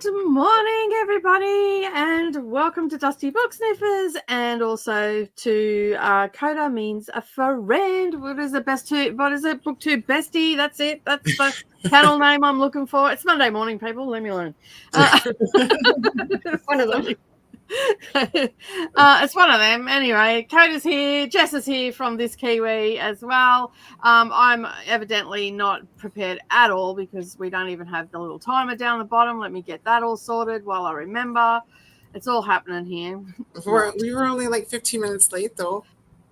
Good morning, everybody, and welcome to Dusty Book Sniffers, and also to Koda means a friend. What is it? BookTube bestie. That's it. That's the channel name I'm looking for. It's Monday morning, people. Leave me alone. One of them. It's one of them. Anyway, Koda's here. Jess is here from This Kiwi as well. I'm evidently not prepared at all because we don't even have the little timer down the bottom. Let me get that all sorted while I remember. It's all happening here. We were only like 15 minutes late, though.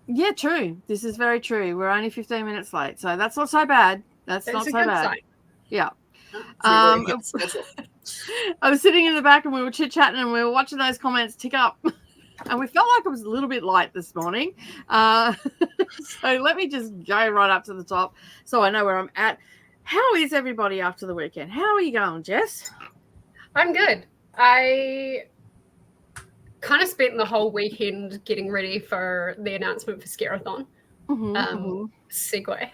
Yeah, true. This is very true. We're only 15 minutes late, so that's not so bad. That's not so bad. Sign. Yeah. I was sitting in the back and we were chit-chatting and we were watching those comments tick up. And we felt like it was a little bit light this morning. So let me just go right up to the top so I know where I'm at. How is everybody after the weekend? How are you going, Jess? I'm good. I kind of spent the whole weekend getting ready for the announcement for Scare-a-thon. Segue.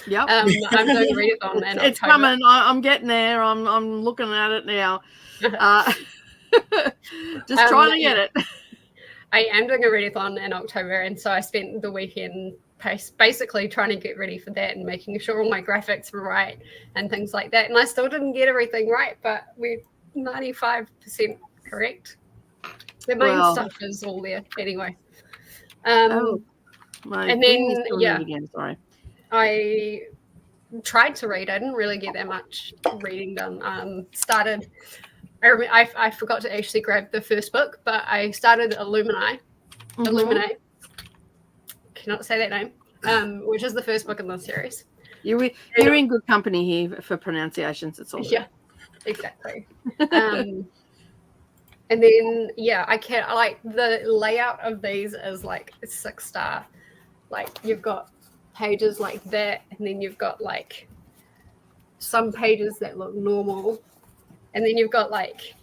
Yep. I'm doing a readathon in October. It's coming. I'm getting there. I'm looking at it now. Just trying to get it. I am doing a readathon in October, and so I spent the weekend basically trying to get ready for that and making sure all my graphics were right and things like that. And I still didn't get everything right, but we're 95% correct. The main stuff is all there anyway. And then again, sorry. I tried to read. I didn't really get that much reading done. I forgot to actually grab the first book, but I started Illuminate. Cannot say that name. Which is the first book in the series. You're in good company here for pronunciations. It's all good. Yeah, exactly. And then I can't like the layout of these is like a 6-star. Like you've got pages like that, and then you've got like some pages that look normal, and then you've got like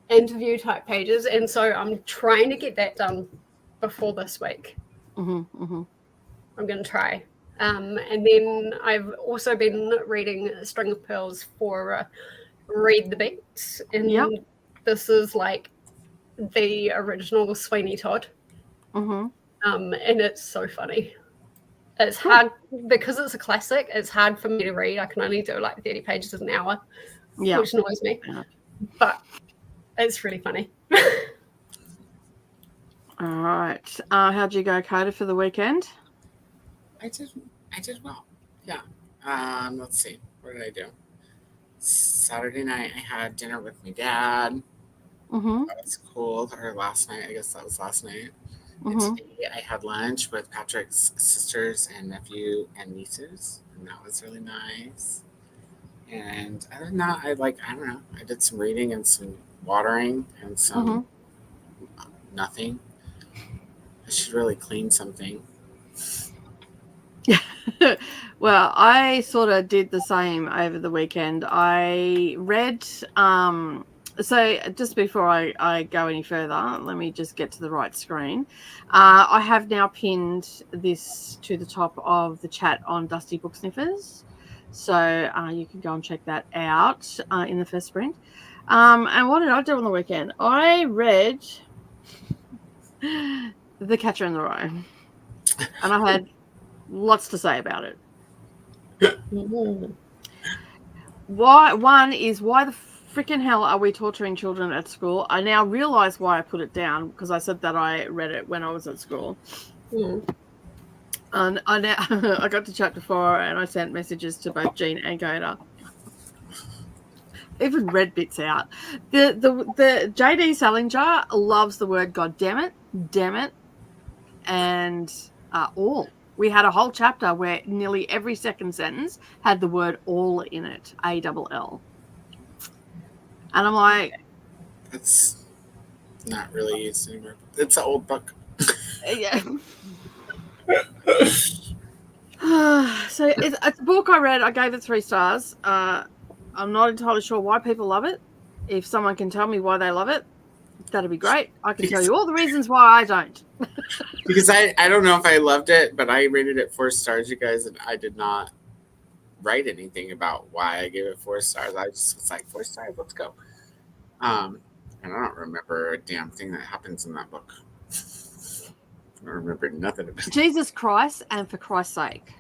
interview type pages, and so I'm trying to get that done before this week. I'm going to try. And then I've also been reading String of Pearls for Read the Beats, and this is like the original Sweeney Todd. And it's so funny. It's hard because it's a classic. It's hard for me to read. I can only do like 30 pages an hour, which annoys me. But it's really funny. All right. How'd you go, Koda, for the weekend? I did well. Yeah. Let's see. What did I do? Saturday night, I had dinner with my dad. That was cool. Or last night. I guess that was last night. And today I had lunch with Patrick's sisters and nephew and nieces, and that was really nice. And other than that, I don't know. I did some reading and some watering and some nothing. I should really clean something. Well, I sort of did the same over the weekend. I read so just before I go any further, let me just get to the right screen. I have now pinned this to the top of the chat on Dusty Book Sniffers. So you can go and check that out in the first sprint. And what did I do on the weekend? I read The Catcher in the Rye. And I had lots to say about it. Why the freaking hell are we torturing children at school? I now realize why I put it down, because I said that I read it when I was at school. And I got to chapter 4 and I sent messages to both Jean and Koda. Even read bits out. The JD Salinger loves the word God damn it, and all. We had a whole chapter where nearly every second sentence had the word all in it, ALL. And I'm like, it's not really used anymore. It's an old book. Yeah. So it's a book I read. I gave it 3 stars. I'm not entirely sure why people love it. If someone can tell me why they love it, that'd be great. I can tell you all the reasons why I don't. Because I don't know if I loved it, but I rated it 4 stars, you guys, and I did not write anything about why I gave it 4 stars. I just was like, 4 stars, let's go. And I don't remember a damn thing that happens in that book. I don't remember nothing about it. Jesus Christ and For Christ's Sake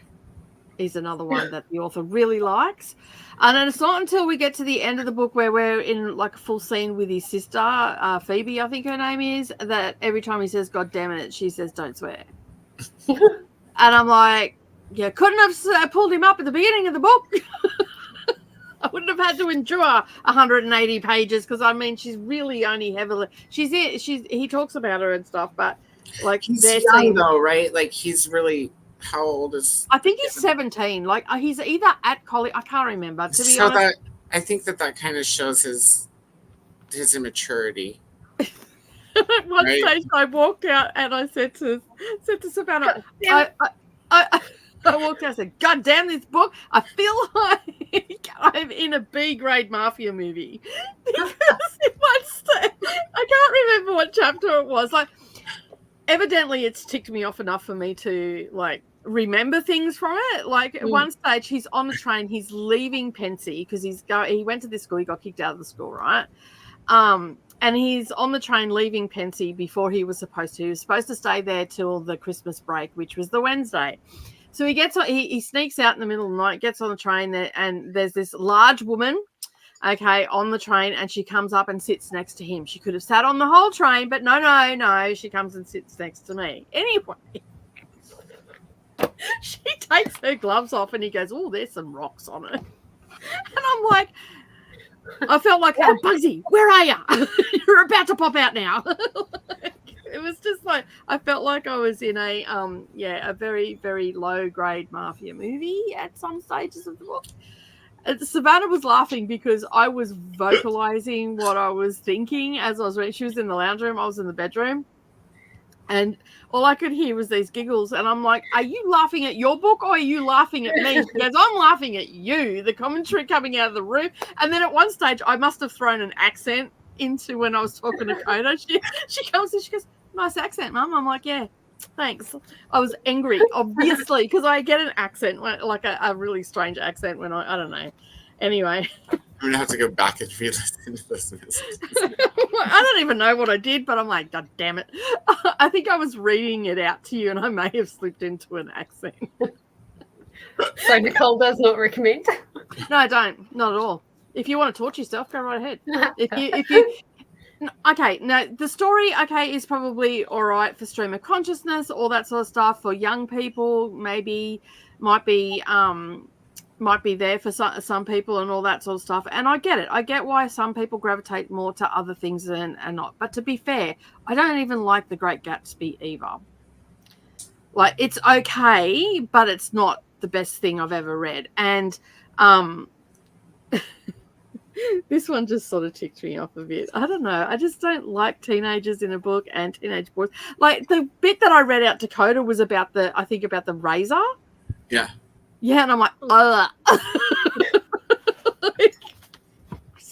is another one that the author really likes. And then it's not until we get to the end of the book where we're in like a full scene with his sister, Phoebe, I think her name is, that every time he says, God damn it, she says, don't swear. And I'm like, yeah, couldn't have pulled him up at the beginning of the book. I wouldn't have had to endure 180 pages because, I mean, she's really only heavily... He talks about her and stuff, but like... He's young, though, right? Like, he's really... How old is... I think he's 17. Like, he's either at college... I can't remember, to be honest. I think that kind of shows his immaturity. At one stage, I walked out and I said to Savannah, I walked out and said, God damn this book. I feel like I'm in a B-grade mafia movie. Because at one stage, I can't remember what chapter it was. Like, evidently it's ticked me off enough for me to, like, remember things from it. Like, at one stage, he's on the train, he's leaving Pensy because he went to this school, he got kicked out of the school, right? And he's on the train leaving Pensy before he was supposed to. He was supposed to stay there till the Christmas break, which was the Wednesday. So he sneaks out in the middle of the night, gets on the train there, and there's this large woman, okay, on the train, and she comes up and sits next to him. She could have sat on the whole train, but no, she comes and sits next to me. Anyway, she takes her gloves off and he goes, oh, there's some rocks on it. And I'm like, I felt like, oh, Bugsy, where are you? You're about to pop out now. It was just like, I felt like I was in a very, very low grade mafia movie at some stages of the book. Savannah was laughing because I was vocalizing what I was thinking as I was reading. She was in the lounge room, I was in the bedroom. And all I could hear was these giggles. And I'm like, are you laughing at your book or are you laughing at me? She goes, I'm laughing at you, the commentary coming out of the room. And then at one stage, I must have thrown an accent into when I was talking to Koda. She comes and she goes, nice accent, Mum. I'm like, yeah, thanks. I was angry, obviously, because I get an accent, like a really strange accent when I don't know. Anyway. I'm going to have to go back and re-listen to this message. I don't even know what I did, but I'm like, God damn it. I think I was reading it out to you and I may have slipped into an accent. So Nicole does not recommend? No, I don't. Not at all. If you want to torture yourself, go right ahead. If you okay, now the story, is probably all right for stream of consciousness, all that sort of stuff. For young people, maybe might be there for some people and all that sort of stuff. And I get it. I get why some people gravitate more to other things and not. But to be fair, I don't even like The Great Gatsby either. Like, it's okay, but it's not the best thing I've ever read. And this one just sort of ticked me off a bit. I don't know. I just don't like teenagers in a book and teenage boys. Like, the bit that I read out to Koda was about the razor. Yeah. Yeah, and I'm like, ugh.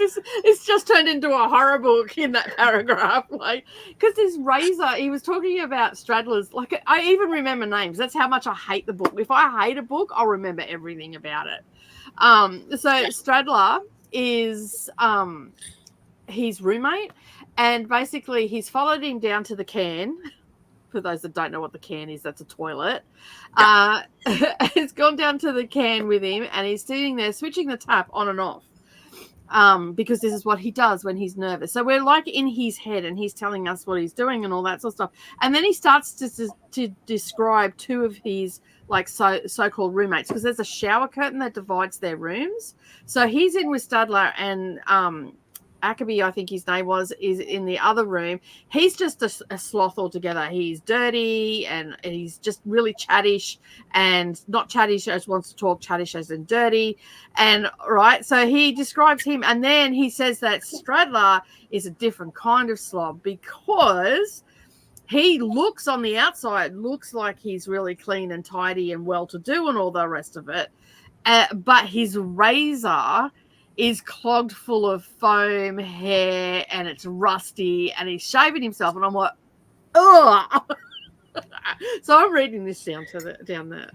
It's just turned into a horror book in that paragraph. Like, because this razor, he was talking about straddlers. Like, I even remember names. That's how much I hate the book. If I hate a book, I'll remember everything about it. So Straddler is his roommate, and basically he's followed him down to the can. For those that don't know what the can is, that's a toilet. He's gone down to the can with him, and he's sitting there switching the tap on and off, because this is what he does when he's nervous. So we're like in his head, and he's telling us what he's doing and all that sort of stuff. And then he starts to describe two of his like so-called roommates, because there's a shower curtain that divides their rooms. So he's in with Stadler, and Ackerby, I think his name was, is in the other room. He's just a sloth altogether. He's dirty and he's just really chattish, and not chattish as wants to talk, chattish as in dirty. And right, so he describes him, and then he says that Stradler is a different kind of slob, because he looks on the outside, looks like he's really clean and tidy and well-to-do and all the rest of it. But his razor is clogged full of foam, hair, and it's rusty, and he's shaving himself. And I'm like, ugh. So So I'm reading this down the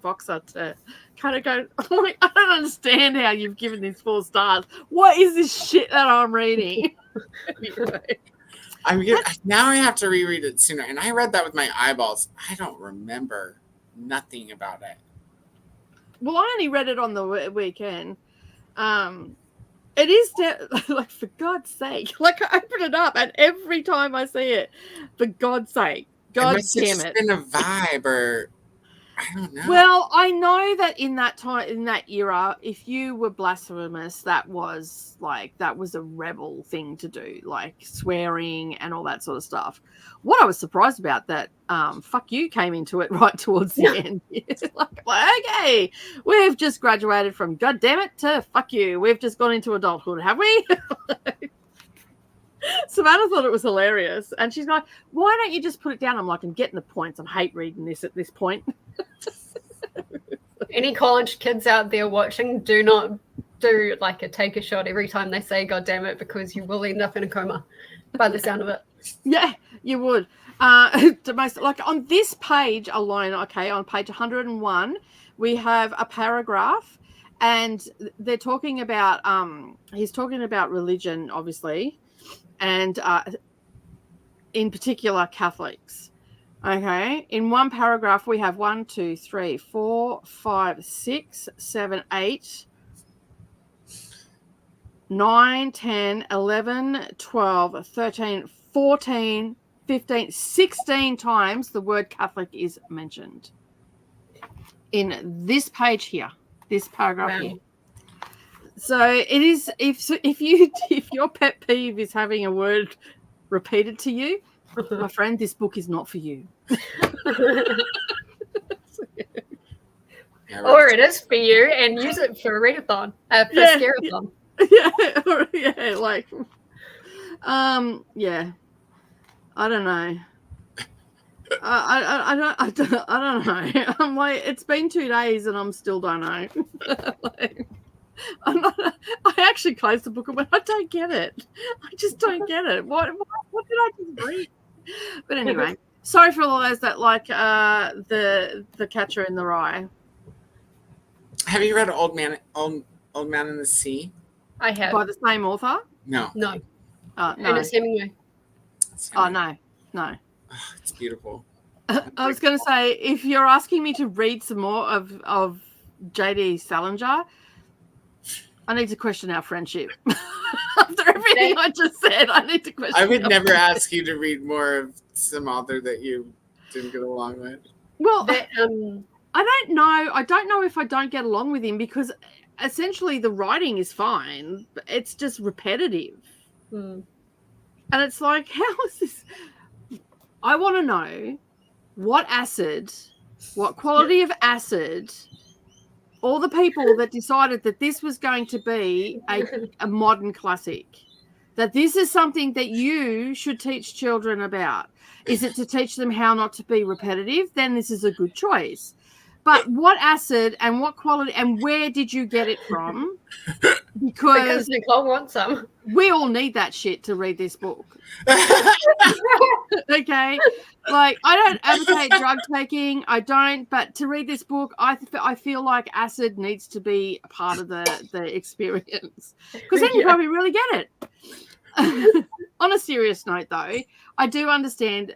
boxer to kind of go, like, I don't understand how you've given this 4 stars. What is this shit that I'm reading? Anyway. Now I have to reread it sooner. And I read that with my eyeballs. I don't remember nothing about it. Well, I only read it on the weekend. It is like, for God's sake. Like, I open it up, and every time I see it, for God's sake, God damn it. Been a vibe, or I don't know. Well, I know that in that time, in that era, if you were blasphemous, that was a rebel thing to do, like swearing and all that sort of stuff. What I was surprised about that, fuck you came into it right towards the end. It's like, okay, we've just graduated from God damn it to fuck you. We've just gone into adulthood, have we? Savannah thought it was hilarious, and she's like, why don't you just put it down? I'm like, I'm getting the points. I hate reading this at this point. Any college kids out there watching, do not do like a take a shot every time they say God damn it, because you will end up in a coma by the sound of it. Yeah, you would. Like on this page alone, okay, on page 101, we have a paragraph, and they're talking about he's talking about religion, obviously, and in particular Catholics. Okay, in one paragraph we have 1, 2, 3, 4, 5, 6, 7, 8, 9, 10, 11, 12, 13, 14, 15, 16 times the word Catholic is mentioned in this page here, this paragraph here. So it is, if your pet peeve is having a word repeated to you, my friend, this book is not for you. Or it is for you, and use it for a readathon, for a scare-a-thon. Yeah, like, yeah. I don't know. I don't know. I'm like, it's been 2 days and I'm still don't know. Like, I actually closed the book and went, I don't get it. I just don't get it. What did I just read? But anyway, sorry for all those that like the Catcher in the Rye. Have you read Old Man in the Sea? I have. By the same author? No. No. No. And it's Hemingway. Oh, no. Oh, it's beautiful. I was going to say, if you're asking me to read some more of J.D. Salinger, I need to question our friendship. After everything I just said, I need to question. I would never ask you to read more of some author that you didn't get along with. Well, I don't know. I don't know if I don't get along with him, because essentially the writing is fine, but it's just repetitive. Mm. And it's like, how is this? I want to know what quality of acid, all the people that decided that this was going to be a modern classic, that this is something that you should teach children about. Is it to teach them how not to be repetitive? Then this is a good choice. But what acid and what quality and where did you get it from? Because Nicole wants some. We all need that shit to read this book. Okay? Like, I don't advocate drug taking. I don't. But to read this book, I feel like acid needs to be a part of the experience. Because then you probably really get it. On a serious note, though, I do understand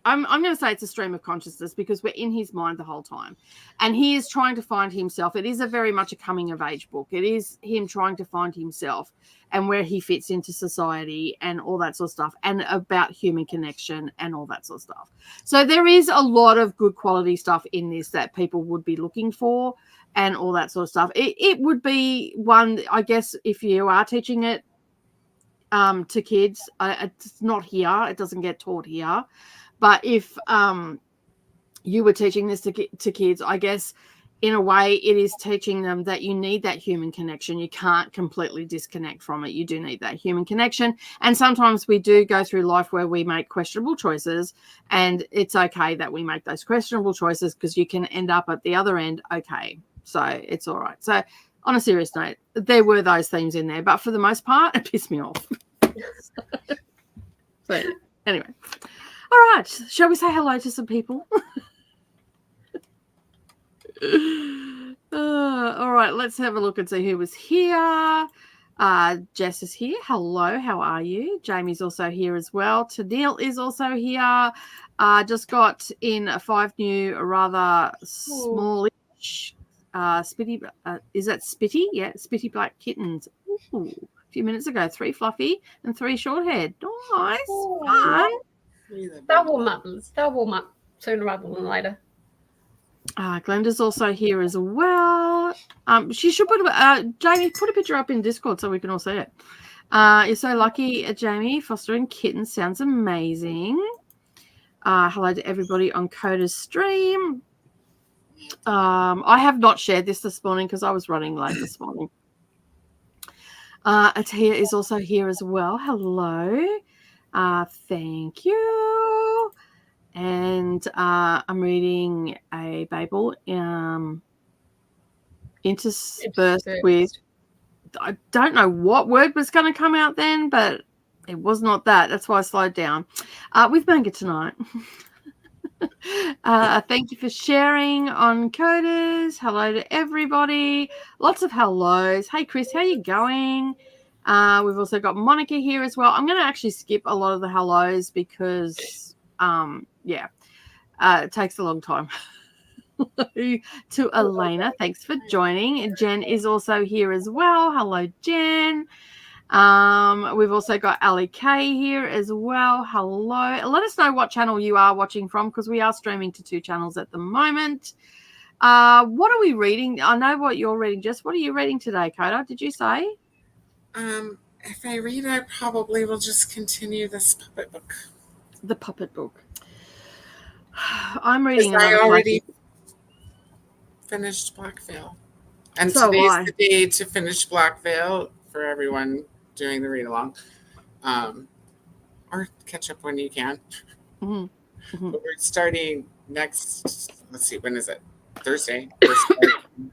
I'm going to say it's a stream of consciousness, because we're in his mind the whole time. And he is trying to find himself. It is very much a coming-of-age book. It is him trying to find himself and where he fits into society and all that sort of stuff, and about human connection and all that sort of stuff. So there is a lot of good quality stuff in this that people would be looking for and all that sort of stuff. It would be one, I guess, if you are teaching it to kids. It's not here. It doesn't get taught here. But if you were teaching this to kids, I guess in a way it is teaching them that you need that human connection. You can't completely disconnect from it. You do need that human connection. And sometimes we do go through life where we make questionable choices, and it's okay that we make those questionable choices, because you can end up at the other end okay. So it's all right. So on a serious note, there were those themes in there, but for the most part, it pissed me off. So anyway. All right. Shall we say hello to some people? All right. Let's have a look and see who was here. Jess is here. Hello. How are you? Jamie's also here as well. Tennille is also here. Just got in 5 new, rather smallish, spitty. Is that Spitty? Yeah, Spitty black kittens. Ooh, a few minutes ago, 3 fluffy and 3 short haired. Nice. Fun. They'll warm up. They'll warm up sooner rather than later. Glenda's also here as well. She should put Jamie, put a picture up in Discord so we can all see it. You're so lucky, Jamie. Fostering kittens sounds amazing. Hello to everybody on Koda's stream. I have not shared this morning because I was running late this morning. Atia is also here as well. Hello. Thank you. And I'm reading a Babel interspersed with, I don't know what word was going to come out then, but it was not that. That's why I slowed down. With manga tonight. Thank you for sharing on Coders. Hello to everybody. Lots of hellos. Hey, Chris, how you going? We've also got Monica here as well. I'm going to actually skip a lot of the hellos because, it takes a long time. To Elena, thanks for joining. Jen is also here as well. Hello, Jen. We've also got Ali K here as well. Hello. Let us know what channel you are watching from because we are streaming to 2 channels at the moment. What are we reading? I know what you're reading. Jess, what are you reading today, Koda? Did you say? If I read, I probably will just continue this puppet book. The puppet book. I'm reading. I already finished Blackveil, and So today's the day to finish Blackveil for everyone doing the read along, or catch up when you can. Mm-hmm. Mm-hmm. But we're starting next. Let's see, when is it? Thursday. We're starting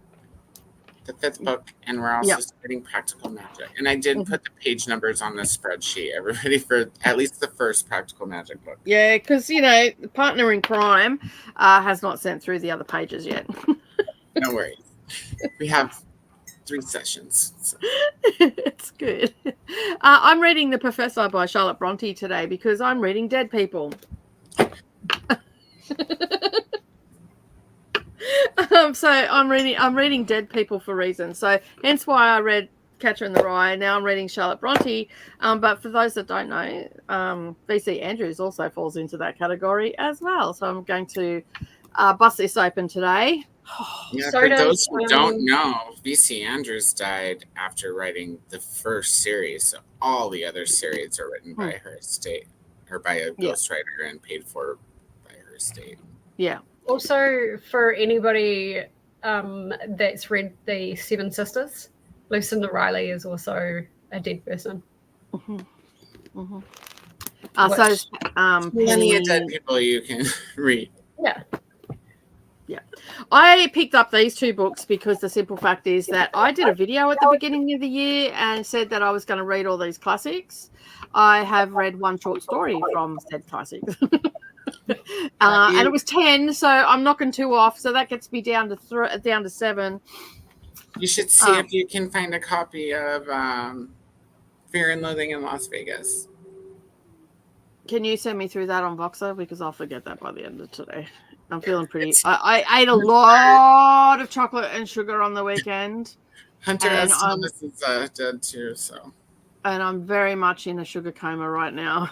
the 5th book, and we're also starting Practical Magic. And I did put the page numbers on the spreadsheet, everybody, for at least the first Practical Magic book. Yeah, because the partner in crime has not sent through the other pages yet. No worries. We have 3 sessions. So. It's good. I'm reading The Professor by Charlotte Bronte today because I'm reading Dead People. So I'm reading Dead People for reasons. So hence why I read Catcher in the Rye. Now I'm reading Charlotte Bronte. But for those that don't know, VC Andrews also falls into that category as well. So I'm going to bust this open today. Yeah, for those who don't know, VC Andrews died after writing the first series. So all the other series are written by her estate or by a ghostwriter and paid for by her estate. Yeah. Also, for anybody that's read the 7 Sisters, Lucinda Riley is also a dead person. Mm-hmm. Mm-hmm. Plenty of dead people you can read. Yeah. Yeah, I picked up these 2 books because the simple fact is that I did a video at the beginning of the year and said that I was going to read all these classics. I have read 1 short story from said classics. And it was 10, so I'm knocking 2 off. So that gets me down to 7. You should see if you can find a copy of Fear and Loathing in Las Vegas. Can you send me through that on Voxer? Because I'll forget that by the end of today. I'm feeling pretty. I ate a lot of chocolate and sugar on the weekend. Hunter S. Thomas is dead too, so. And I'm very much in a sugar coma right now.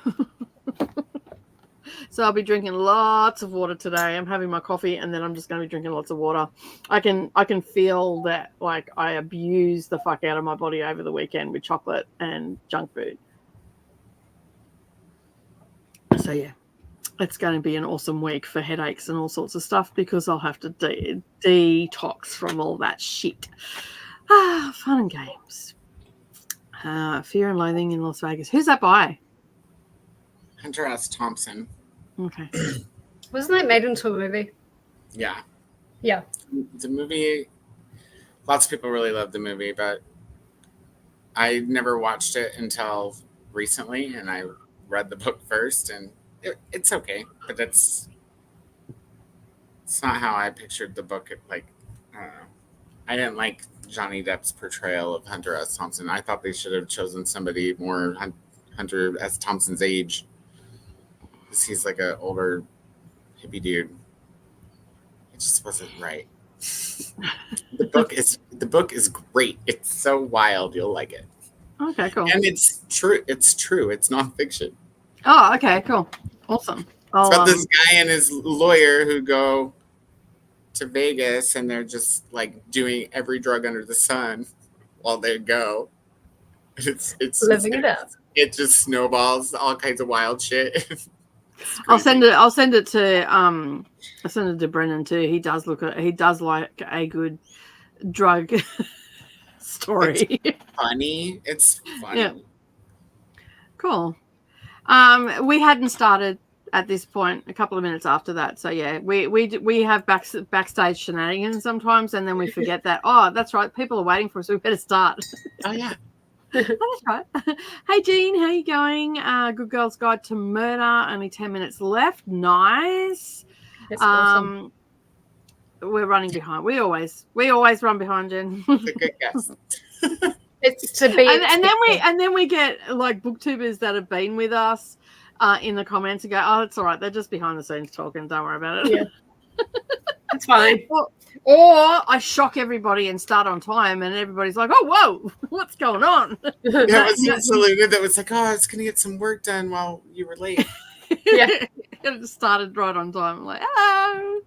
So I'll be drinking lots of water today. I'm having my coffee, and then I'm just going to be drinking lots of water. I can feel that like I abused the fuck out of my body over the weekend with chocolate and junk food. So yeah. It's going to be an awesome week for headaches and all sorts of stuff because I'll have to detox from all that shit. Fun and games. Fear and Loathing in Las Vegas. Who's that by? Hunter S. Thompson. Okay. Wasn't that made into a movie? Yeah. Yeah. The movie, lots of people really love the movie, but I never watched it until recently, and I read the book first, and it's okay, but it's not how I pictured the book. Like, I don't know. I didn't like Johnny Depp's portrayal of Hunter S. Thompson. I thought they should have chosen somebody more Hunter S. Thompson's age, because he's like an older hippie dude. It just wasn't right. The book is great. It's so wild. You'll like it. Okay, cool. And it's true. It's true. It's nonfiction. Oh, okay, cool. Awesome. It's about this guy and his lawyer who go to Vegas, and they're just like doing every drug under the sun while they go. It's living it up. It just snowballs all kinds of wild shit. I'll send it to Brennan too. He does like a good drug story. It's funny. Yeah. Cool. We hadn't started at this point. A couple of minutes after that, so yeah, we have backstage shenanigans sometimes, and then we forget that. Oh, that's right. People are waiting for us. We better start. Oh yeah. Oh, that's right. Hey Jean, how you going? Good Girl's Guide to Murder. Only 10 minutes left. Nice. That's awesome. We're running behind. We always run behind, Jen. It's a good guess. It's to be, and then we get like booktubers that have been with us in the comments and go, "Oh, it's all right. They're just behind the scenes talking. Don't worry about it." Yeah. That's fine. Or I shock everybody and start on time, and everybody's like, "Oh, whoa, what's going on?" Yeah, it was absolutely that was like, "Oh, I was going to get some work done while you were late." Yeah. It just started right on time. I'm like, "Hello."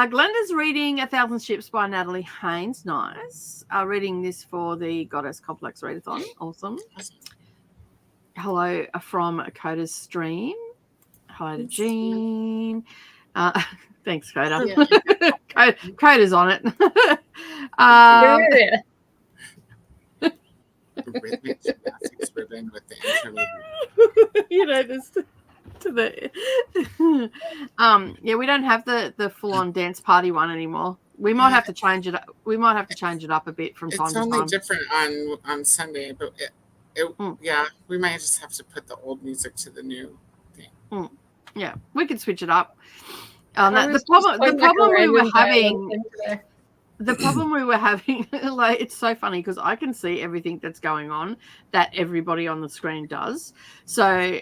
Glenda's reading 1,000 Ships by Natalie Haynes. Nice. Reading this for the Goddess Complex Readathon. Awesome. Hello from Koda's stream. Hello to Jean. Thanks, Koda. Yeah. Koda's on it. Rhythmic gymnastics ribbon with the interlude. You know, this to the yeah, we don't have the full-on dance party one anymore. We might have to change it. We might have to change it up a bit from time to time. It's only different on Sunday, but yeah, we might just have to put the old music to the new thing. Yeah, we could switch it up. The problem we were having, like, it's so funny because I can see everything that's going on that everybody on the screen does. So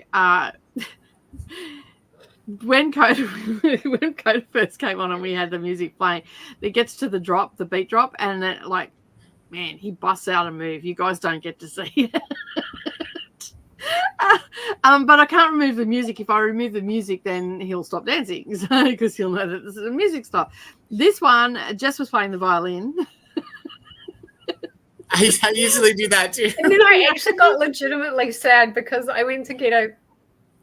when Koda first came on and we had the music playing, it gets to the beat drop, and then, like, man, he busts out a move. You guys don't get to see it. But I can't remove the music. If I remove the music, then he'll stop dancing, because he'll know that this is a music stop. This one, Jess was playing the violin. I usually do that too. And then I actually got legitimately sad because I went to get a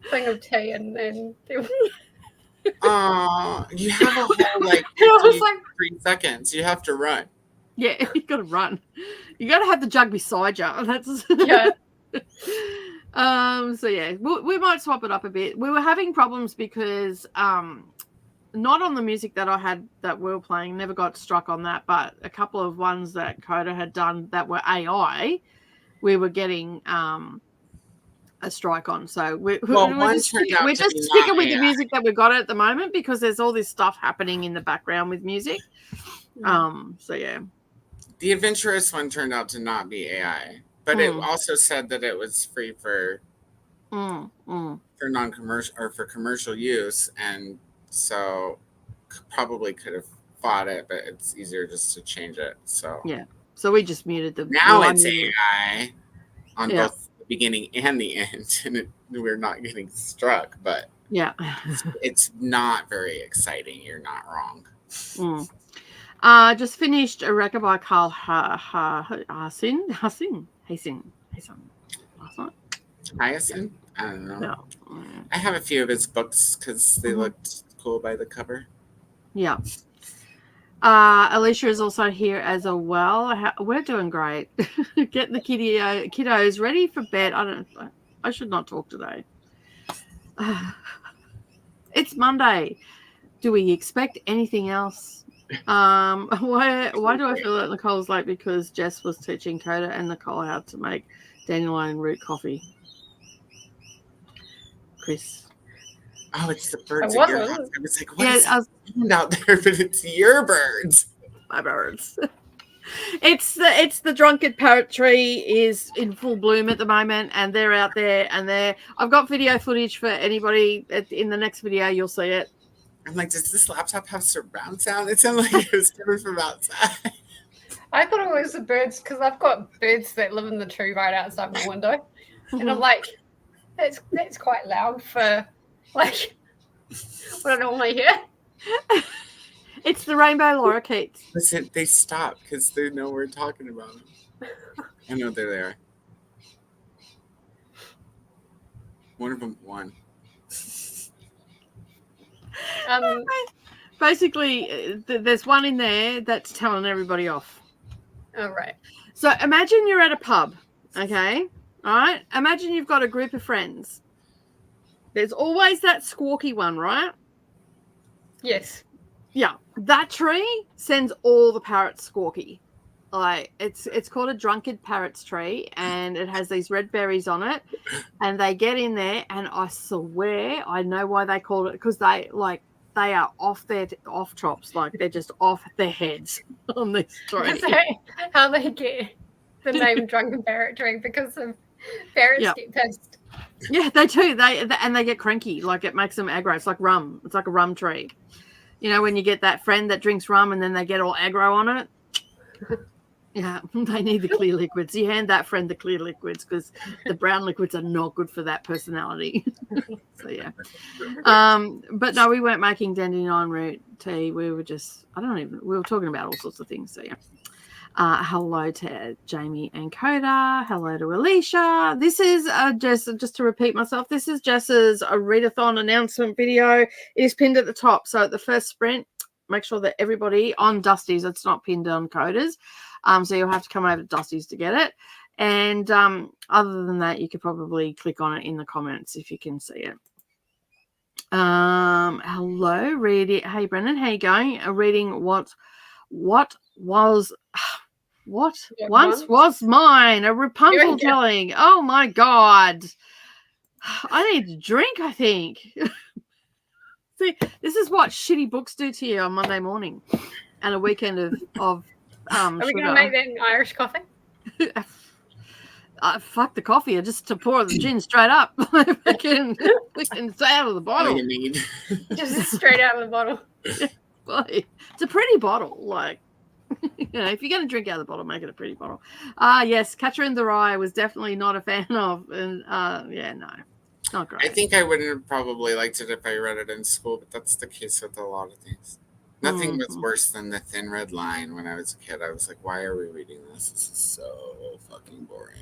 thing of tea, and then you have a whole like 3 seconds. You have to run. Yeah, you got to run. You got to have the jug beside you. That's yeah. So yeah, we might swap it up a bit. We were having problems because not on the music that I had that we were playing, never got struck on that, but a couple of ones that Koda had done that were AI, we were getting a strike on. So we're just sticking with the music that we got at the moment, because there's all this stuff happening in the background with music. So yeah. The Adventurous one turned out to not be AI. But it also said that it was free for non-commercial or for commercial use, and so probably could have fought it, but it's easier just to change it. So yeah, so we just muted the. Now it's AI on both the beginning and the end, and we're not getting struck. But yeah, it's not very exciting. You're not wrong. Just finished a record by Carl Hassin. Last night. Hyacinth? I don't know. No. I have a few of his books because they looked cool by the cover. Yeah. Alicia is also here as well. We're doing great. Get the kiddos ready for bed. I should not talk today. It's Monday. Do we expect anything else? Why do I feel that Nicole's late? Because Jess was teaching Koda and Nicole how to make dandelion root coffee. Chris. Oh, it's the birds It at your house. wasn't. I was like, what Yeah, is happening out there? But it's your birds. my birds. It's the drunkard parrot tree is in full bloom at the moment, and they're out there, and I've got video footage for anybody. In the next video, you'll see it. I'm like, does this laptop have surround sound? It sounded like it was coming from outside. I thought it was the birds because I've got birds that live in the tree right outside my window, and I'm like, that's quite loud for like what I normally hear. It's the rainbow lorikeets. Listen, they stopped because they know we're talking about them. I know they're there. One of them won. Basically, there's one in there that's telling everybody off. Oh, right. So imagine you're at a pub, okay? All right? Imagine you've got a group of friends. There's always that squawky one, right? Yes. Yeah. That tree sends all the parrots squawky. Like it's called a drunkard parrots tree, and it has these red berries on it, and they get in there, and I swear I know why they call it, because they are off chops, like they're just off their heads on this tree. How they get the name drunken parrot tree, because the parrots get pissed. Yeah, they do. They get cranky. Like it makes them aggro. It's like rum. It's like a rum tree. You know, when you get that friend that drinks rum and then they get all aggro on it. Yeah, they need the clear liquids. You hand that friend the clear liquids, because the brown liquids are not good for that personality. So yeah. But no, we weren't making dandelion root tea. We were just, we were talking about all sorts of things. So yeah. Hello to Jamie and Koda. Hello to Alicia. This is just to repeat myself, this is Jess's readathon announcement video. It is pinned at the top. So at the first sprint, make sure that everybody on Dusty's, it's not pinned on Koda's. So you'll have to come over to Dusty's to get it. And other than that, you could probably click on it in the comments if you can see it. Hello, reading. Hey, Brendan, how you going? Reading what was once was mine, a Rapunzel telling. Oh my God. I need a drink, I think. See, this is what shitty books do to you on Monday morning and a weekend of Are we going to make that in Irish coffee? Fuck the coffee, just to pour the gin straight up. we can stay out of the bottle. All you need. Just straight out of the bottle. Well, it's a pretty bottle, like. You know, if you're going to drink out of the bottle, make it a pretty bottle. Yes, Catherine the Rye was definitely not a fan of, and yeah, no, not great. I think I would have probably liked it if I read it in school, but that's the case with a lot of things. Nothing was worse than The Thin Red Line when I was a kid. I was like, why are we reading this? This is so fucking boring.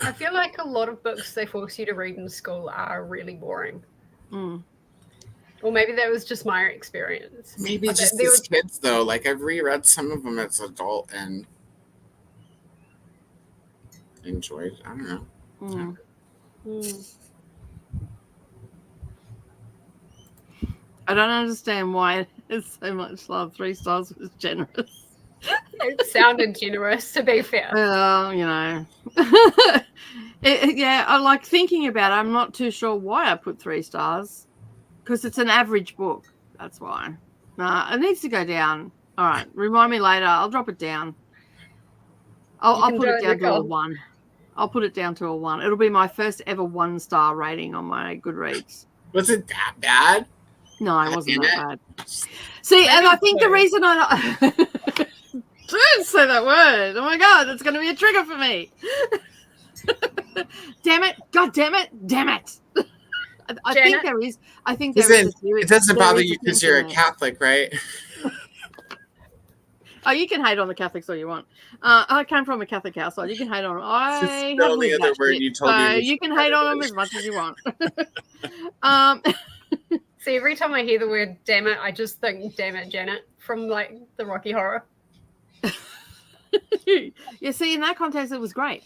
I feel like a lot of books they force you to read in school are really boring. Or maybe that was just my experience. Maybe just as kids, though. Like, I've reread some of them as adult and enjoyed. I don't know. I don't understand why it's so much love. 3 stars was generous. It sounded generous, to be fair. Well, you know. Yeah, I like thinking about it. I'm not too sure why I put 3 stars. Because it's an average book. That's why. Nah, it needs to go down. All right. Remind me later. I'll drop it down. I'll put it down to a 1. I'll put it down to a 1. It'll be my first ever 1-star rating on my Goodreads. Was it that bad? No, it wasn't that bad. See, and I think the reason I don't say that word. Oh my God, that's going to be a trigger for me. Damn it. God damn it. Damn it. I think there is. I think there is. It doesn't bother you because you're a Catholic, right? Oh, you can hate on the Catholics all you want. I came from a Catholic household. You can hate on them. I the only other word you told me. You can hate on them as much as you want. See, every time I hear the word "damn it," I just think "damn it, Janet" from like the Rocky Horror. Yeah, see, in that context, it was great.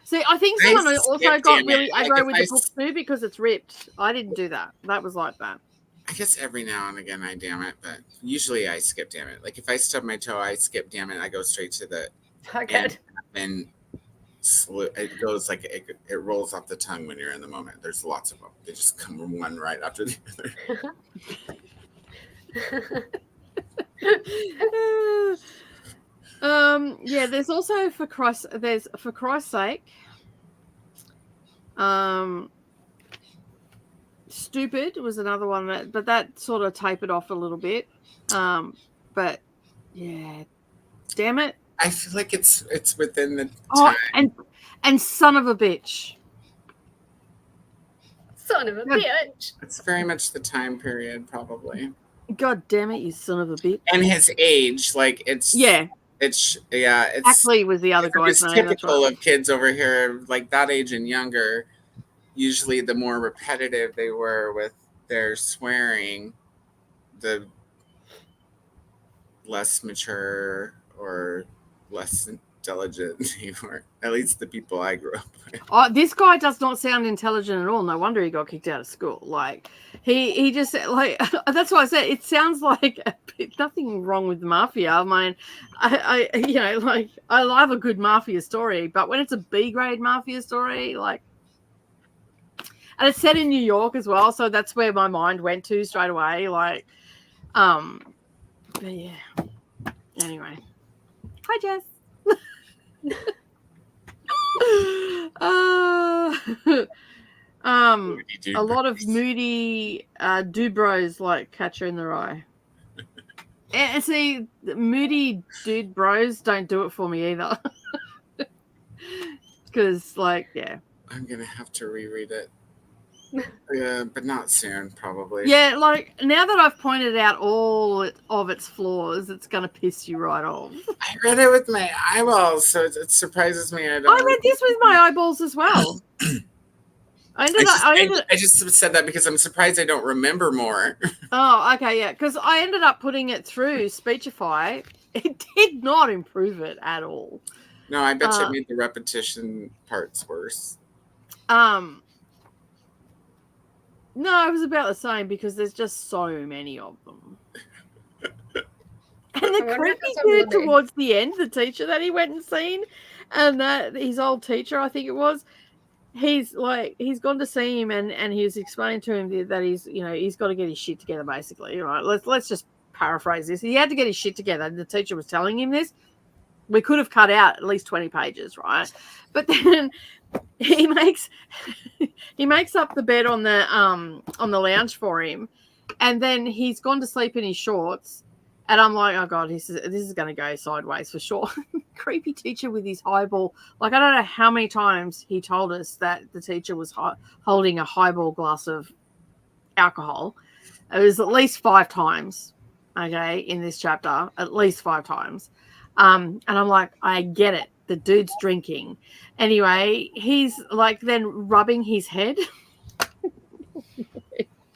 See, I think someone also got really aggro with the book too because it's ripped. I didn't do that. That was like that. I guess every now and again I damn it, but usually I skip damn it. Like if I stub my toe, I skip damn it. I go straight to the Okay. And it goes like it rolls off the tongue when you're in the moment. There's lots of them. They just come one right after the other. Yeah, there's also for Christ's sake. Stupid was another one but that sort of tapered off a little bit. But yeah, damn it. I feel like it's within the time. And son of a bitch. Son of a bitch. It's very much the time period, probably. God damn it, you son of a bitch. And his age, like it's Ackley was the other guy's name. Typical of kids over here, like that age and younger. Usually, the more repetitive they were with their swearing, the less mature or less intelligent they were. At least the people I grew up with. Oh, this guy does not sound intelligent at all. No wonder he got kicked out of school. Like he just like that's why I said it sounds like nothing wrong with the mafia. I mean, I you know, like I love a good mafia story, but when it's a B grade mafia story, like. And it's set in New York as well, so that's where my mind went to straight away. Like, but yeah. Anyway, hi Jess. A lot of moody dubros like Catcher in the Rye. And see, moody dude bros don't do it for me either. Because, like, yeah. I'm gonna have to reread it. Yeah, but not soon, probably. Yeah, like now that I've pointed out all of its flaws, it's gonna piss you right off. I read it with my eyeballs, so it surprises me. I read this with my eyeballs as well. I just said that because I'm surprised I don't remember more. Oh, okay, yeah, because I ended up putting it through Speechify. It did not improve it at all. No, I bet you it made the repetition parts worse. No, it was about the same because there's just so many of them. And the creepy dude towards the end, the teacher that he went and seen, and that his old teacher, I think it was, he's gone to see him and he's explaining to him that he's got to get his shit together, basically. Right? Let's just paraphrase this. He had to get his shit together. The teacher was telling him this. We could have cut out at least 20 pages, right? But then he makes up the bed on the lounge for him, and then he's gone to sleep in his shorts, and I'm like, oh god, this is going to go sideways for sure. Creepy teacher with his highball. Like, I don't know how many times he told us that the teacher was holding a highball glass of alcohol. It was at least 5 times, okay, in this chapter, at least 5 times. And I'm like, I get it. The dude's drinking. Anyway, he's like then rubbing his head.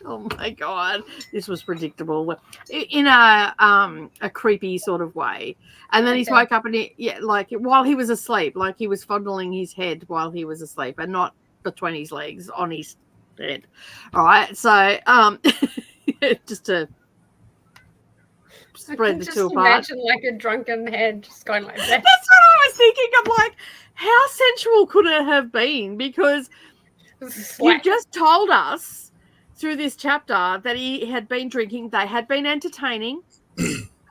Oh my god, this was predictable in a creepy sort of way. And then he's woke up and like while he was asleep, like he was fondling his head while he was asleep, and not between his legs, on his head. All right, so just to spread the two apart. Imagine like a drunken head just going like that. That's what I was thinking. I'm like, how sensual could it have been? Because you just told us through this chapter that he had been drinking. They had been entertaining.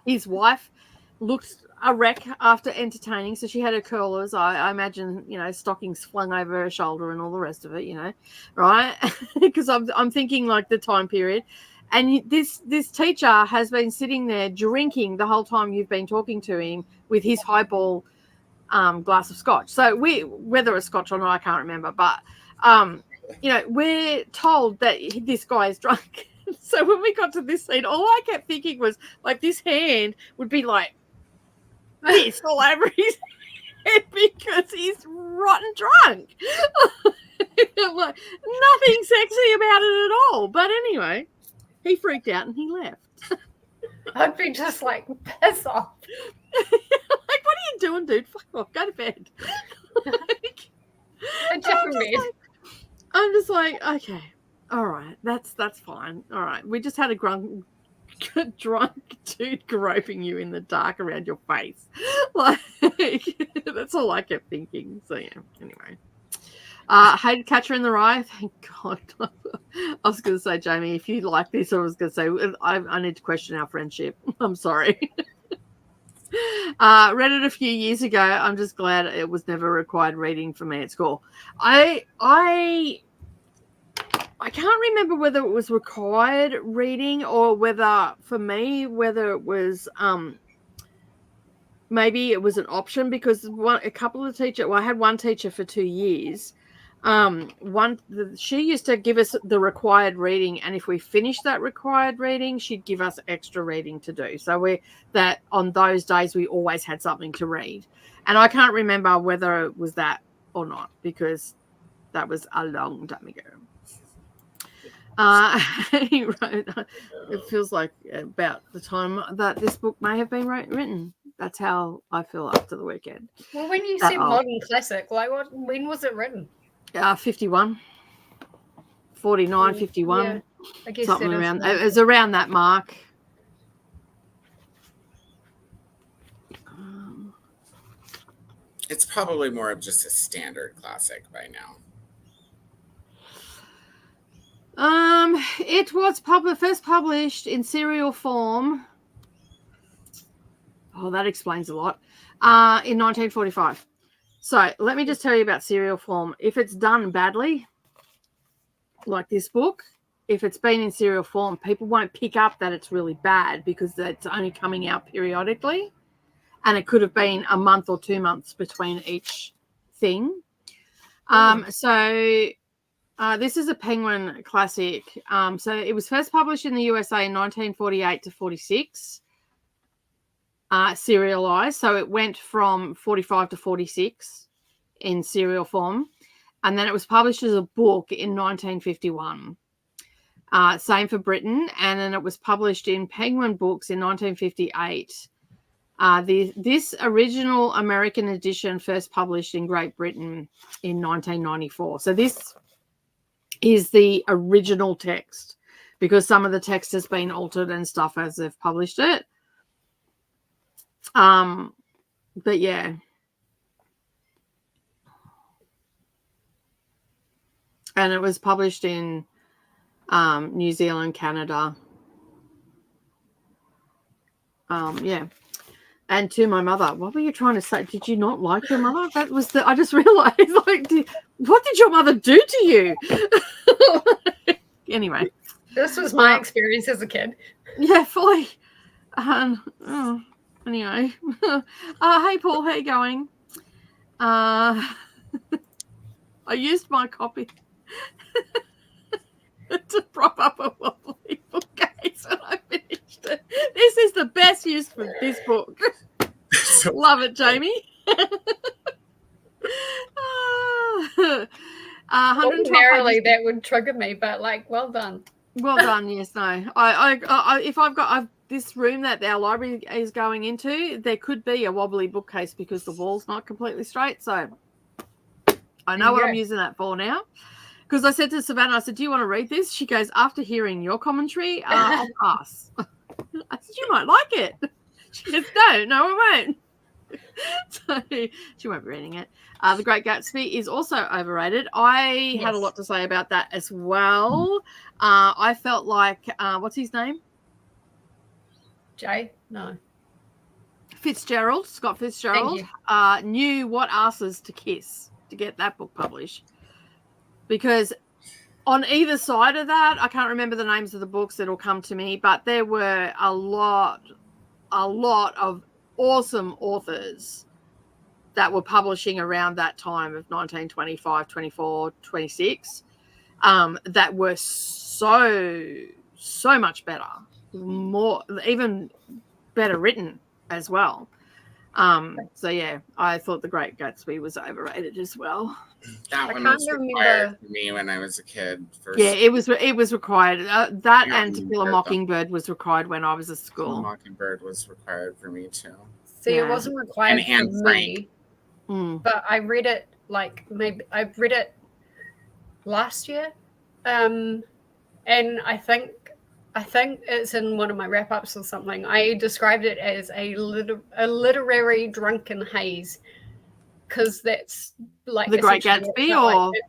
His wife looked a wreck after entertaining, so she had her curlers. I imagine, stockings flung over her shoulder and all the rest of it, right? Because I'm thinking like the time period. And this teacher has been sitting there drinking the whole time you've been talking to him with his highball glass of scotch. So whether it's scotch or not, I can't remember. But, we're told that this guy is drunk. So when we got to this scene, all I kept thinking was, like, this hand would be like this all over his head because he's rotten drunk. Like, nothing sexy about it at all. But anyway. He freaked out and he left. I'd be just like, piss off. Like, what are you doing, dude? Fuck off. Go to bed. I'm just like, okay. All right. That's fine. All right. We just had a drunk dude groping you in the dark around your face. Like, that's all I kept thinking. So yeah, anyway. Hated Catcher in the Rye. Thank God. I was going to say, Jamie, if you like this, I was going to say, I need to question our friendship. I'm sorry. Read it a few years ago. I'm just glad it was never required reading for me at school. I can't remember whether it was required reading or whether, for me, whether it was maybe it was an option, because a couple of teachers, I had one teacher for 2 years. She used to give us the required reading, and if we finished that required reading, she'd give us extra reading to do. So on those days we always had something to read, and I can't remember whether it was that or not, because that was a long time ago. He wrote, it feels like about the time that this book may have been written. That's how I feel after the weekend. Well, when you said modern classic, like when was it written? 51, 49, 51. Yeah, I guess something around. It was around that mark. It's probably more of just a standard classic by now. It was first published in serial form. Oh, that explains a lot. In 1945. So let me just tell you about serial form. If it's done badly, like this book, if it's been in serial form, people won't pick up that it's really bad because it's only coming out periodically, and it could have been a month or 2 months between each thing. So this is a Penguin classic. So it was first published in the USA in 1948 to 46. Serialized, so it went from 45 to 46 in serial form, and then it was published as a book in 1951. Same for Britain, and then it was published in Penguin Books in 1958. This original American edition first published in Great Britain in 1994. So this is the original text, because some of the text has been altered and stuff as they've published it. But yeah. And it was published in New Zealand, Canada. Yeah. And to my mother. What were you trying to say? Did you not like your mother? That was I just realized, like, what did your mother do to you? Anyway. This was my experience as a kid. Yeah, fully. Anyway, hey Paul, how you going? I used my copy to prop up a wobbly bookcase, and I finished it. This is the best use for this book. Love it, Jamie. Ordinarily, that would trigger me, but like, well done. Well done. Yes, no. I if I've this room that our library is going into, there could be a wobbly bookcase because the wall's not completely straight. So I know what I'm using that for now. Because I said to Savannah, I said, do you want to read this? She goes, after hearing your commentary, I'll pass. I said, you might like it. She goes, no, I won't. So she won't be reading it. The Great Gatsby is also overrated. I had a lot to say about that as well. I felt like, what's his name? Jay? No. Scott Fitzgerald, knew what asses to kiss to get that book published. Because on either side of that, I can't remember the names of the books that'll come to me, but there were a lot of awesome authors that were publishing around that time of 1925, 24, 26, that were so much better. Even better written as well. So yeah, I thought The Great Gatsby was overrated as well. That one was required for me when I was a kid. Yeah, it was required. That and To Kill a Mockingbird was required when I was at school. To Kill a Mockingbird was required for me too. See, it wasn't required for me, but I read it I read it last year, and I think I think it's in one of my wrap-ups or something. I described it as a literary drunken haze, because that's like The Great essentially what it Gatsby, felt or like.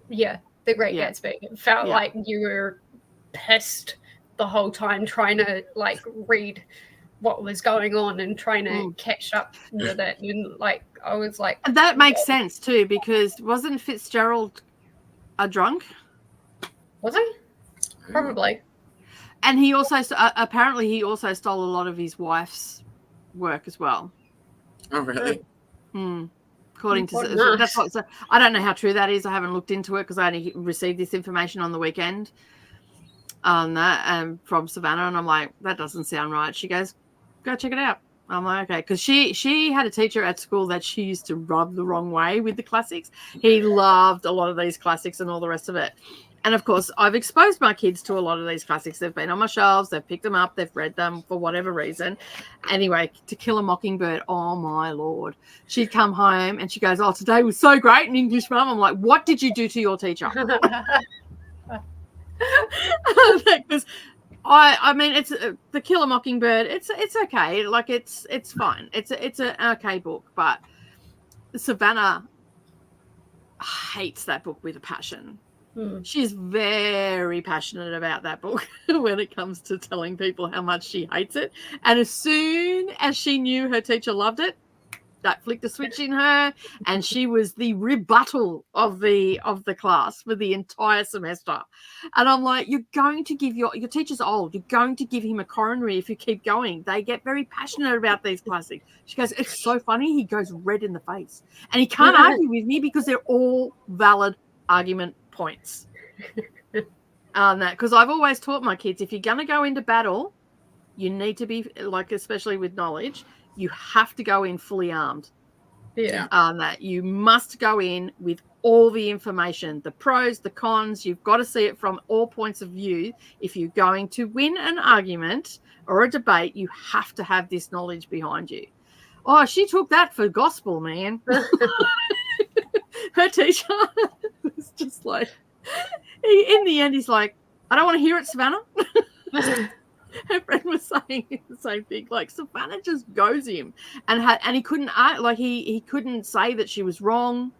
Yeah, The Great Yeah. Gatsby. It felt Yeah. like you were pissed the whole time trying to like read what was going on and trying to catch up with it. And like I was like, and that makes sense too, because wasn't Fitzgerald a drunk? was he? Probably. And he also apparently he also stole a lot of his wife's work as well. Oh, really? According to that's what, so I don't know how true that is. I haven't looked into it because I only received this information on the weekend on that from Savannah, and I'm like, that doesn't sound right. She goes, go check it out. I'm like, okay, because she had a teacher at school that she used to rub the wrong way with the classics. He loved a lot of these classics and all the rest of it. And of course, I've exposed my kids to a lot of these classics. They've been on my shelves, they've picked them up, they've read them for whatever reason. Anyway, To Kill a Mockingbird, oh my Lord. She'd come home and she goes, oh, today was so great in English, Mum. I'm like, what did you do to your teacher? Because I mean, it's The Kill a Mockingbird. It's okay. Like it's fine. It's an okay book, but Savannah hates that book with a passion. She's very passionate about that book when it comes to telling people how much she hates it. And as soon as she knew her teacher loved it, that flicked a switch in her, and she was the rebuttal of the class for the entire semester. And I'm like, you're going to give your teacher's old. You're going to give him a coronary if you keep going. They get very passionate about these classics. She goes, it's so funny. He goes red in the face, and he can't argue with me because they're all valid argument points. That because I've always taught my kids, if you're going to go into battle, you need to be like, especially with knowledge, you have to go in fully armed. Yeah. That you must go in with all the information, the pros, the cons. You've got to see it from all points of view. If you're going to win an argument or a debate, you have to have this knowledge behind you. Oh, she took that for gospel, man. Her teacher was just like, in the end, he's like, I don't want to hear it, Savannah. Her friend was saying the same thing. Like, Savannah just goes him, and he couldn't he couldn't say that she was wrong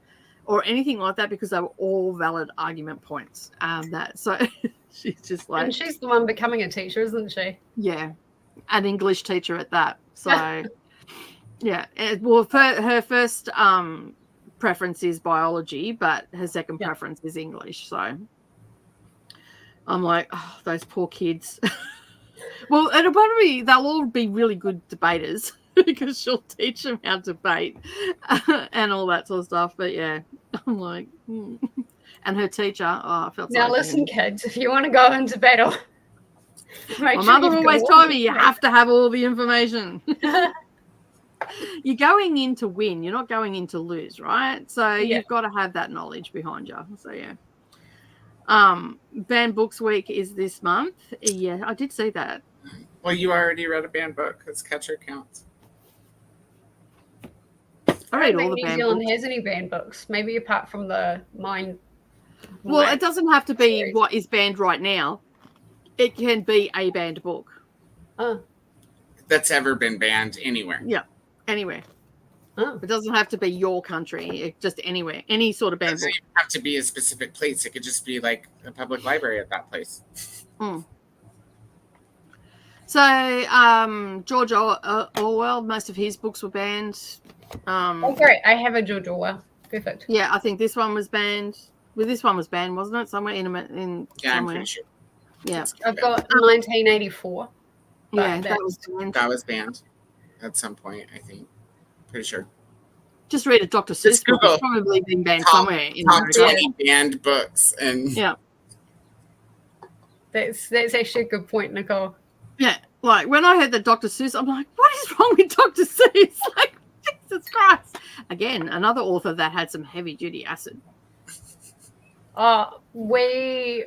or anything like that because they were all valid argument points. So she's just like, and she's the one becoming a teacher, isn't she? Yeah, an English teacher at that. So yeah, well, her first preference is biology, but her second preference is English. So I'm like, oh, those poor kids. Well, they'll all be really good debaters because she'll teach them how to debate and all that sort of stuff. But yeah, I'm like, and her teacher, I felt now listen, kids, if you want to go into battle, my mother always told me you have to have all the information. You're going in to win. You're not going in to lose, right? So you've got to have that knowledge behind you. So yeah. Banned Books Week is this month. Yeah, I did see that. Well, you already read a banned book because Catcher counts. I read all the New banned Zealand books. has any banned books, maybe apart from the mine. Well, it doesn't have to be what is banned right now. It can be a banned book. Oh. That's ever been banned anywhere. Yeah, anywhere. Oh. It doesn't have to be your country. Just anywhere. Any sort of banned book. It doesn't have to be a specific place. It could just be like a public library at that place. So, George Orwell, most of his books were banned. Oh, great. I have a George Orwell. Perfect. Yeah, I think this one was banned. Well, this one was banned, wasn't it? Somewhere in yeah, somewhere. I'm pretty sure. Yeah. I've got 1984. Yeah, that was banned. That was banned at some point, I think. Pretty sure. Just read a Dr. Seuss book. It's probably been banned somewhere in top America. 20 banned books. And yeah. That's actually a good point, Nicole. Yeah. Like, when I heard that Dr. Seuss, I'm like, what is wrong with Dr. Seuss? Like, Jesus Christ. Again, another author that had some heavy-duty acid. We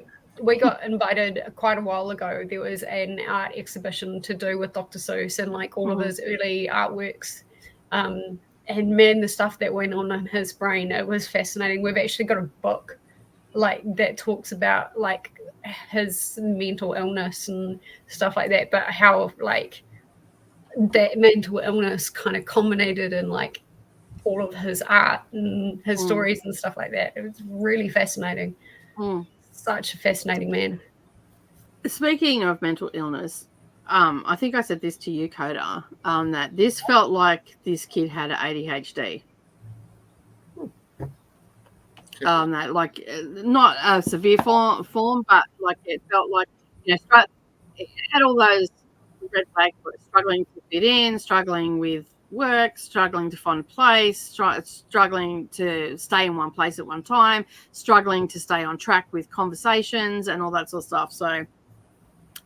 got invited quite a while ago. There was an art exhibition to do with Dr. Seuss and like all of his early artworks. And man, the stuff that went on in his brain, it was fascinating. We've actually got a book like that talks about like his mental illness and stuff like that, but how like that mental illness kind of culminated in like all of his art and his stories and stuff like that. It was really fascinating. Such a fascinating man. Speaking of mental illness, I think I said this to you, Koda, that this felt like this kid had ADHD. That like not a severe form, but like it felt like, you know, it had all those red flags, struggling to fit in, struggling with work, struggling to find a place, struggling to stay in one place at one time, struggling to stay on track with conversations and all that sort of stuff. So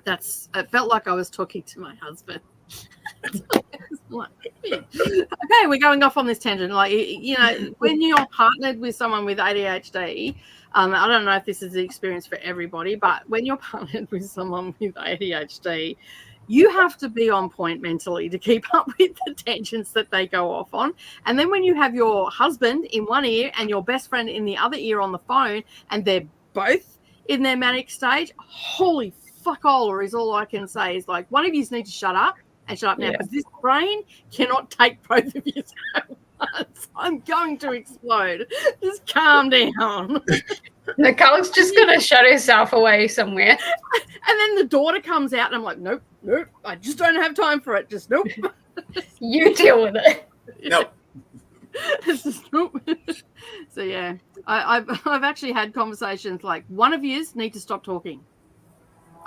it felt like I was talking to my husband. Okay, we're going off on this tangent. Like, you know, when you're partnered with someone with ADHD, I don't know if this is the experience for everybody, but when you're partnered with someone with ADHD, you have to be on point mentally to keep up with the tangents that they go off on. And then when you have your husband in one ear and your best friend in the other ear on the phone, and they're both in their manic stage, holy fuck all is all I can say is like, one of you need to shut up and shut up now, because this brain cannot take both of you at once. I'm going to explode. Just calm down. Nicole's just going to shut herself away somewhere. And then the daughter comes out and I'm like, nope, I just don't have time for it. Just nope. You deal with it. Nope. It's just nope. So yeah, I've actually had conversations like, one of yous need to stop talking.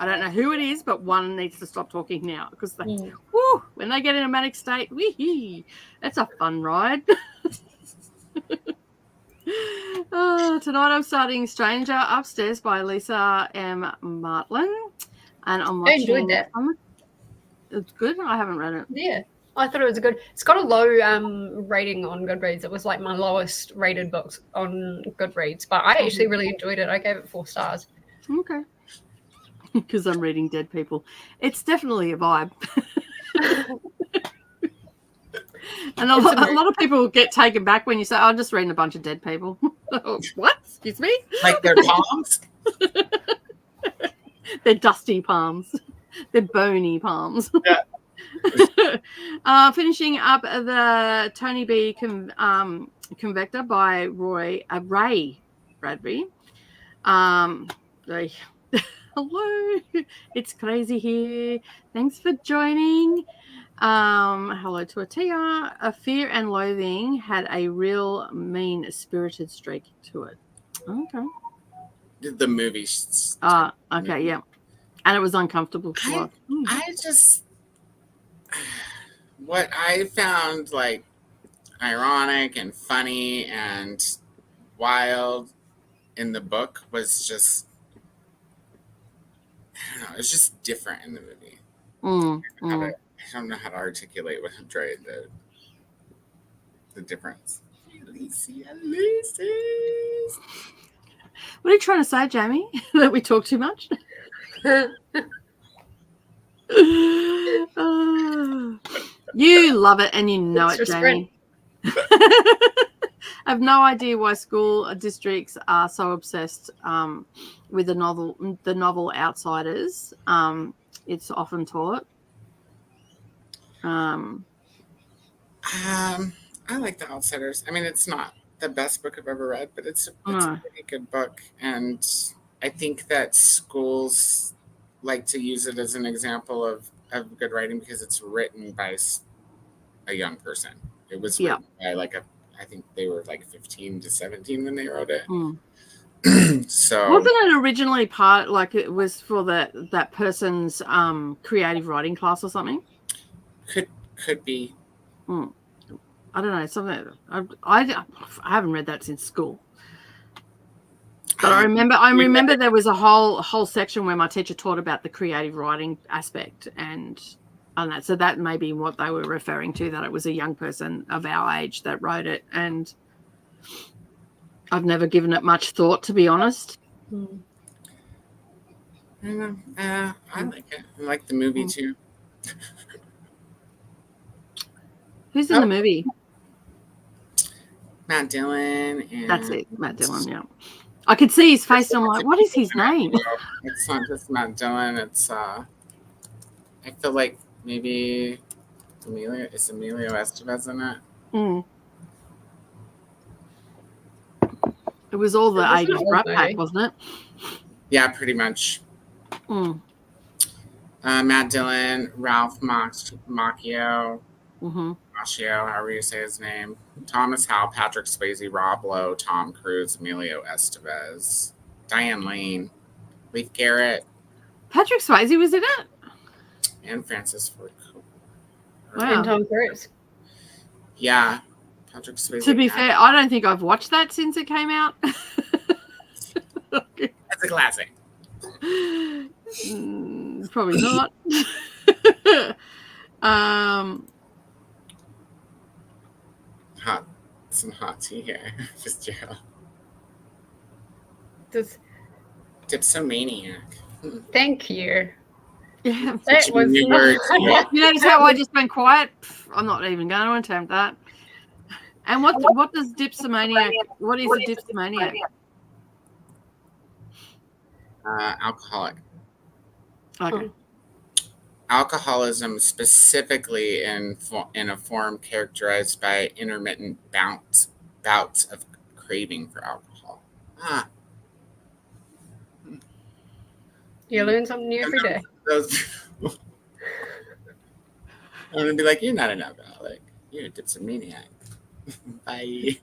I don't know who it is, but one needs to stop talking now, because when they get in a manic state, that's a fun ride. Tonight I'm starting Stranger Upstairs by Lisa M. Martlin, and I'm watching. I enjoyed that. It's good. I haven't read it. Yeah, I thought it was good. It's got a low rating on Goodreads. It was like my lowest rated books on Goodreads, but I actually really enjoyed it. I gave it 4 stars. Okay. Because I'm reading dead people. It's definitely a vibe. And a lot of people get taken back when you say, I'm just reading a bunch of dead people. What? Excuse me? Like their palms? They're dusty palms. They're bony palms. Yeah. Finishing up the Tony B. Convector by Ray Bradbury. Hello, it's crazy here. Thanks for joining. Hello to Atia. A Fear and Loathing had a real mean-spirited streak to it. Okay. The movie. Okay, yeah. And it was uncomfortable to watch. What I found like ironic and funny and wild in the book was just, I don't know, it's just different in the movie. I don't know how to articulate what I'm trying the difference. What are you trying to say, Jamie? That we talk too much? You love it and you know it, Jamie. I have no idea why school districts are so obsessed with the novel Outsiders. It's often taught. I like The Outsiders. I mean, it's not the best book I've ever read, but it's a pretty good book. And I think that schools like to use it as an example of good writing because it's written by a young person. It was written by I think they were like 15 to 17 when they wrote it. So wasn't it originally part, like it was for that person's creative writing class or something? Could be. I don't know, something. I haven't read that since school. But I remember there was a whole section where my teacher taught about the creative writing aspect and that. So that may be what they were referring to, that it was a young person of our age that wrote it. And I've never given it much thought, to be honest. I like it. I like the movie too. Who's in the movie? Matt Dillon. That's it, Matt Dillon, yeah. I could see his face, and I'm like, what is his name? It's not just Matt Dillon. It's I feel like maybe Emilio Estevez in it. Mm. It was all the It wasn't 80s all Brat movie. Pack, wasn't it? Yeah, pretty much. Mm. Matt Dillon, Ralph Macchio, Mm-hmm. Macchio, however you say his name, Thomas Howell, Patrick Swayze, Rob Lowe, Tom Cruise, Emilio Estevez, Diane Lane, Leif Garrett, Patrick Swayze was in it? and Francis Ford Coppola. Wow. And Tom Cruise. Yeah, Patrick Swayze. To be fair, I don't think I've watched that since it came out. That's a classic. Probably not. Some hot tea here, Fitzgerald. Dipsomaniac. Thank you. Yeah. That was New words. You notice how I just went quiet? I'm not even going to attempt that. And what does dipsomaniac? What is a dipsomaniac? Alcoholic. Okay. Alcoholism, specifically in a form characterized by intermittent bouts of craving for alcohol. You learn something new every day. I'm gonna be like, you're not an alcoholic. You're a dipsomaniac. Bye.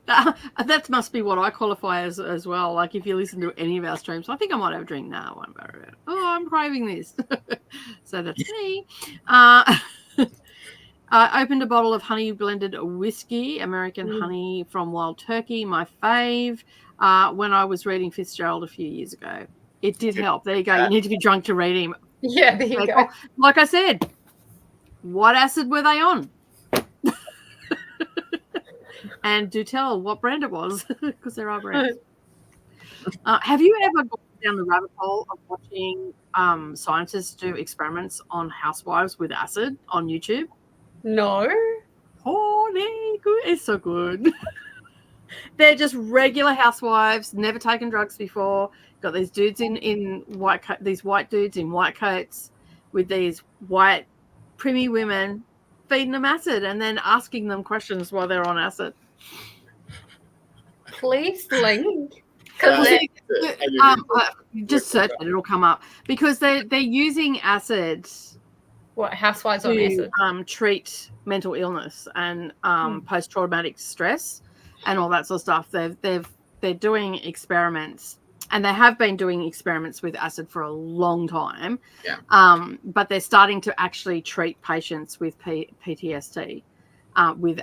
That must be what I qualify as well. Like if you listen to any of our streams, I think I might have a drink now. One about it. Oh, I'm craving this. So that's me. I opened a bottle of honey blended whiskey, American honey from Wild Turkey, my fave, when I was reading Fitzgerald a few years ago. It did help. There you go. You need to be drunk to read him. Yeah, there you go. Like I said, what acid were they on? And do tell what brand it was, because there are brands. Have you ever gone down the rabbit hole of watching scientists do experiments on housewives with acid on YouTube? No. Holy good. It's so good. They're just regular housewives, never taken drugs before. Got these dudes in white these white dudes in white coats with these white preemie women feeding them acid and then asking them questions while they're on acid. Please link. Just search it; it'll come up because they're using acid. What, housewives on acid? Treat mental illness and post-traumatic stress and all that sort of stuff. They're doing experiments, and they have been doing experiments with acid for a long time. Yeah. But they're starting to actually treat patients with PTSD with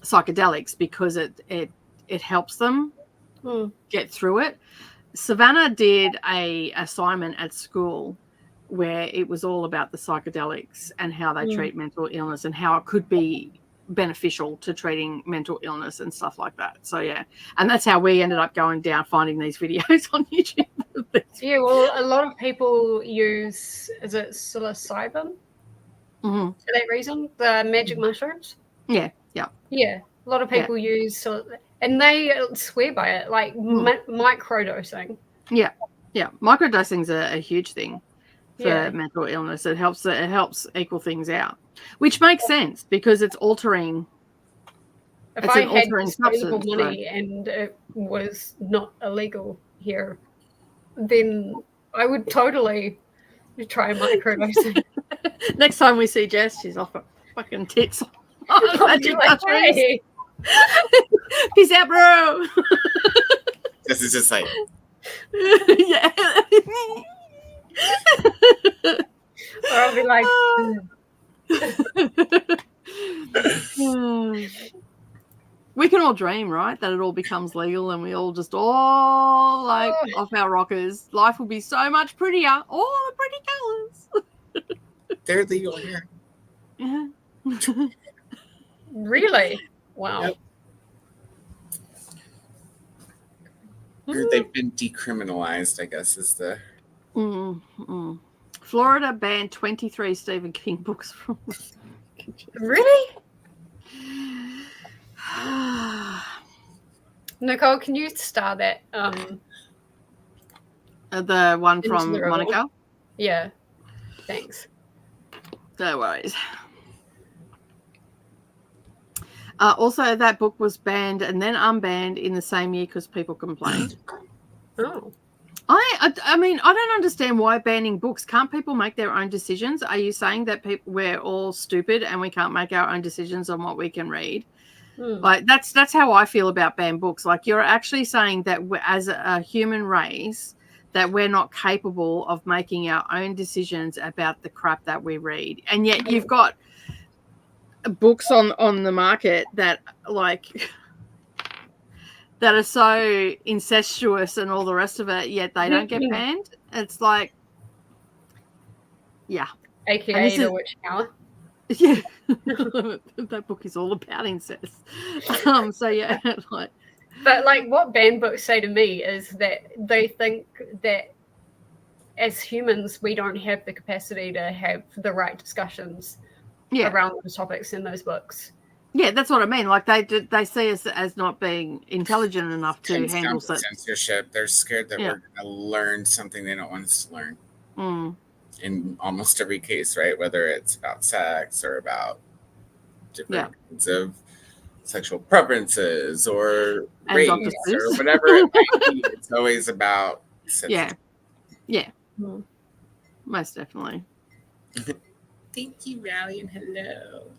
psychedelics because it helps them get through it. Savannah did a assignment at school where it was all about the psychedelics and how they treat mental illness and how it could be beneficial to treating mental illness and stuff like that. So yeah, and that's how we ended up going down finding these videos on YouTube. Yeah, well, a lot of people use, is it psilocybin for that reason, the magic mushrooms? Yeah. A lot of people use, and they swear by it, like microdosing. Yeah, microdosing is a huge thing for mental illness. It helps equal things out, which makes sense because it's altering. If I had disposable money and it was not illegal here, then I would totally try microdosing. Next time we see Jess, she's off her fucking tits. Hey. Peace out, bro. This is just like, yeah. Or I'll be like, we can all dream, right? That it all becomes legal and we all just all like off our rockers. Life will be so much prettier. All the pretty colors. they're legal here. Yeah. really? Wow. Yep. They've been decriminalized, I guess, is the. Florida banned 23 Stephen King books from. Really? Nicole, can you star that? The one Into from the River. Monica? Yeah. Thanks. No worries. Also, that book was banned and then unbanned in the same year because people complained. Oh. I mean, I don't understand why banning books. Can't people make their own decisions? Are you saying that we're all stupid and we can't make our own decisions on what we can read? Like that's how I feel about banned books. Like you're actually saying that as a human race that we're not capable of making our own decisions about the crap that we read, and yet you've got books on the market that that are so incestuous and all the rest of it, yet they don't get banned. It's like, yeah. AKA The Witch Hour. Yeah. That book is all about incest. So yeah, like. But like what banned books say to me is that they think that as humans we don't have the capacity to have the right discussions around those topics in those books. Yeah, that's what I mean. Like they see us as not being intelligent enough to handle censorship. They're scared that we're going to learn something they don't want us to learn. In almost every case, right? Whether it's about sex or about different kinds of sexual preferences or race or whatever it might be, it's always about censorship. Yeah. Most definitely. Thank you, Rally, and hello.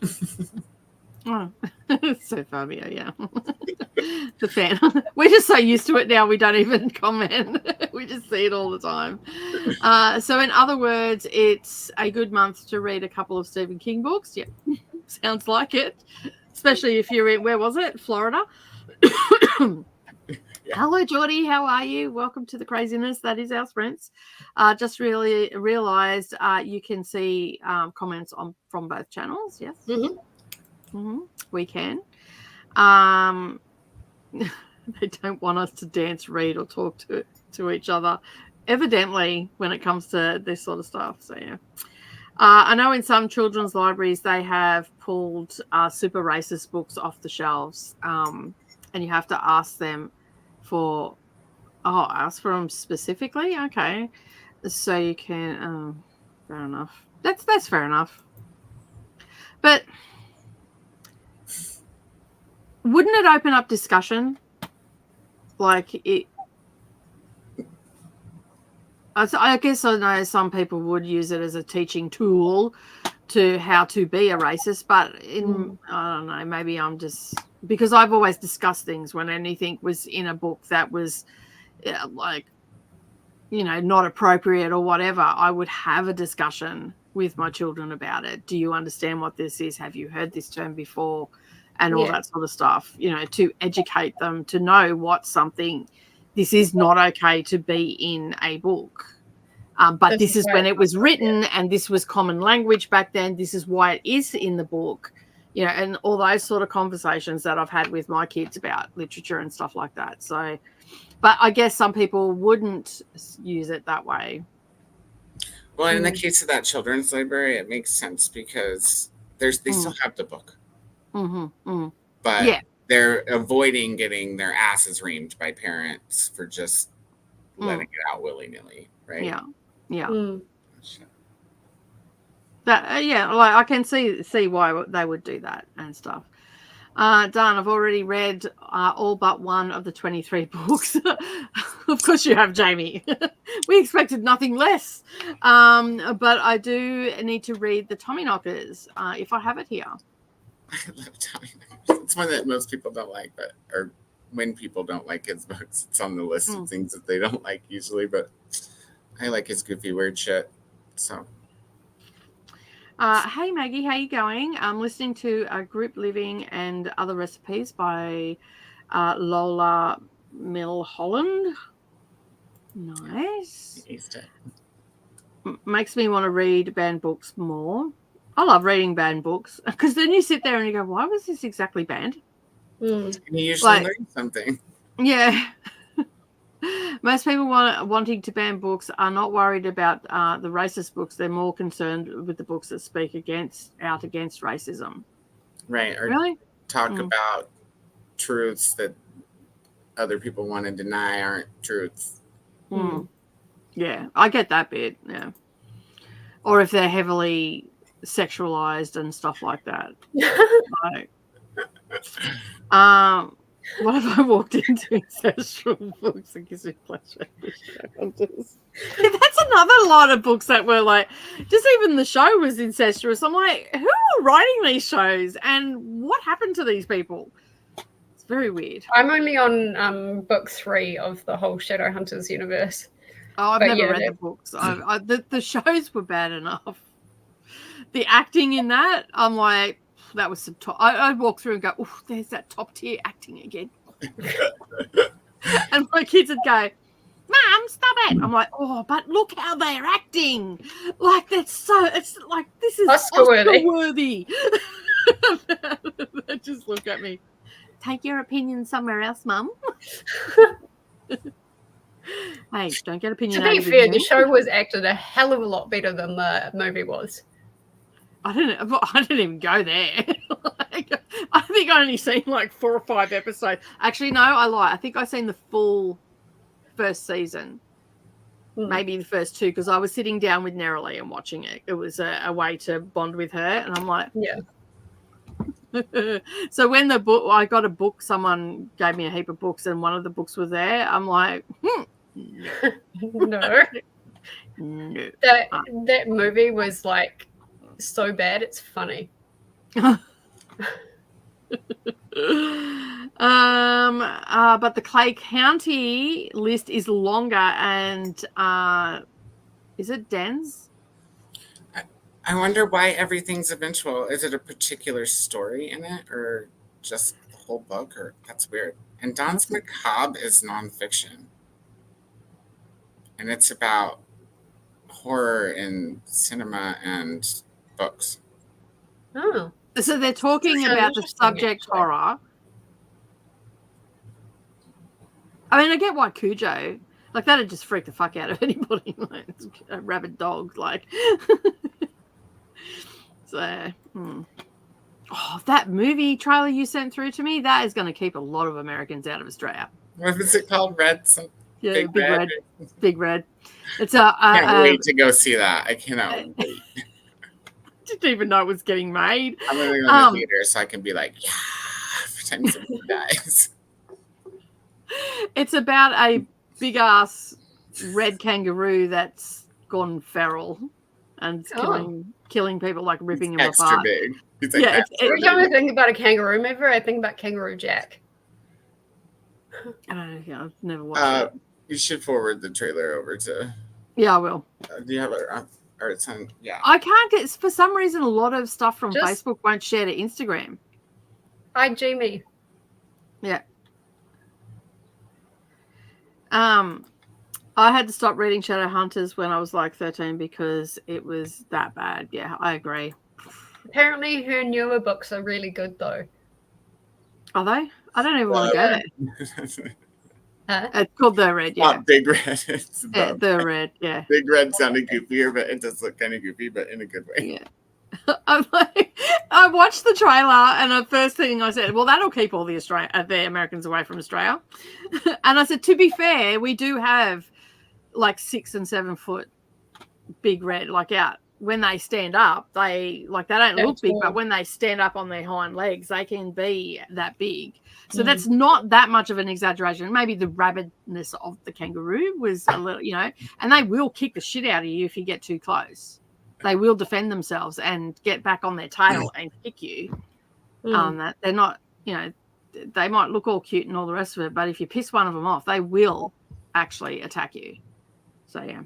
Oh, so Fabio, yeah. The fan. We're just so used to it now, we don't even comment. We just see it all the time. So in other words, it's a good month to read a couple of Stephen King books. Yeah, sounds like it. Especially if you're in, where was it? Florida. Hello, Geordie. How are you? Welcome to the craziness that is our sprints. Just really realized you can see comments from both channels. Yes. We can. They don't want us to dance, read, or talk to each other, evidently, when it comes to this sort of stuff. So yeah. I know in some children's libraries they have pulled super racist books off the shelves, and you have to ask them for. Ask for them specifically. Okay, so you can. Fair enough. That's fair enough. But wouldn't it open up discussion? Like it. I guess I know some people would use it as a teaching tool to how to be a racist, but I don't know, maybe I'm just because I've always discussed things when anything was in a book that was like, not appropriate or whatever, I would have a discussion with my children about it. Do you understand what this is? Have you heard this term before? And all that sort of stuff, to educate them to know what something, this is not okay to be in a book. But this is when it was written and this was common language back then. This is why it is in the book, and all those sort of conversations that I've had with my kids about literature and stuff like that. So, but I guess some people wouldn't use it that way. Well, in the case of that children's library, it makes sense because they still have the book. But they're avoiding getting their asses reamed by parents for just letting it out willy-nilly, right? That like I can see why they would do that and stuff. Dan, I've already read all but one of the 23 books. Of course you have, Jamie. We expected nothing less. But I do need to read the Tommyknockers if I have it here. I love Tommyknockers. It's one that most people don't like, or when people don't like his books, it's on the list of things that they don't like usually, but I like his goofy weird shit. So hey Maggie, how you going? I'm listening to Group Living and Other Recipes by Lola Milholland. Nice. Makes me want to read banned books more. I love reading banned books because then you sit there and you go, why was this exactly banned? And you usually learn something. Yeah. Most people wanting to ban books are not worried about the racist books. They're more concerned with the books that speak against racism. Right. Or really? Talk about truths that other people want to deny aren't truths. Yeah, I get that bit. Yeah, or if they're heavily sexualized and stuff like that. Like, what if I walked into ancestral books and gives me pleasure? Yeah, that's another lot of books that were like, just even the show was incestuous. I'm like, who are writing these shows and what happened to these people? It's very weird. I'm only on book 3 of the whole Shadowhunters universe. Oh, I've never read the books. The shows were bad enough. The acting in that, I'm like, that was some top. I'd walk through and go, oh, there's that top tier acting again. And my kids would go, Mum, stop it. I'm like, oh, but look how they're acting. Like, it's like, this is Oscar-worthy. They just look at me. Take your opinion somewhere else, Mum. Hey, don't get opinion. To be fair, the show was acted a hell of a lot better than the movie was. I didn't even go there. Like, I think I only seen like 4 or 5 episodes. Actually, no, I lie. I think I seen the full first season, maybe the first 2, because I was sitting down with Nerily and watching it. It was a way to bond with her, and I'm like, yeah. So when I got a book, someone gave me a heap of books, and one of the books was there. I'm like, no. That movie was like so bad it's funny. But the Clay County list is longer, and is it Dan's? I wonder why everything's eventual. Is it a particular story in it, or just the whole book? Or that's weird. And Don's Macabre is nonfiction, and it's about horror in cinema and books. Oh, so they're talking about the subject horror. I mean, I get why Cujo, like, that'd just freak the fuck out of anybody. Like, a rabid dog, like. So, oh, that movie trailer you sent through to me, that is going to keep a lot of Americans out of Australia. What is it called? Yeah, Big Red. Big Red. It's can't wait to go see that. I cannot wait. Didn't even know it was getting made. I'm going to go in the theater so I can be like, yeah, every time somebody dies. It's about a big ass red kangaroo that's gone feral and killing people, like ripping them extra apart. Big. He's like, yeah, every time I think about a kangaroo movie, I think about Kangaroo Jack. I don't know. I've never watched it. You should forward the trailer over to. Yeah, I will. Do you have it? Or it's on? Yeah. I can't get. For some reason, a lot of stuff from Facebook won't share to Instagram. IG me. Yeah. I had to stop reading Shadowhunters when I was like 13 because it was that bad. Yeah, I agree. Apparently, her newer books are really good, though. Are they? I don't even want to go there. It's called The Red, yeah. Not Big Red. It's The Red, yeah. Big Red sounded goofier, but it does look kind of goofy, but in a good way. Yeah. I watched the trailer, and the first thing I said, well, that'll keep all the Americans away from Australia. And I said, to be fair, we do have like 6 and 7 foot Big Red, like out. When they stand up, they don't look big, but when they stand up on their hind legs, they can be that big. So that's not that much of an exaggeration. Maybe the rabidness of the kangaroo was a little, and they will kick the shit out of you if you get too close. They will defend themselves and get back on their tail and kick you. That they're not, they might look all cute and all the rest of it, but if you piss one of them off, they will actually attack you. So, yeah.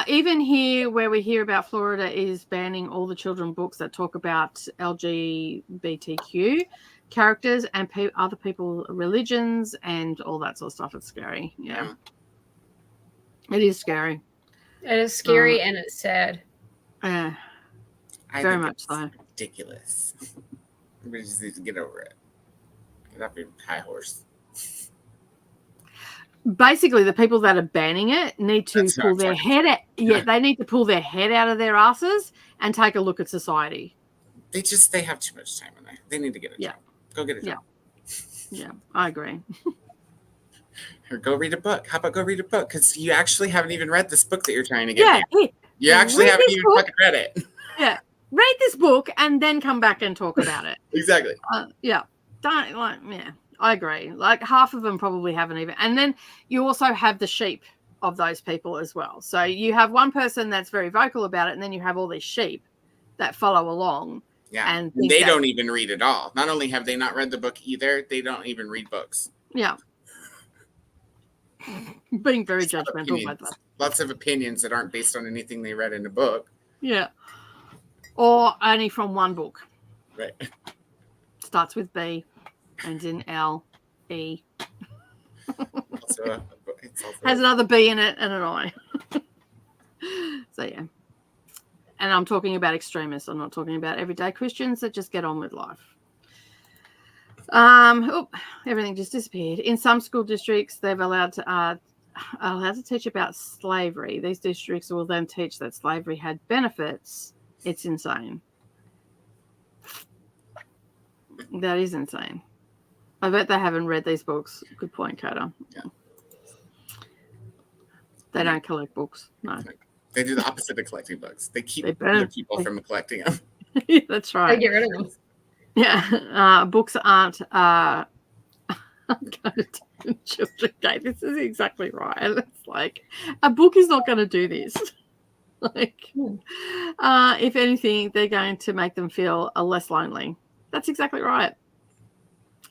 Even here, where we hear about Florida is banning all the children books that talk about LGBTQ characters and other people's religions and all that sort of stuff. It's scary. Yeah. It is scary. It is scary and it's sad. Yeah. Very much so. Ridiculous. We just need to get over it. Get off your high horse. Basically, the people that are banning it need to pull their head out. Yeah, they need to pull their head out of their asses and take a look at society. They have too much time in there. They need to get a job. Go get a job. Yeah, I agree. Or go read a book. How about go read a book? Because you actually haven't even read this book that you're trying to get. Yeah, you actually read haven't this even book. fucking read it. Yeah, read this book and then come back and talk about it. Exactly. Yeah, don't like. Yeah, I agree. Like half of them probably haven't even. And then you also have the sheep of those people as well. So you have one person that's very vocal about it, and then you have all these sheep that follow along. Yeah, and they don't even read at all. Not only have they not read the book either, they don't even read books. Yeah. Being very judgmental by that. Lots of opinions that aren't based on anything they read in a book. Yeah. Or only from one book. Right. Starts with B, ends in L, E. Has another B in it and an I. So, yeah. And I'm talking about extremists. I'm not talking about everyday Christians that just get on with life. Everything just disappeared. In some school districts, they've allowed to teach about slavery. These districts will then teach that slavery had benefits. It's insane. That is insane. I bet they haven't read these books. Good point, Koda. Yeah. They don't collect books. No. They do the opposite of collecting books. They keep other people from collecting them. That's right. They get rid of them. Yeah. Books aren't I'm going to do children. Okay, this is exactly right. It's like a book is not going to do this. Like, if anything, they're going to make them feel less lonely. That's exactly right.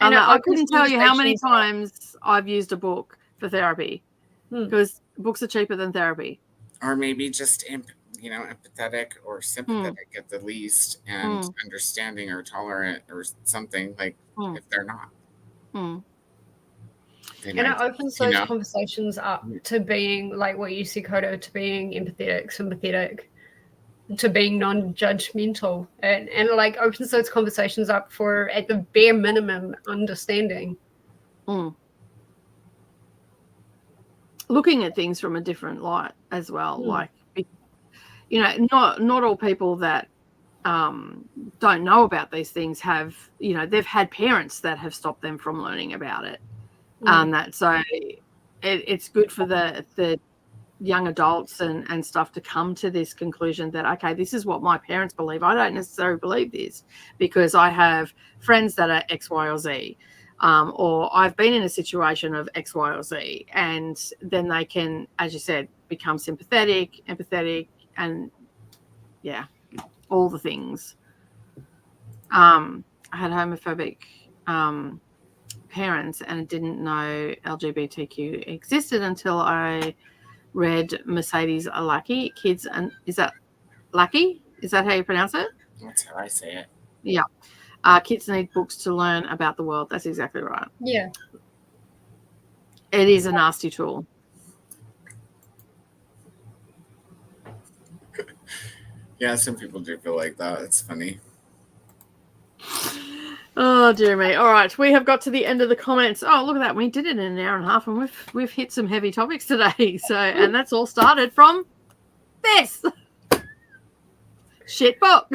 I couldn't tell you how many times I've used a book for therapy because books are cheaper than therapy. Or maybe just, empathetic or sympathetic at the least, and understanding or tolerant or something, like if they're not. And it opens those conversations up to being, like what you see, Koda, to being empathetic, sympathetic, to being non-judgmental, and like opens those conversations up for, at the bare minimum, understanding. Looking at things from a different light as well. Like, not all people that don't know about these things have, they've had parents that have stopped them from learning about it. So it's good for the young adults and stuff to come to this conclusion that, okay, this is what my parents believe. I don't necessarily believe this because I have friends that are X, Y, or Z. Or I've been in a situation of X, Y, or Z, and then they can, as you said, become sympathetic, empathetic, and all the things. I had homophobic parents, and didn't know LGBTQ existed until I read Mercedes Lucky Kids. And is that Lucky? Is that how you pronounce it? That's how I say it. Yeah. Kids need books to learn about the world. That's exactly right. Yeah. It is a nasty tool. Yeah, some people do feel like that. It's funny. Oh, dear me. All right. We have got to the end of the comments. Oh, look at that. We did it in an hour and a half, and we've hit some heavy topics today. So, and that's all started from this shit book.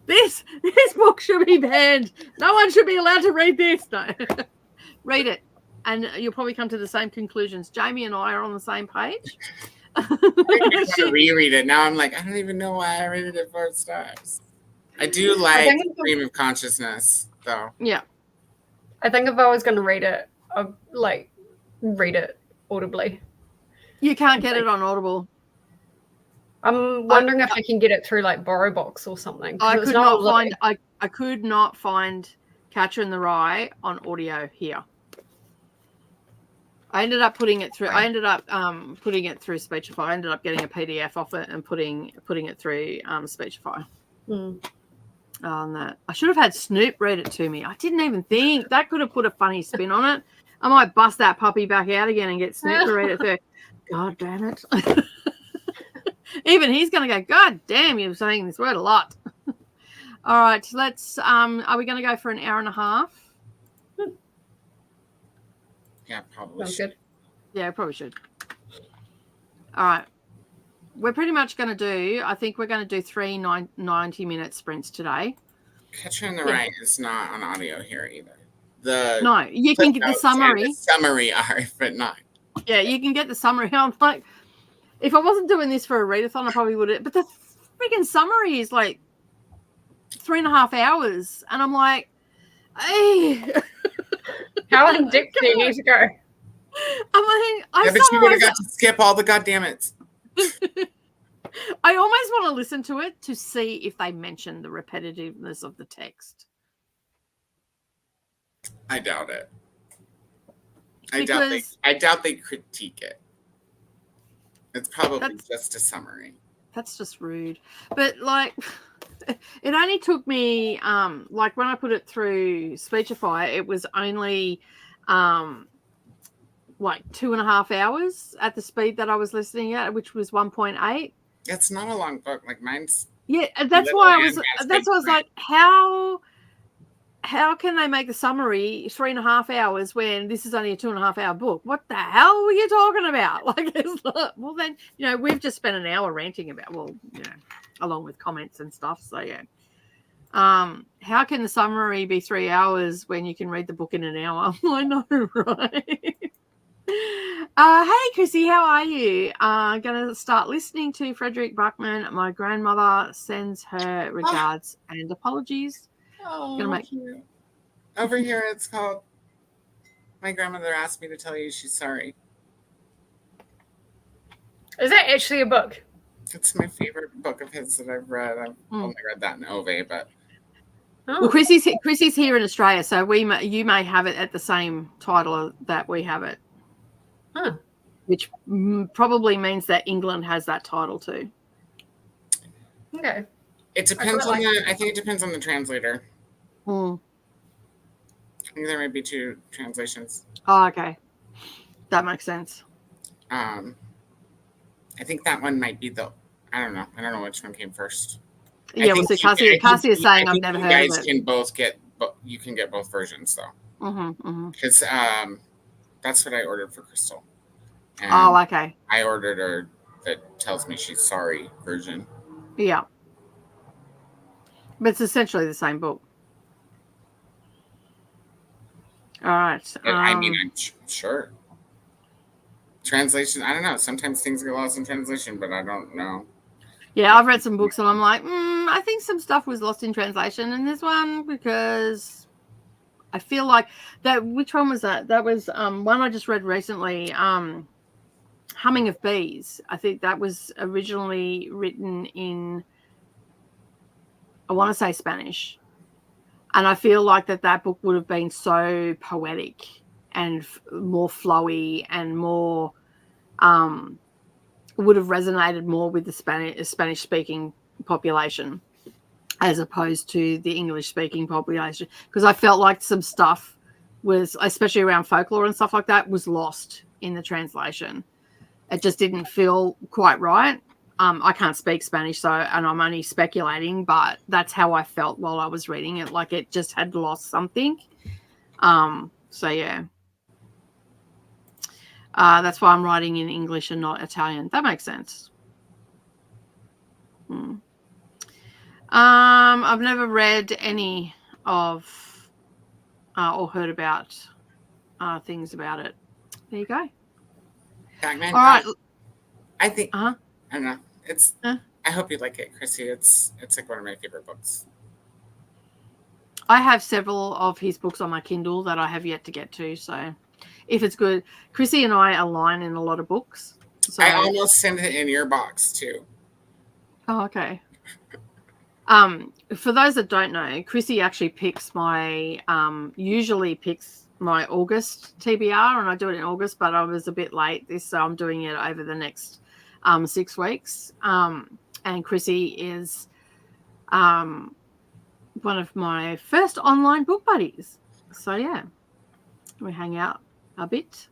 This book should be banned. No one should be allowed to read this. No. Read it. And you'll probably come to the same conclusions. Jamie and I are on the same page. I want to reread it. Now I'm like, I don't even know why I rated it 4 stars. I do like Stream of Consciousness, though. Yeah. I think if I was going to read it, I'd read it audibly. You can't get it on Audible. I'm wondering if I can get it through BorrowBox or something. I could not find Catcher in the Rye on audio here. I ended up putting it through. I ended up putting it through Speechify. I ended up getting a PDF off it and putting it through Speechify. On that, I should have had Snoop read it to me. I didn't even think that could have put a funny spin on it. I might bust that puppy back out again and get Snoop to read it through. God damn it! Even he's going to go, God damn, you're saying this word a lot. All right, let's. Are we going to go for an hour and a half? Yeah, probably. Sounds good. Yeah, probably should. All right. We're pretty much going to do, I think we're going to do 3 90-minute sprints today. Catcher in the Yeah. Rye is not on audio here either. The No, you can get the footnotes and summary. the summary are, but not. Yeah, you can get the summary. I'm like, if I wasn't doing this for a readathon, I probably would have. But the freaking summary is like 3.5 hours, and I'm like, hey. How in depth do you need to go? I'm like, Yeah, but you would have got to skip all the goddammits. I almost want to listen to it to see if they mention the repetitiveness of the text. I doubt it. Because I doubt they critique it. It's probably just a summary. That's just rude. But like, it only took me like when I put it through Speechify, it was only like 2.5 hours at the speed that I was listening at, which was 1.8. It's not a long book. Like mine's. Yeah, that's why I was like, how can they make the summary 3.5 hours when this is only a 2.5 hour book? What the hell were you talking about? Like, it's not, well, then, we've just spent an hour ranting about, along with comments and stuff. So, yeah. How can the summary be 3 hours when you can read the book in an hour? I know, right? Hey, Chrissy, how are you? Going to start listening to Frederick Buckman. My grandmother sends her regards and apologies. Oh, Gonna cute. Over here, it's called My Grandmother Asked Me to Tell You She's Sorry. Is that actually a book? It's my favorite book of his that I've read. I've only read that in Ove, but. Well, Chrissy's here in Australia, so you may have it at the same title that we have it. Huh. Which probably means that England has that title too. Okay. It depends on I think it depends on the translator. I think there might be 2 translations. Oh, okay. That makes sense. I think that one might be I don't know. I don't know which one came first. Yeah, well, so Cassie is saying I've never heard of it. You guys can both you can get both versions though. Because that's what I ordered for Crystal. And okay. I ordered her that tells me she's sorry version. Yeah. But it's essentially the same book. All right. I mean, I'm sure. Translation, I don't know. Sometimes things get lost in translation, but I don't know. Yeah, I've read some books and I'm like, I think some stuff was lost in translation in this one because I feel like that. Which one was that? That was one I just read recently. Humming of Bees. I think that was originally written in, I want to say Spanish. And I feel like that book would have been so poetic and more flowy and more, would have resonated more with the Spanish speaking population as opposed to the English speaking population. Because I felt like some stuff was, especially around folklore and stuff like that, was lost in the translation. It just didn't feel quite right. I can't speak Spanish, and I'm only speculating, but that's how I felt while I was reading it. Like it just had lost something. So yeah. That's why I'm writing in English and not Italian. That makes sense. I've never read any of or heard about things about it. There you go. Batman, all right. I think. I don't know. It's. I hope you like it, Chrissy. It's like one of my favorite books. I have several of his books on my Kindle that I have yet to get to. So, if it's good, Chrissy and I align in a lot of books. So I almost sent it in your box too. Oh, okay. For those that don't know, Chrissy actually picks usually picks my August TBR, and I do it in August, but I was a bit late so I'm doing it over the next 6 weeks. And Chrissy is one of my first online book buddies. So yeah, we hang out a bit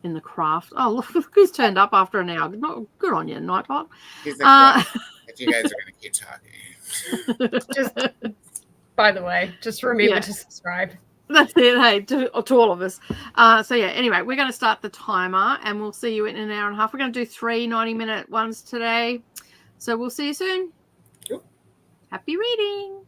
in the craft. Oh, look who's turned up after an hour. Good on you, Nightbot. He's like, if you guys are going to keep talking. Just, by the way, just remember to subscribe. That's it, hey, to all of us. So yeah, anyway, we're going to start the timer and we'll see you in an hour and a half. We're going to do 3 90-minute ones today. So we'll see you soon. Yep. Happy reading.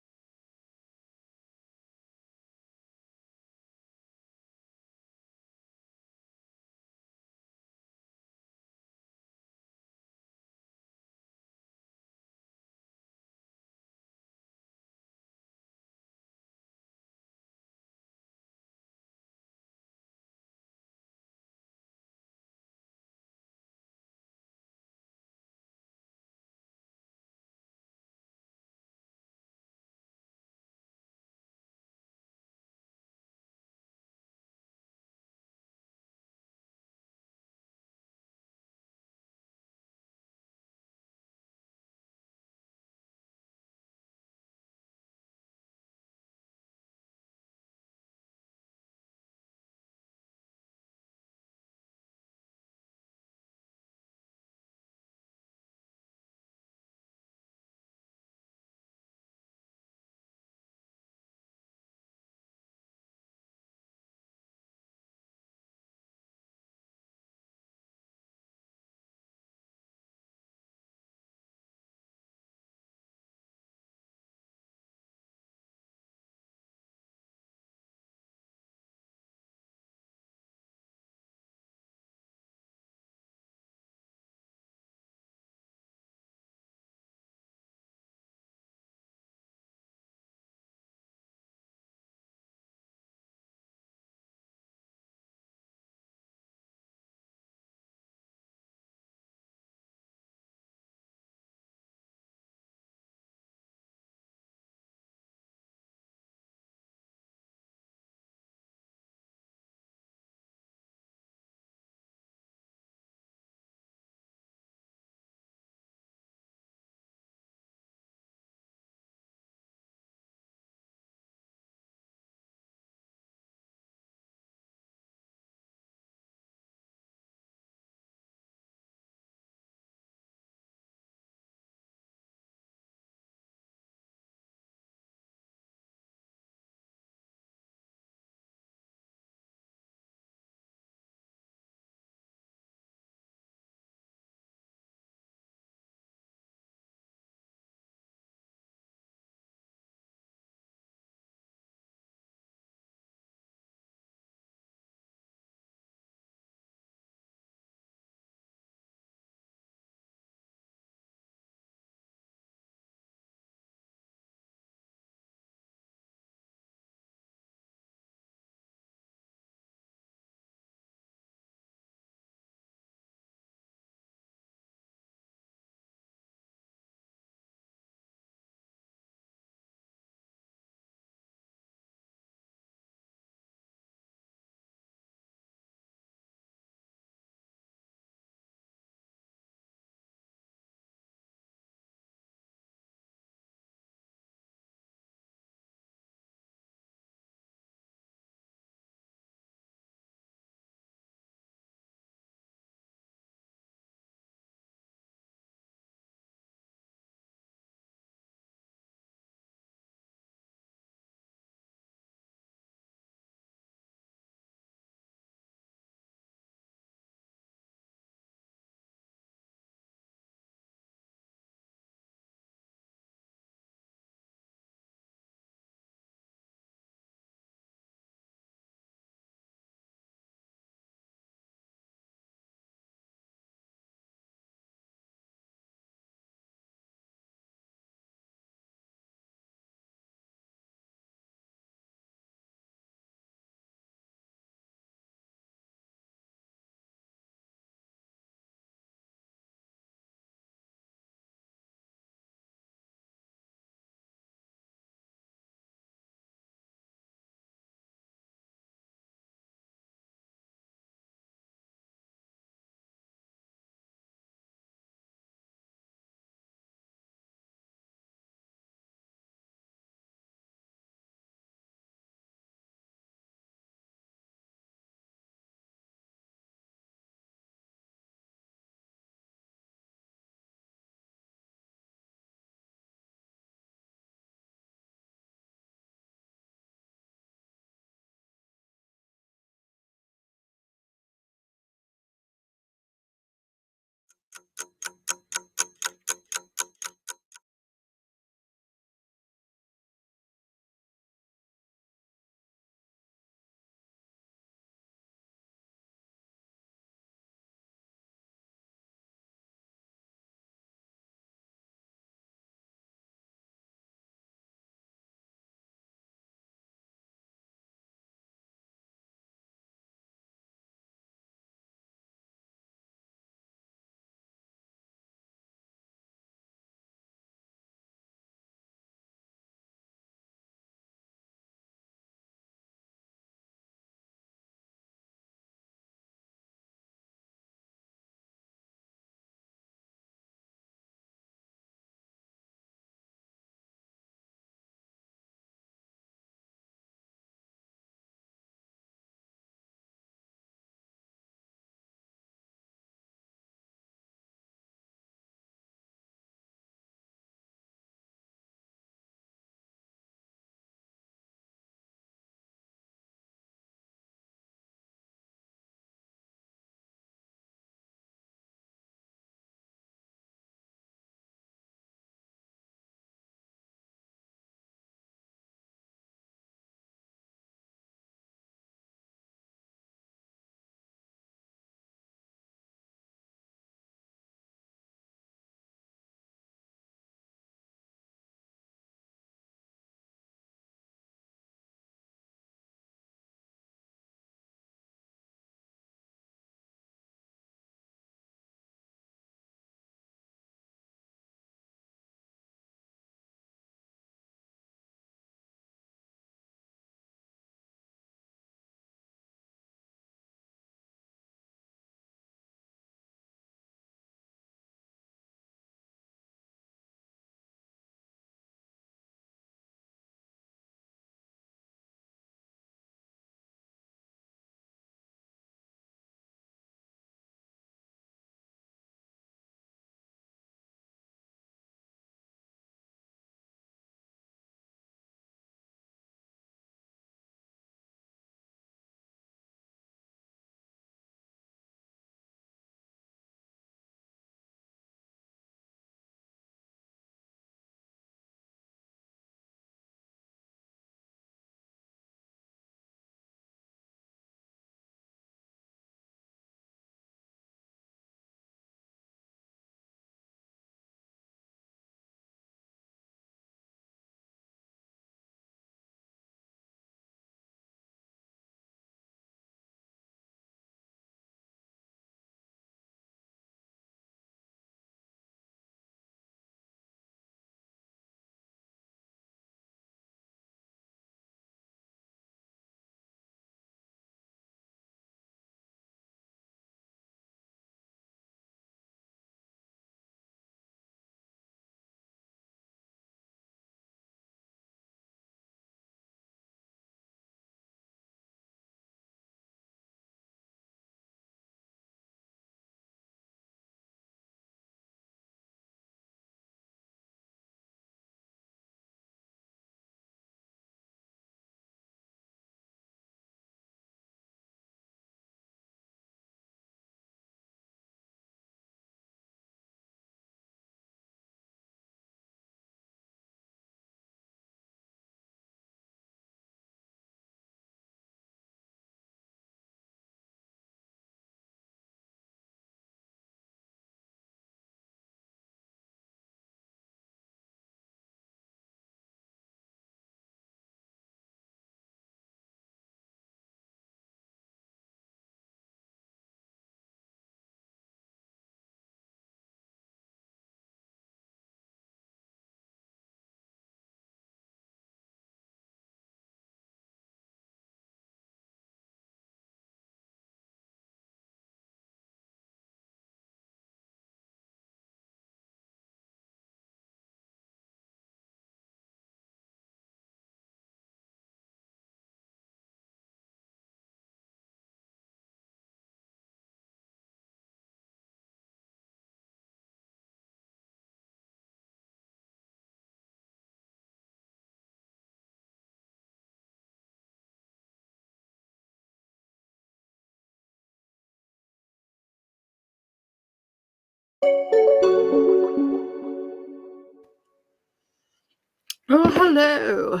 Oh, hello.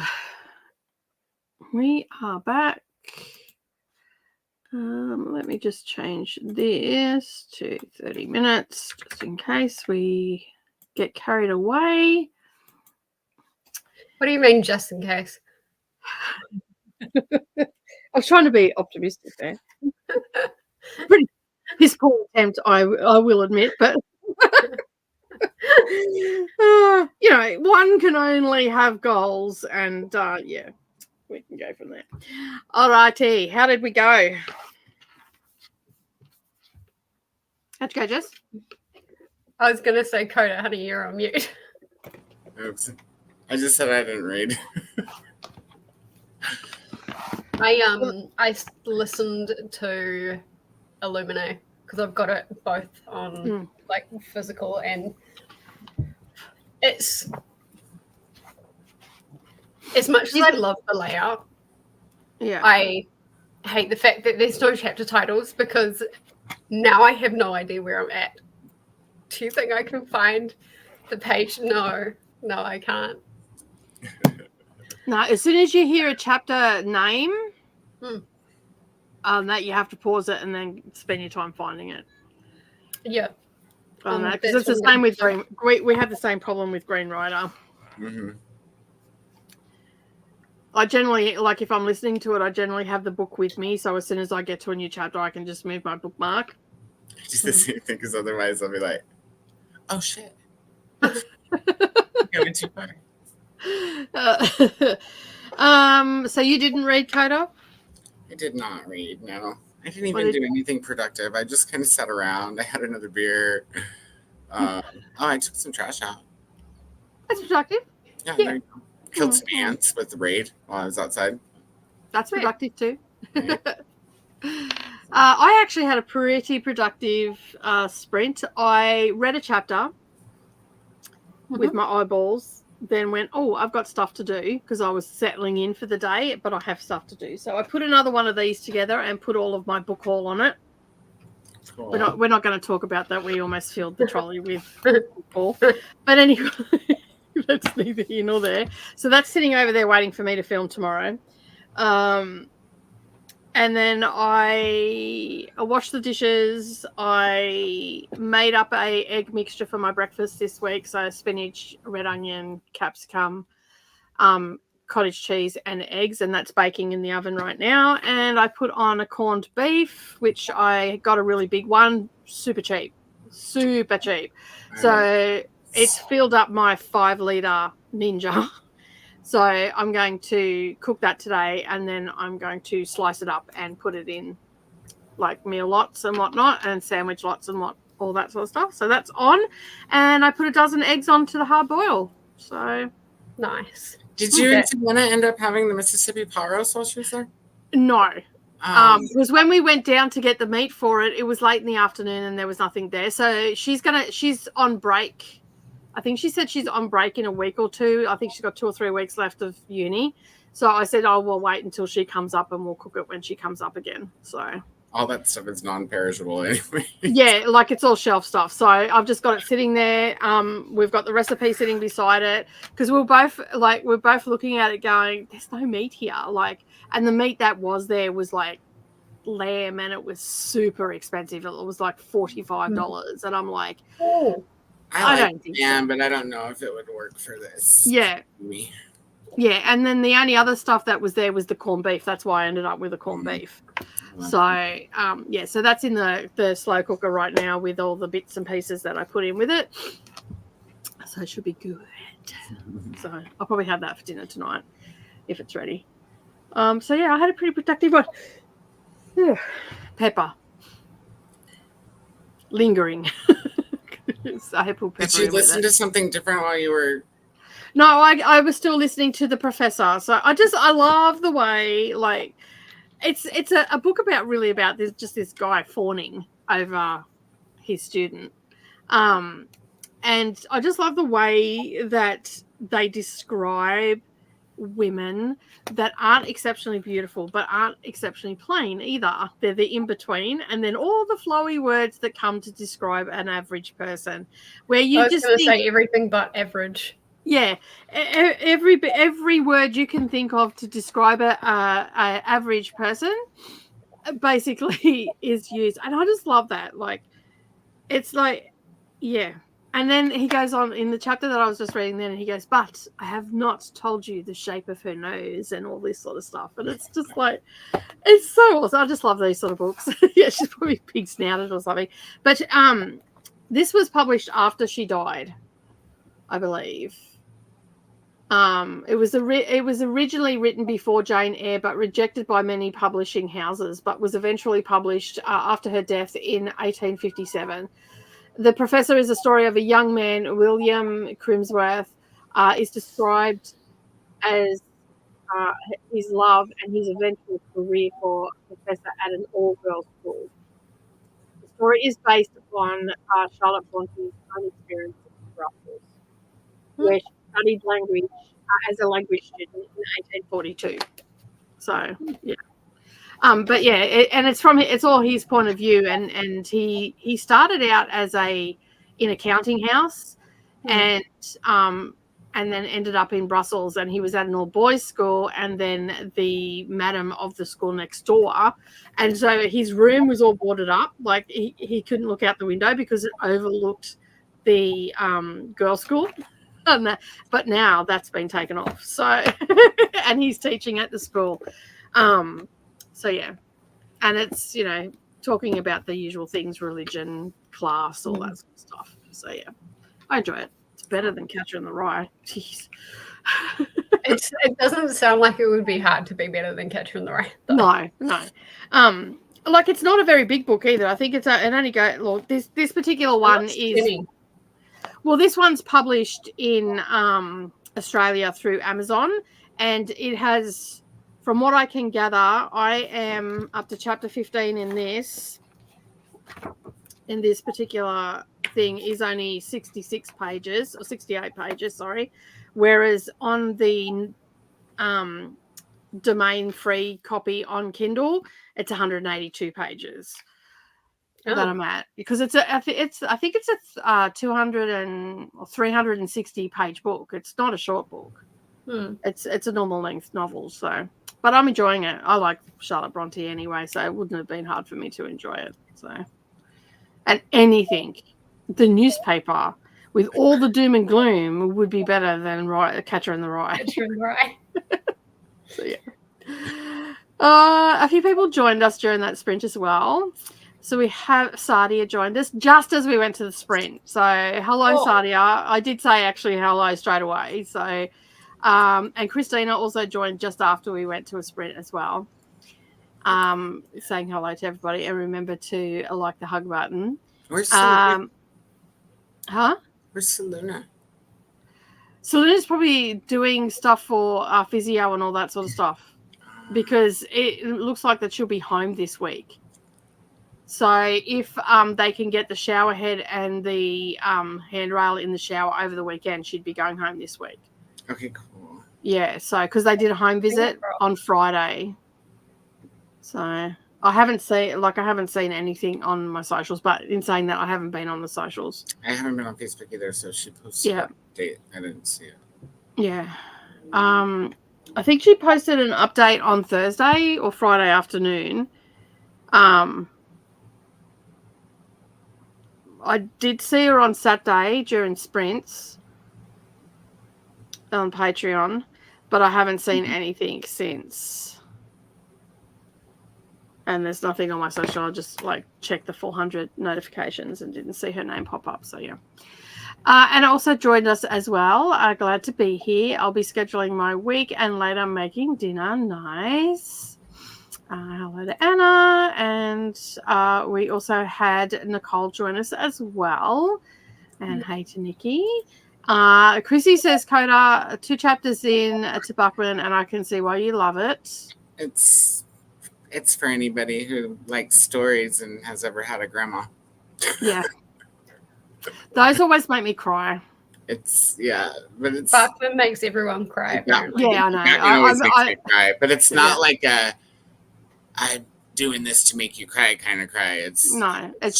We are back. Let me just change this to 30 minutes, just in case we get carried away. What do you mean, just in case? I was trying to be optimistic there. Pretty piss poor attempt, I will admit, but you know, one can only have goals, and yeah, we can go from there. All righty, how did we go? How'd you go, Jess? I was going to say, Koda, honey, you're on mute. Oops. I just said I didn't read. I listened to Illuminae because I've got it both on like physical, and it's as much as I love the layout, Yeah, I hate the fact that there's no chapter titles because now I have no idea where I'm at. Do you think I can find the page? No, I can't. No, as soon as you hear a chapter name, that you have to pause it and then spend your time finding it. Yeah. Because it's the same with Green. We have the same problem with Green Rider. Mm-hmm. I generally, like if I'm listening to it, I generally have the book with me. So as soon as I get to a new chapter, I can just move my bookmark. I do the same thing because otherwise I'll be like, oh shit. Going too far. So you didn't read Koda? I did not read, no. I didn't even do anything productive. I just kind of sat around. I had another beer. I took some trash out. That's productive. Yeah. There you go. Killed some ants with the raid while I was outside. That's productive too. Right. I actually had a pretty productive sprint. I read a chapter with my eyeballs, then went, I've got stuff to do because I was settling in for the day, but I have stuff to do. So I put another one of these together and put all of my book haul on it. Cool. We're not going to talk about that. We almost filled the trolley with book haul. But anyway, that's neither here nor there. So that's sitting over there waiting for me to film tomorrow. And then I washed the dishes. I made up a egg mixture for my breakfast this week. So spinach, red onion, capsicum, cottage cheese and eggs. And that's baking in the oven right now. And I put on a corned beef, which I got a really big one. Super cheap. So it's filled up my 5-litre Ninja. So I'm going to cook that today, and then I'm going to slice it up and put it in like meal lots and whatnot, and sandwich lots and all that sort of stuff. So that's on, and I put a dozen eggs onto the hard boil. So nice. Did you and Savannah end up having the Mississippi pot roast while she was there? No. Because when we went down to get the meat for it, it was late in the afternoon and there was nothing there. So she's on break. I think she said she's on break in a week or two. I think she's got 2 or 3 weeks left of uni. So I said, we'll wait until she comes up and we'll cook it when she comes up again. So all that stuff is non-perishable anyway. Yeah, like it's all shelf stuff. So I've just got it sitting there. We've got the recipe sitting beside it because we're both looking at it going, there's no meat here. And the meat that was there was like lamb, and it was super expensive. It was like $45. And I'm like, I don't think so. But I don't know if it would work for this. Yeah. Yeah, and then the only other stuff that was there was the corned beef. That's why I ended up with a corned beef. So, so that's in the slow cooker right now with all the bits and pieces that I put in with it. So it should be good. So I'll probably have that for dinner tonight if it's ready. So, yeah, I had a pretty productive one. Pepper. Lingering. So I put pepper. Did you listen to something different while you were... No, I was still listening to The Professor. So I love the way, like, it's a book about this guy fawning over his student. And I just love the way that they describe women that aren't exceptionally beautiful but aren't exceptionally plain either. They're the in-between, and then all the flowy words that come to describe an average person, where you I was just going to think, say everything but average. yeah, every word you can think of to describe a average person basically is used, and I just love that. Like, it's like, yeah. And then he goes on in the chapter that I was just reading then, and he goes, but I have not told you the shape of her nose and all this sort of stuff. And it's just like, it's so awesome. I just love these sort of books. Yeah, she's probably pig snouted or something. But this was published after she died, I believe. It was originally written before Jane Eyre, but rejected by many publishing houses, but was eventually published after her death in 1857. The Professor is a story of a young man, William Crimsworth, is described as his love and his eventual career for professor at an all-girls school. The story is based upon Charlotte Bronte's own experience in Brussels, where she studied language as a language student in 1842. So, yeah. But yeah, it's all his point of view, and he started out as in a counting house, and then ended up in Brussels, and he was at an all boys school, and then the madam of the school next door, and so his room was all boarded up, like he couldn't look out the window because it overlooked the girls' school. But now that's been taken off. So, and he's teaching at the school. So yeah, and it's, talking about the usual things, religion, class, all that sort of stuff. So yeah, I enjoy it. It's better than Catcher in the Rye. Jeez. It doesn't sound like it would be hard to be better than Catcher in the Rye. No. Like, it's not a very big book either. I think it only goes. Look, this particular one is. Skinny. Well, this one's published in Australia through Amazon, and it has, from what I can gather, I am up to chapter 15 in this particular thing, is only 66 pages, or 68 pages, sorry, whereas on the domain-free copy on Kindle, it's 182 pages. That I'm at, because I think it's a 200 or 360 page book. It's not a short book. It's a normal length novel. So, but I'm enjoying it. I like Charlotte Bronte anyway, so it wouldn't have been hard for me to enjoy it. So, and anything, the newspaper with all the doom and gloom would be better than Catcher in the Rye. Catcher in the Rye. So yeah. A few people joined us during that sprint as well. So we have Sadia joined us just as we went to the sprint. So hello, Sadia. I did say actually hello straight away. So, and Christina also joined just after we went to a sprint as well. Saying hello to everybody, and remember to like the hug button. Where's Selena? Where's Selena? Selena's probably doing stuff for physio and all that sort of stuff, because it looks like that she'll be home this week. So if they can get the shower head and the handrail in the shower over the weekend, she'd be going home this week. Okay, cool. Yeah, so because they did a home visit on Friday. So I haven't seen anything on my socials, but in saying that, I haven't been on the socials. I haven't been on Facebook either, so she posted an update. I didn't see it. Yeah. I think she posted an update on Thursday or Friday afternoon. I did see her on Saturday during sprints on Patreon, but I haven't seen anything since. And there's nothing on my social. I just checked the 400 notifications and didn't see her name pop up. So yeah. And also joined us as well. Glad to be here. I'll be scheduling my week and later making dinner. Nice. Hello to Anna, and we also had Nicole join us as well. And hey to Nikki. Chrissy says, Koda, 2 chapters in to Buckman, and I can see why you love it. It's for anybody who likes stories and has ever had a grandma. Yeah. Those always make me cry. It's but it's Bachman makes everyone cry. Apparently. Yeah, I know. Batman always makes me cry, but it's not Yeah. like I'm doing this to make you cry kind of cry. It's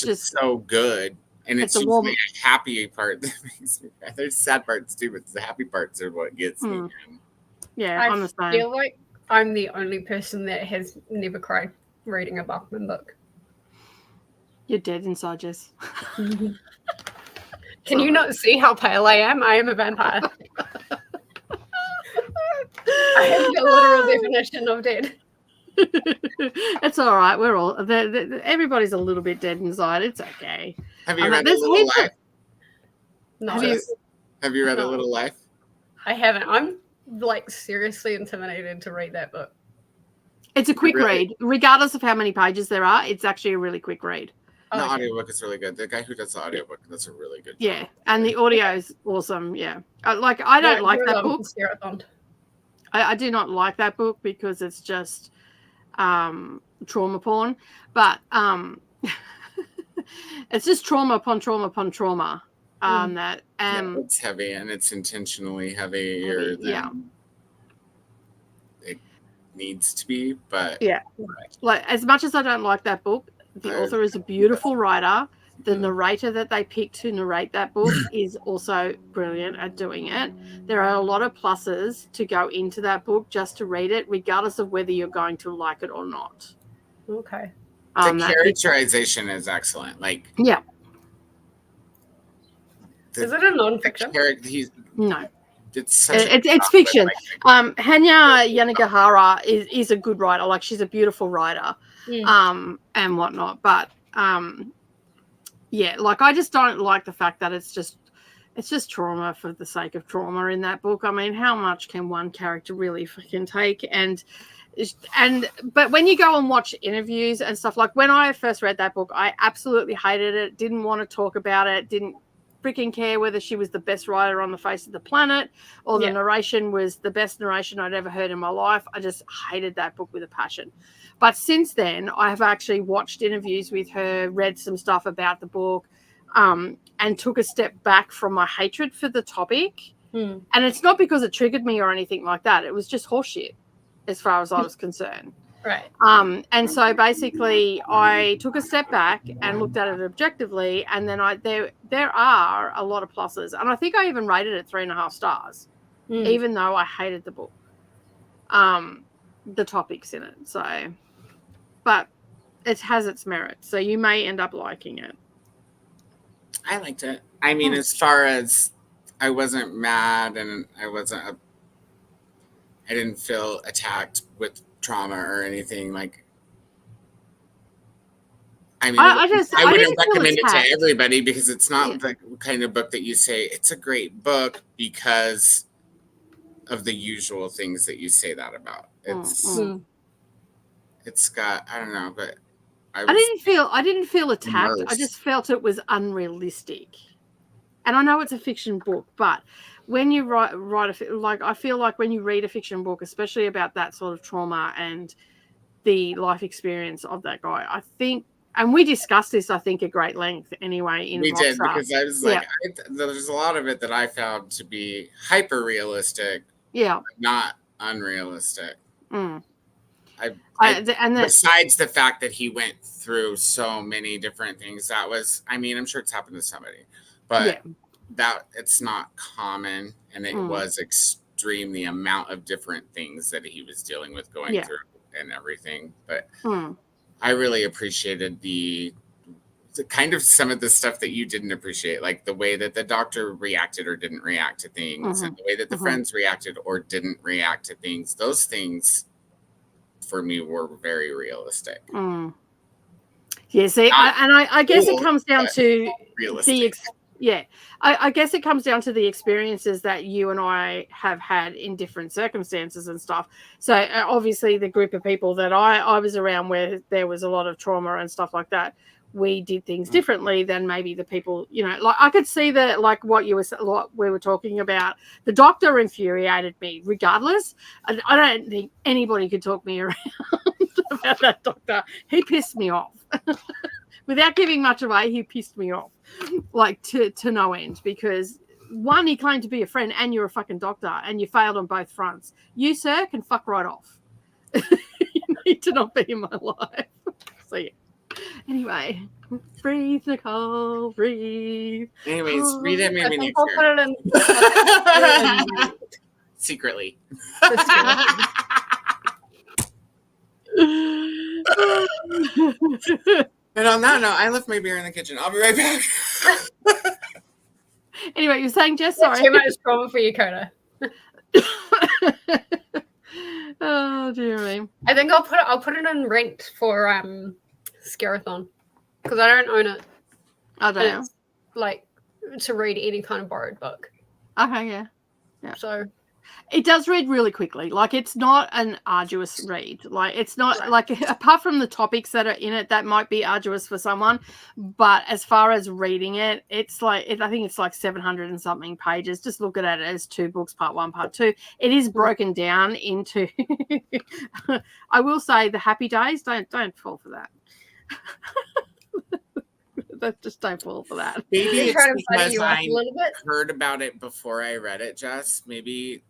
just so good, and it's usually a happy part that makes me cry. There's sad parts too, but the happy parts are what gets me. Yeah, I I'm the same. feel like I'm the only person that has never cried reading a Bachman book. You're dead inside, Jess. Can you not see how pale I am? I am a vampire. I am the literal definition of dead. It's all right. We're all everybody's a little bit dead inside. It's okay. Have you read A Little Life? No. Have you read A Little Life? I haven't. I'm like seriously intimidated to read that book. It's a quick read, regardless of how many pages there are. It's actually a really quick read. The audiobook is really good. The guy who does the audiobook does a really good job. Yeah, and the audio is awesome. Yeah, I don't like that book. I do not like that book because it's just trauma porn. But it's just trauma upon trauma upon trauma. It's heavy, and it's intentionally heavier than it needs to be. But like as much as I don't like that book, the author is a beautiful writer. The narrator that they picked to narrate that book is also brilliant at doing it. There are a lot of pluses to go into that book just to read it, regardless of whether you're going to like it or not. Okay. The characterization is excellent. Like, yeah. Is it a non-fiction? No. It's fiction. Hanya Yanagihara is a good writer. Like, she's a beautiful writer, and whatnot. But like I just don't like the fact that it's just trauma for the sake of trauma in that book. I mean, how much can one character really fucking take? But when you go and watch interviews and stuff, like when I first read that book, I absolutely hated it. Didn't want to talk about it. Didn't freaking care whether she was the best writer on the face of the planet or the narration was the best narration I'd ever heard in my life. I just hated that book with a passion. But since then, I have actually watched interviews with her, read some stuff about the book, and took a step back from my hatred for the topic. And it's not because it triggered me or anything like that. It was just horseshit as far as I was concerned. Right. And so basically I took a step back and looked at it objectively, and then there are a lot of pluses. And I think I even rated it 3.5 stars, even though I hated the book. The topics in it. So, but it has its merits. So you may end up liking it. I liked it. I mean, as far as I wasn't mad and I didn't feel attacked with trauma or anything. Like, I mean, I wouldn't recommend it to everybody because it's not the kind of book that you say it's a great book because of the usual things that you say that about. It's got, I don't know, but I didn't feel attacked. Immersed. I just felt it was unrealistic. And I know it's a fiction book, but when you write I feel like when you read a fiction book, especially about that sort of trauma and the life experience of that guy, I think, and we discussed this, I think, at great length anyway. We did, because I was like, there's a lot of it that I found to be hyper realistic, not unrealistic. Besides the fact that he went through so many different things, that was, I mean, I'm sure it's happened to somebody, but that it's not common, and it was extreme, the amount of different things that he was dealing with going through and everything. But I really appreciated the kind of some of the stuff that you didn't appreciate, like the way that the doctor reacted or didn't react to things, and the way that the friends reacted or didn't react to things. Those things for me were very realistic. Yeah, see, I guess it comes down to I guess it comes down to the experiences that you and I have had in different circumstances and stuff. So obviously the group of people that I was around where there was a lot of trauma and stuff like that, we did things differently than maybe the people, you know, like I could see that, like what we were talking about. The doctor infuriated me regardless. I don't think anybody could talk me around about that doctor. He pissed me off. Without giving much away, he pissed me off, like to no end, because one, he claimed to be a friend, and you're a fucking doctor, and you failed on both fronts. You, sir, can fuck right off. You need to not be in my life. So yeah. Anyway, breathe, Nicole, breathe. Anyways, read it maybe next I'll year. put it in. Secretly. And on that note, I left my beer in the kitchen. I'll be right back. Anyway, you're saying, Jess, sorry. Too much trauma for you, Koda. Oh dear me. I think I'll put it in ranked for Scarathon because I don't own it. I don't know. It's like to read any kind of borrowed book. Okay, yeah. So it does read really quickly. Like, it's not an arduous read. Like, it's not like, apart from the topics that are in it, that might be arduous for someone. But as far as reading it, it's like, I think it's like 700 and something pages. Just look at it as 2 books, part 1, part 2. It is broken down into, I will say, the happy days, don't fall for that. Just don't fall for that. Maybe it's trying to buddy because you up I a little bit. heard about it before I read it, Jess. Maybe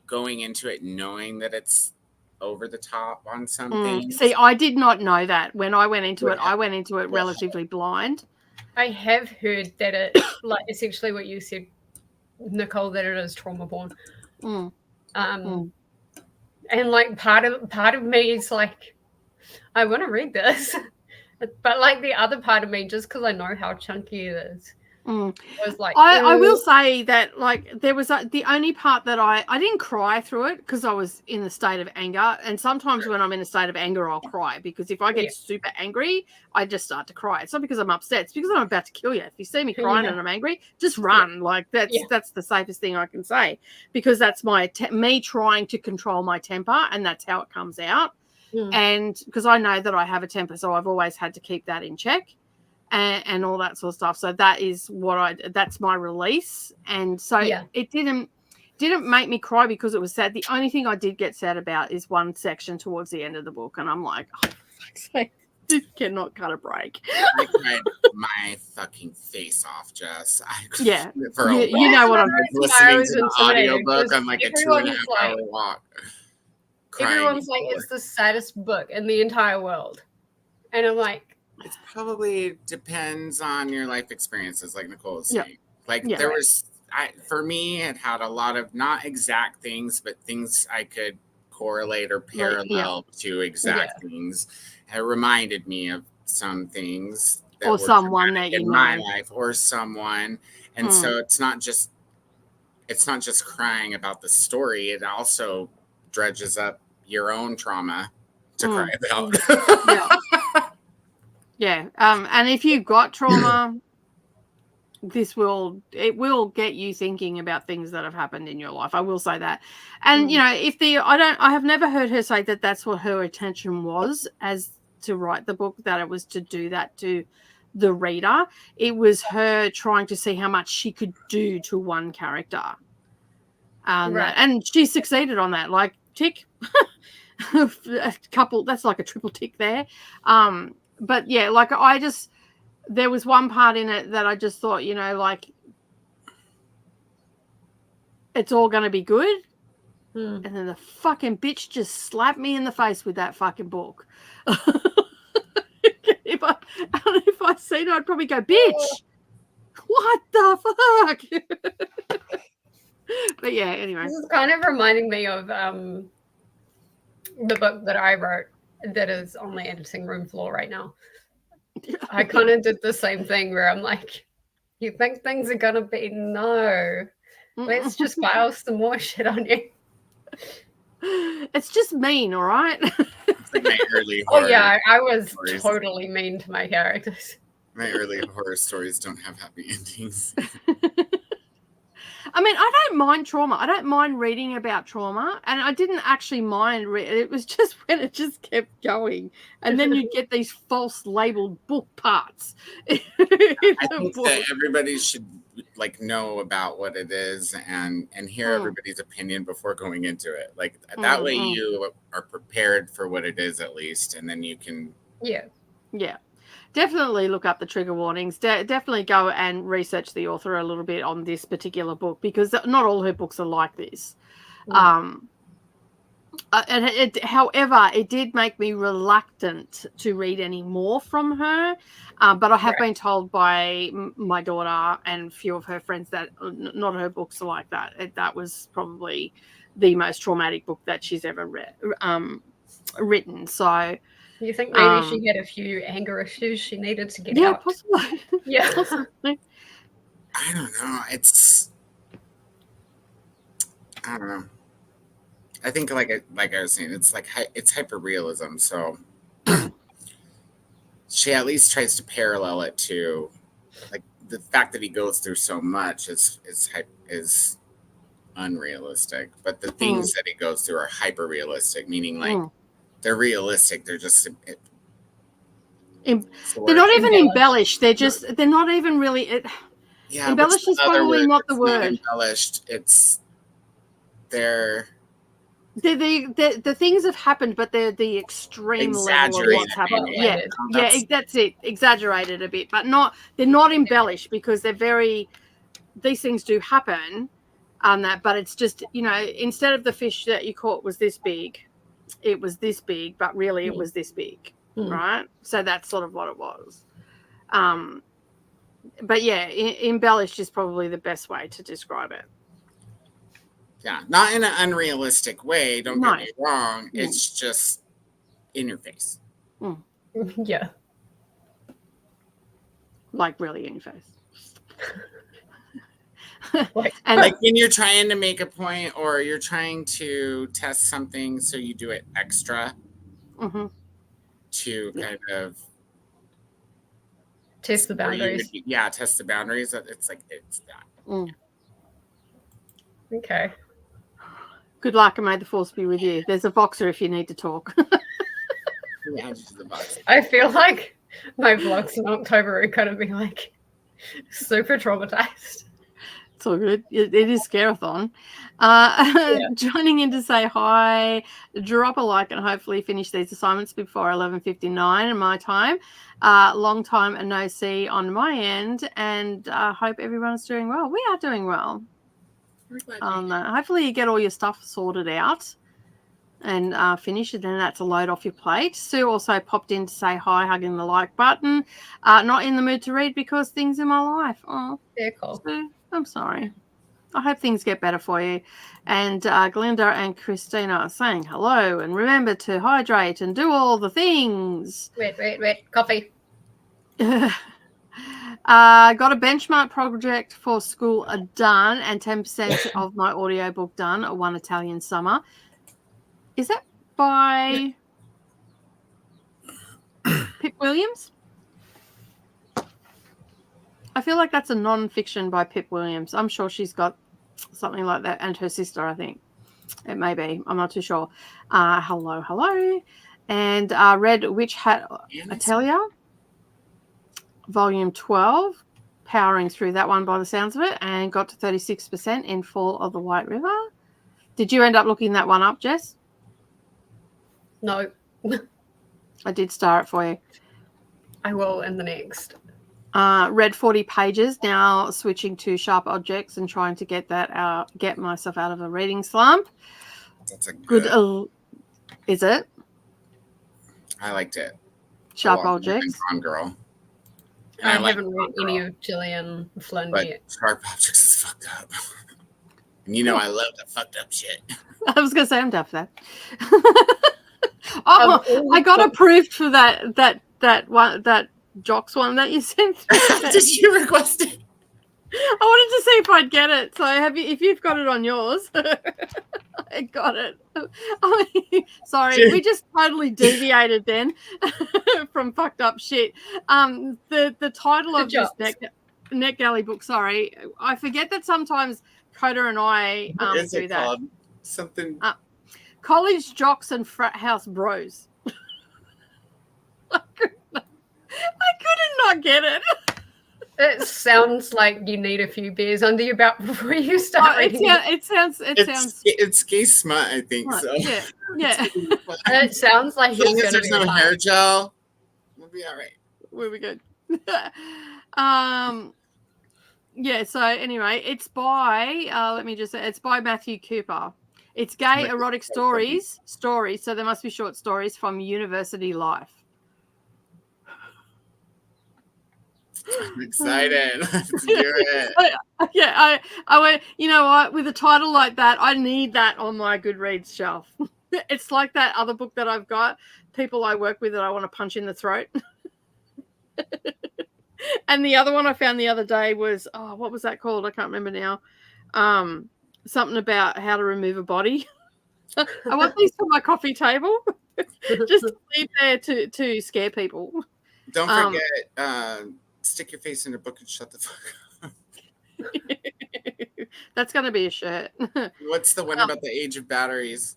going into it knowing that it's over the top on something. See, I did not know that when I went into it. I went into it relatively blind. I have heard that it, like essentially what you said, Nicole, that it is trauma born. And like part of me is like, I want to read this, but like the other part of me, just because I know how chunky it is, was like, I will say that, like, there was the only part that I didn't cry through it because I was in a state of anger, and sometimes when I'm in a state of anger I'll cry, because if I get super angry I just start to cry. It's not because I'm upset, it's because I'm about to kill you. If you see me crying and I'm angry, just run. Like, that's the safest thing I can say, because that's me trying to control my temper, and that's how it comes out. And because I know that I have a temper, so I've always had to keep that in check. And all that sort of stuff. So that is that's my release. And so it didn't make me cry because it was sad. The only thing I did get sad about is one section towards the end of the book, and I'm like, oh, for fuck's sake, this cannot cut a break. I cried my fucking face off, Jess. You know what I'm listening to the audiobook on like a 2.5 hour walk. Everyone's like, it's the saddest book in the entire world. And I'm like, it probably depends on your life experiences, like Nicole was saying. There was, for me, it had a lot of not exact things, but things I could correlate or parallel to exact things. It reminded me of some things that or someone that in my life, or someone, and so it's not just crying about the story. It also dredges up your own trauma to cry about. Yeah, and if you've got trauma, it will get you thinking about things that have happened in your life. I will say that. And you know, I have never heard her say that that's what her intention was, as to write the book, that it was to do that to the reader. It was her trying to see how much she could do to one character. And she succeeded on that. Like, tick. A couple, that's like a triple tick there. But yeah, like, there was one part in it that I just thought, you know, like, it's all going to be good. And then the fucking bitch just slapped me in the face with that fucking book. If I seen her, I'd probably go, bitch, what the fuck? But yeah, anyway. This is kind of reminding me of the book that I wrote that is on the editing room floor right now. I kind of did the same thing where I'm like, you think things are going to be? No. Let's just file some more shit on you. It's just mean, all right? My early horror I was stories. totally mean to my characters. My early horror stories don't have happy endings. I mean, I don't mind trauma. I don't mind reading about trauma. And I didn't actually mind. It was just when it just kept going. And then you get these false labeled book parts. I think that everybody should like know about what it is and hear everybody's opinion before going into it. Like that way you are prepared for what it is, at least. And then you can. Yeah. definitely look up the trigger warnings. Definitely go and research the author a little bit on this particular book, because not all her books are like this. However, it did make me reluctant to read any more from her. But I have been told by my daughter and a few of her friends that not her books are like that. That was probably the most traumatic book that she's ever written. So you think maybe she had a few anger issues she needed to get out? Possibly. Yeah, possibly. I don't know. I don't know. I think like I was saying, it's like it's hyper-realism. So she at least tries to parallel it to like the fact that he goes through so much is unrealistic, but the things that he goes through are hyper-realistic, meaning like they're realistic. They're just they're not even embellished. They're not even really. Embellished is probably not the word. Embellished. It's the things have happened, but they're the extreme level of what's happened. That's it. Exaggerated a bit, but they're not embellished, because these things do happen. But it's just, instead of the fish that you caught was this big, it was this big, but really it was this big, right? So that's sort of what it was. But yeah, embellished is probably the best way to describe it. Yeah, not in an unrealistic way. Don't get me wrong. It's just in your face. Yeah. Like really in your face. And like when you're trying to make a point or you're trying to test something, so you do it extra to kind of test the boundaries. Test the boundaries. It's like it's that. Okay. Good luck, and may the force be with you. There's a Voxer if you need to talk. I feel like my vlogs in October are going to be like super traumatized. It's all good. It is Scare-a-thon. Joining in to say hi, drop a like, and hopefully finish these assignments before 11:59 in my time. Long time and no see on my end, and hope everyone's doing well. We are doing well. Hopefully you get all your stuff sorted out and finish it, and that's a load off your plate. Sue also popped in to say hi, hugging the like button. Not in the mood to read because things in my life. Oh, yeah, cool. Sue, I'm sorry. I hope things get better for you. And Glinda and Christina are saying hello, and remember to hydrate and do all the things. Wait. Coffee. Got a benchmark project for school done, and 10% of my audiobook done. One Italian Summer. Is that by Pip Williams? I feel like that's a non-fiction by Pip Williams. I'm sure she's got something like that, and her sister, I think. It may be. I'm not too sure. Hello. And read Witch Hat Atelier, Volume 12, powering through that one by the sounds of it, and got to 36% in Fall of the White River. Did you end up looking that one up, Jess? No. I did star it for you. I will in the next. Read 40 pages, now switching to Sharp Objects and trying to get that out, get myself out of a reading slump. That's a good. Is it? I liked it. Sharp Objects. Gone Girl. I haven't read any of Gillian Flynn yet. Sharp Objects is fucked up. And I love the fucked up shit. I was going to say I'm down for that. I got approved for that Jocks one that you sent. Did you request it? I wanted to see if I'd get it. So if you've got it on yours, I got it. Sorry, we just totally deviated then from fucked up shit. The title of this NetGalley book. Sorry, I forget that sometimes Koda and I do that. Called? Something. College Jocks and Frat House Bros. I couldn't not get it. It sounds like you need a few beers under your belt before you start reading. It sounds. It's gay smut, I think. So yeah. It sounds like as long as there's no hair gel, we'll be all right. Where we go? Yeah, so anyway, it's by let me just say it's by Matthew Cooper. It's gay erotic stories, so there must be short stories from university life. I'm excited. Let's do it. Yeah, I went, you know what, with a title like that, I need that on my Goodreads shelf. It's like that other book that I've got, people I work with that I want to punch in the throat. And the other one I found the other day was, what was that called? I can't remember now. Something about how to remove a body. I want these for my coffee table. Just to leave there to scare people. Don't forget, stick your face in a book and shut the fuck up. That's going to be a shirt. What's the one about the age of batteries?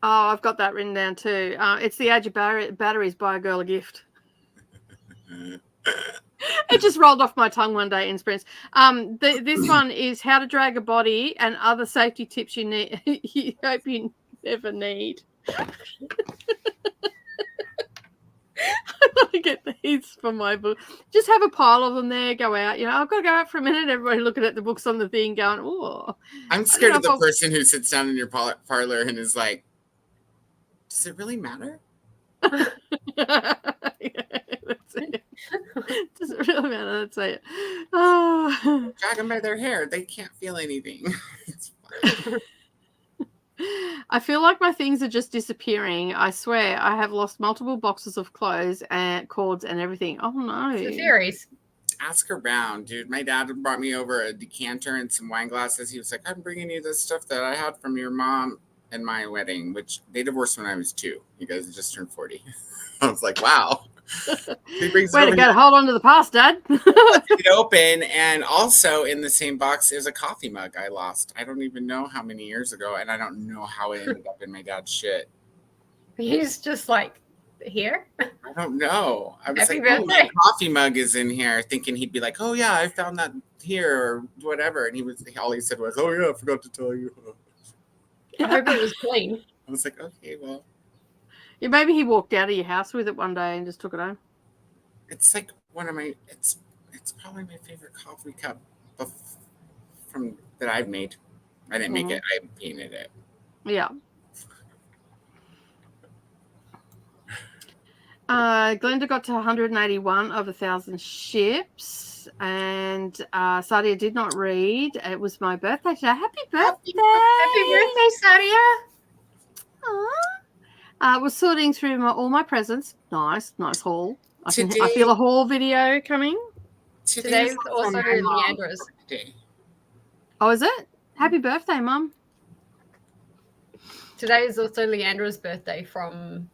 Oh, I've got that written down too. It's The Age of Batteries, Buy a Girl a Gift. It just rolled off my tongue one day in sprints. This one is How to Drag a Body and Other Safety Tips you need. You hope you never need. I want to get these for my book. Just have a pile of them there. Go out. You know, I've got to go out for a minute. Everybody looking at the books on the thing, going, "Oh." I'm scared of the person who sits down in your parlor and is like, "Does it really matter?" Yeah, that's it. Does it really matter? That's it. Oh. Drag them by their hair. They can't feel anything. It's fine. I feel like my things are just disappearing. I swear I have lost multiple boxes of clothes and cords and everything. Oh no. It's the fairies. Ask around, dude. My dad brought me over a decanter and some wine glasses. He was like, I'm bringing you this stuff that I had from your mom and my wedding, which they divorced when I was 2. You guys just turned 40. I was like, wow. Way to go. Hold on to the past, Dad. It open, and also in the same box is a coffee mug I lost. I don't even know how many years ago, and I don't know how it ended up in my dad's shit. He's just like, here? I don't know. I was Happy like, birthday. my coffee mug is in here, thinking he'd be like, oh yeah, I found that here or whatever. And all he said was, oh yeah, I forgot to tell you. I hope it was clean. I was like, okay, well. Yeah, maybe he walked out of your house with it one day and just took it home. It's like one of my, it's probably my favorite coffee cup from that I've made. I didn't make it, I painted it. Yeah. Glenda got to 181 of 1,000 ships, and Sadia did not read. It was my birthday today. Happy birthday! Happy birthday, Sadia! Was sorting through all my presents. Nice haul. I feel a haul video coming. Today's also Leandra's. Oh, is it? Happy birthday, Mum. Today is also Leandra's birthday from,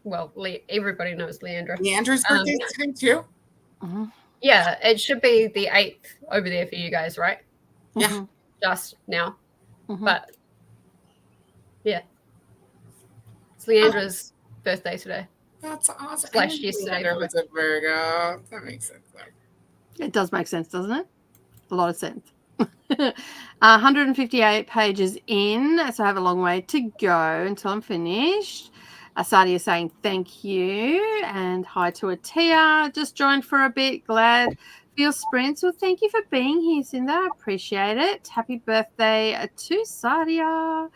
well, everybody knows Leandra. Leandra's birthday is today too? Mm-hmm. Yeah, it should be the 8th over there for you guys, right? Yeah. Just now. Mm-hmm. But, yeah. It's Leandra's birthday today. That's awesome. / yesterday. It was a Virgo. That makes sense, though. It does make sense, doesn't it? A lot of sense. 158 pages in, so I have a long way to go until I'm finished. Sadia is saying thank you and hi to Atia. Just joined for a bit. Glad for your sprints. Well, thank you for being here, Cinda. I appreciate it. Happy birthday to Sadia.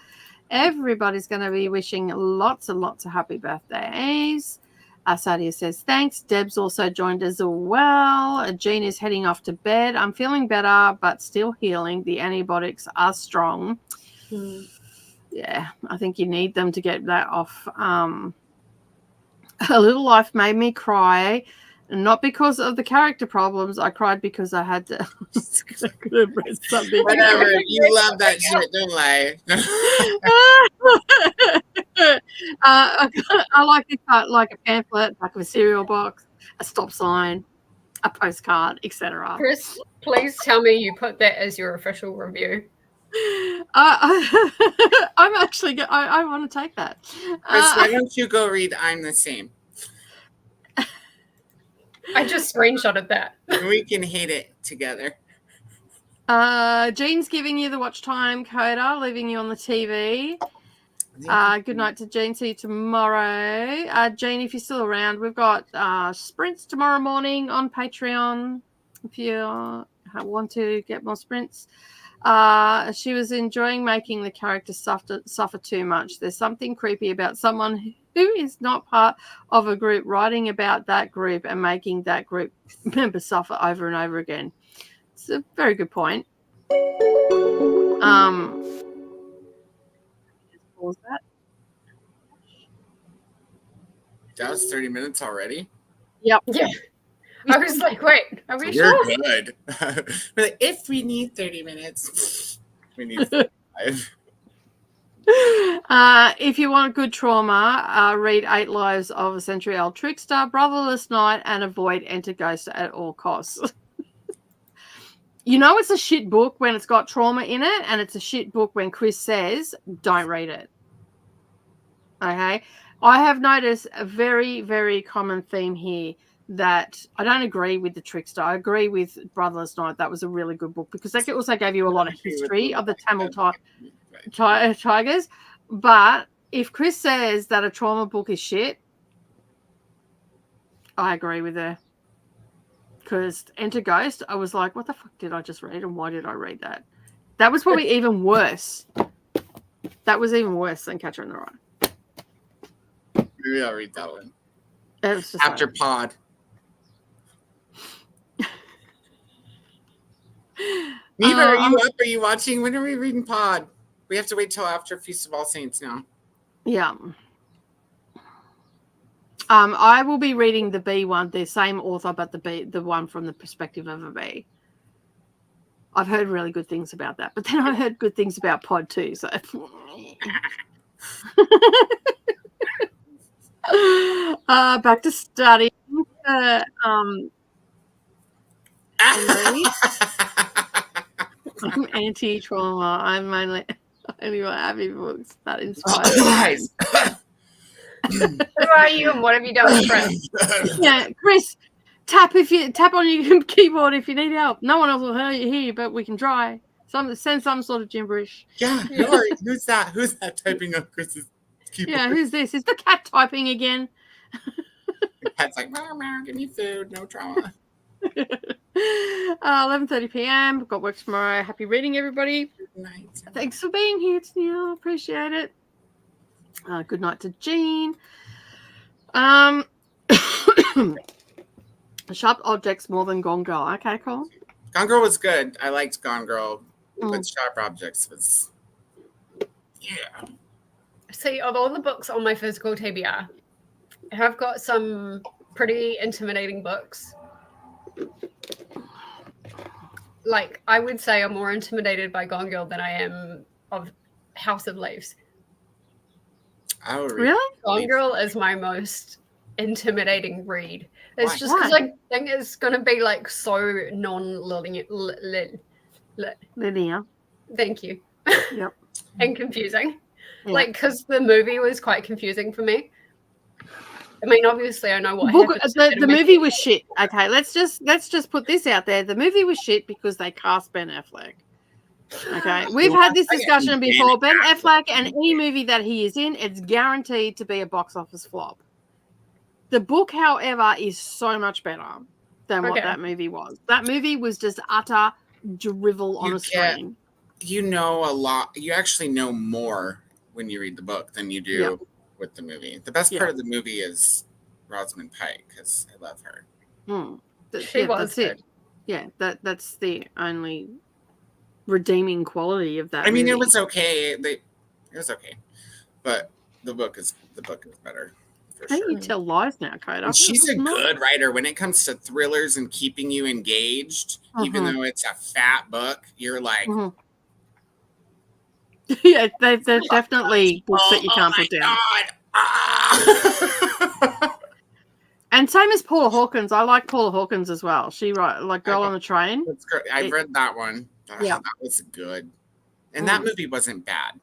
Everybody's going to be wishing lots and lots of happy birthdays. Sadia says thanks. Deb's also joined as well. Jean is heading off to bed. I'm feeling better, but still healing. The antibiotics are strong. Yeah, I think you need them to get that off. A Little Life made me cry. Not because of the character problems. I cried because I had to. Something. Whatever. You love that shit, don't lie. I like this part, like a pamphlet, like a cereal box, a stop sign, a postcard, etc. Chris, please tell me you put that as your official review. I'm actually. I want to take that. Chris, why don't you go read I'm the Same? I just screenshotted that. We can hate it together. Jean's giving you the watch time, Koda, leaving you on the TV. Good night to Jean. See you tomorrow. Jean, if you're still around, we've got sprints tomorrow morning on Patreon. If you want to get more sprints. She was enjoying making the character suffer too much. There's something creepy about someone who is not part of a group writing about that group and making that group member suffer over and over again. It's a very good point. Just pause that. That was 30 minutes already? Yep. Yeah. I was like, wait, are we We're sure? good. We're like, if we need 30 minutes, we need 45. If you want good trauma, read 8 Lives of a Century-Old Trickster, Brotherless Knight, and avoid Enter Ghost at all costs. You know it's a shit book when it's got trauma in it, and it's a shit book when Chris says, don't read it. Okay? I have noticed a very, very common theme here that I don't agree with the Trickster. I agree with Brotherless Knight. That was a really good book because that also gave you a lot of history of the Tamil tigers. But if Chris says that a trauma book is shit, I agree with her. Because Enter Ghost, I was like, what the fuck did I just read and why did I read that? That was probably even worse. That was even worse than Catcher in the Rye. Maybe I'll read that one. It was just After like, pod. Neva, are you up? Are you watching? When are we reading pod? We have to wait till after Feast of All Saints now. Yeah. I will be reading the B one, the same author, but the one from the perspective of a bee. I've heard really good things about that, but then I heard good things about pod too. So, back to studying. I'm anti-trauma. I'm only want happy books that inspire. Who are you and what have you done, Chris? Yeah, Chris, tap on your keyboard if you need help. No one else will hear you, but we can try. Send some sort of gibberish. Yeah, who's that? Who's that typing on Chris's keyboard? Yeah, who's this? Is the cat typing again? The cat's like, meow, meow, give me food, no trauma. 11:30 p.m. Got work tomorrow. Happy reading, everybody. Good night. Thanks for being here, Tennille. Appreciate it. Good night to Jean. Sharp objects more than Gone Girl. Okay, cool. Gone Girl was good. I liked Gone Girl, but Sharp Objects was, yeah. See, of all the books on my physical TBR, I have got some pretty intimidating books. Like, I would say I'm more intimidated by Gone Girl than I am of House of Leaves. Oh, really? Gone Girl is my most intimidating read. It's just because I think it's going to be like so non-linear. Linear. Thank you. Yep. And confusing. Yeah. Like, because the movie was quite confusing for me. I mean, obviously, I know what happens. The movie was shit. Okay, let's just put this out there. The movie was shit because they cast Ben Affleck. Okay, we've had this discussion before. Ben Affleck and any movie that he is in, it's guaranteed to be a box office flop. The book, however, is so much better than what that movie was. That movie was just utter drivel on a screen. You know a lot. You actually know more when you read the book than you do with the movie. The best part of the movie is Rosamund Pike because I love her. That's it. Yeah, that's the only redeeming quality of that. I mean, it was okay. It was okay, but the book is better. For How sure. do you tell lies now, Koda? She's a good writer when it comes to thrillers and keeping you engaged, even though it's a fat book. You're like, yeah, they're definitely books that you can't put down. And same as Paula Hawkins. I like Paula Hawkins as well. She wrote like Girl on the Train. That's great. I've read that one. That was good. And that movie wasn't bad.